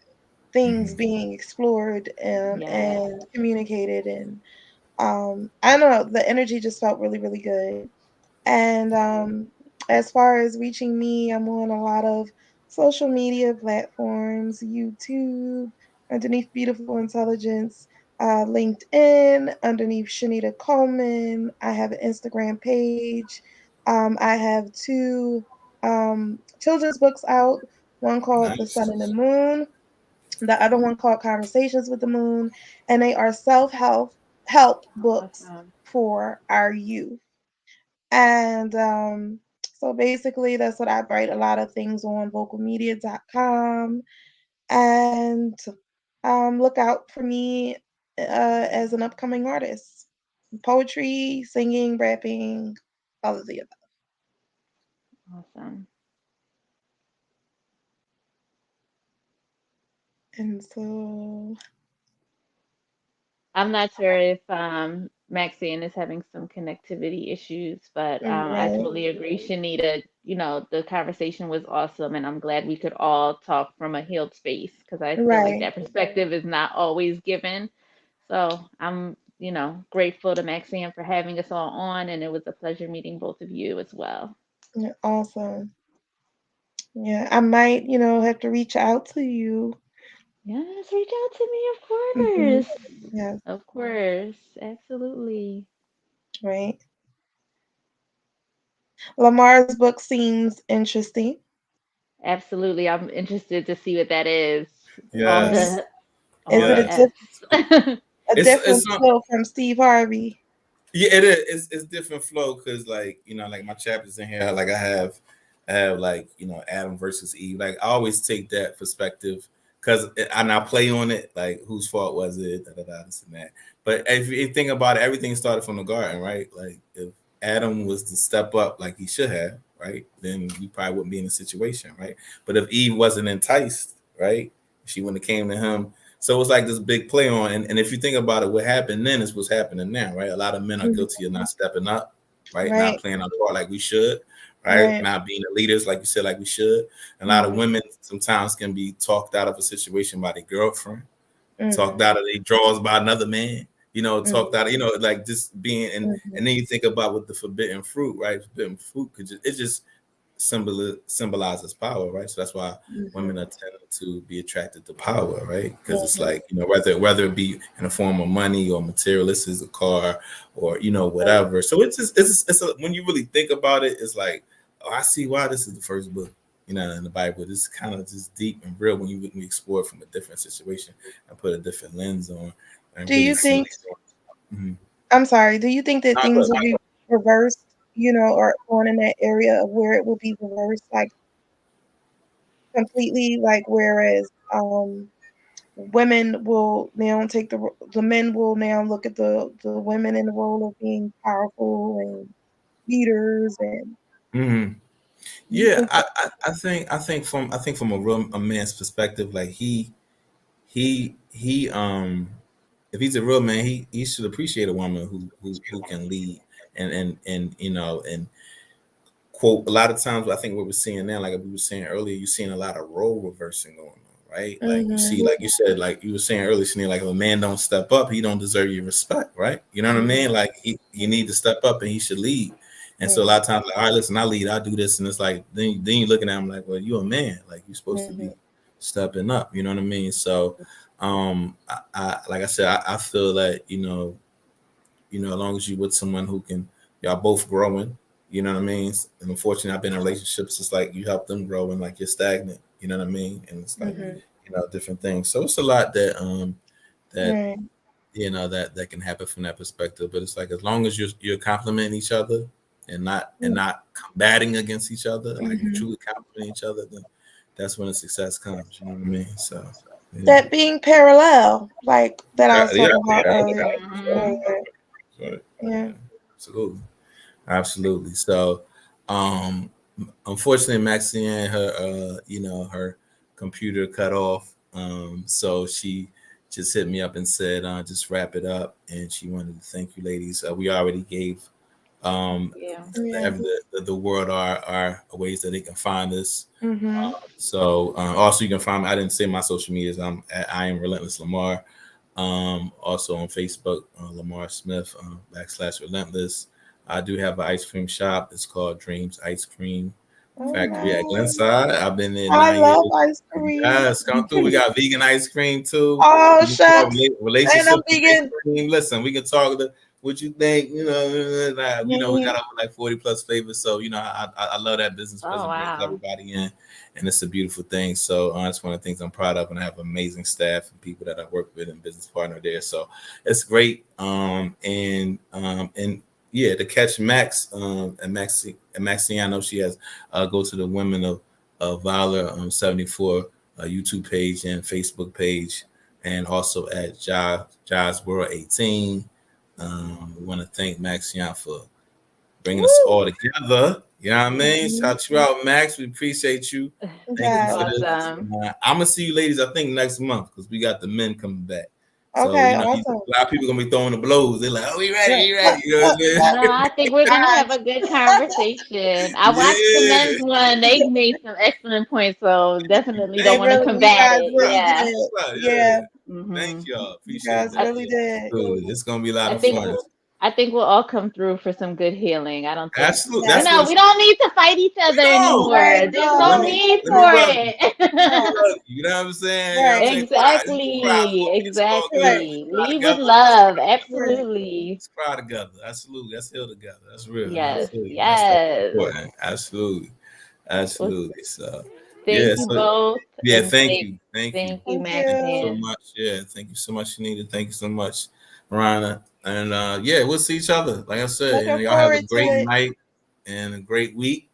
things Hmm. being explored Yes. and communicated, and I don't know, the energy just felt really, really good. And as far as reaching me, I'm on a lot of social media platforms, YouTube, underneath Beautiful Intelligence, LinkedIn, underneath Shanita Coleman. I have an Instagram page. I have two children's books out, one called The Sun Nice. and the Moon, the other one called Conversations with the Moon, and they are self help books Awesome. for our youth. And so basically, that's what I write a lot of things on vocalmedia.com. And look out for me as an upcoming artist. Poetry, singing, rapping, all of the above. Awesome. And so I'm not sure if Maxine is having some connectivity issues, but I Right, totally agree, Shanita. You know, the conversation was awesome, and I'm glad we could all talk from a healed space because I feel like right. that perspective is not always given. So I'm, grateful to Maxine for having us all on, and it was a pleasure meeting both of you as well. Yeah, awesome. Yeah, I might, have to reach out to you. Yes, reach out to me, of Hmm. course. Yes, Of course, absolutely. right. Lamar's book seems interesting. Absolutely. I'm interested to see what that is. All Right. Yes, the Is all it the yes. F's. a different It's flow from Steve Harvey? Yeah, it is. It's different flow because, like, like my chapters in here, like I have like Adam versus Eve. Like I always take that perspective because and I play on it. Like whose fault was it? Da, da, da, this and that. But if you think about it, everything started from the garden, right? Like if Adam was to step up like he should have, right, then we probably wouldn't be in a situation, right? But if Eve wasn't enticed, right, she wouldn't have came to him. So it's like this big play on, and if you think about it, what happened then is what's happening now, right? A lot of men are Mhm. guilty of not stepping up, right? Not Right, playing our part like we should, right? right. Not being the leaders, like you said, like we should. A lot of Hmm. women sometimes can be talked out of a situation by their girlfriend, talked Hmm. out of their drawers by another man, talked Hmm. out, like just being, and then you think about with the forbidden fruit, right? Forbidden fruit could just, it just symbolizes power, right? So that's why women Hmm. are tend to be attracted to power, right? Because it's Hmm. like whether it be in the form of money or materialistic, a car or whatever. So when you really think about it, it's like, oh, I see why this is the first book, in the Bible. This is kind of just deep and real when you explore it from a different situation and put a different lens on and Do really you see. think, Mhm. I'm sorry, do you think that Not things good. will be reversed, or going in that area of where it will be reversed, like completely, like whereas women will now take the men will now look at the women in the role of being powerful and leaders, and Mhm. you Yeah, think that? I think from a man's perspective, like he if he's a real man, he should appreciate a woman who can lead and and quote a lot of times I think what we're seeing now, like we were saying earlier, you're seeing a lot of role reversing going on, right? Like you see, Mhm. like you said, like you were saying earlier, Shanita, like if a man don't step up, he don't deserve your respect, right? You know what I Mhm. mean? Like he need to step up and he should lead. And so a Mhm. lot of times, like, all right, listen, I lead, I do this, and it's like then you're looking at him like, well, you're a man, like you're supposed to Mhm. be stepping up. You know what I mean? So, I like I said, I feel that as long as you with someone who can, y'all both growing, you know what I mean? And unfortunately, I've been in relationships, it's like you help them grow and like you're stagnant, you know what I mean? And it's like, Mhm. different things. So it's a lot that Right. that can happen from that perspective. But it's like as long as you're complimenting each other and not combating against each other, like you Mhm. truly compliment each other, then that's when the success comes. You know what I mean? So yeah. That being parallel, like that I Yeah, was yeah, talking about yeah, earlier. Mhm. Earlier. right. Yeah. Absolutely. Absolutely. So, um, unfortunately, Maxine, her computer cut off. So she just hit me up and said, just wrap it up. And she wanted to thank you, ladies. We already gave um, Yeah. Yeah. the world our ways that they can find us. Mhm. So also you can find me. I didn't say my social medias. I am Relentless Lamar. Also on Facebook, Lamar Smith /Relentless. I do have an ice cream shop. It's called Dreams Ice Cream Oh, Factory at nice. Glenside. I've been there I 9 years. love ice cream. Yes, come through. We got vegan ice cream too. Oh, We can talk shucks. And I'm relationship ice vegan. cream. Listen, we can talk what you think. We Mhm. got over like 40 plus flavors. So I love that business because Oh it brings wow. everybody in, and it's a beautiful thing. So it's one of the things I'm proud of, and I have amazing staff and people that I work with and business partner there. So it's great. And yeah, to catch Max and Maxine, I know she has go to the Women of Valor 74 YouTube page and Facebook page, and also at Jaws World 18. We want to thank Maxine for bringing us Woo. all together. You know what I mean? Mhm. Shout you out, Max. We appreciate you. Thank That's you for Yes. this. awesome. I'm gonna see you ladies. I think next month because we got the men coming back. So, Okay, you know, awesome. a lot of people gonna be throwing the blows. They're like, "Oh, we ready, we ready." You know what I'm saying? No, I think we're gonna have a good conversation. I watched the men's Yeah. one. They made some excellent points, so definitely don't They want to really, you combat guys it. really Yeah. did. Right, Yeah, yeah. hmm Thank y'all. you Appreciate guys that. really did. Absolutely. It's gonna be a lot I of think fun. I think we'll all come through for some good healing. I don't think, Absolutely. Yeah. That's what we it's don't need to fight each other no. Right, anymore. There's no. no Let me need let me for rub you. Let me it. rub you. You know what I'm saying? You know what I'm Right, saying? Cry. You can cry Exactly, for me. It's all good. right, Let's exactly. cry Lead with together. Let's love. cry together. right. Absolutely. Let's cry together. Absolutely. Let's heal together. That's real. Yes, Absolutely. That's yes. important. Absolutely. Well, Absolutely. So yeah. thank you So both, yeah, and thank you. Thank you. thank you, Thank Thank you so you. Maxayn. much. Yeah, thank you so much, Shanita. Thank you so much, Ronna. And yeah, we'll see each other. Like I said, you know, Looking y'all have a forward to great it. night and a great week.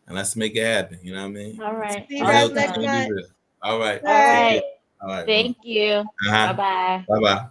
And let's make it happen. You know what I mean? All It's right, See you guys real. It's next awesome. gonna be month. real. All right. All Take Bye. care. right, All right, boom. thank you. Bye Uh-huh. bye. Bye bye.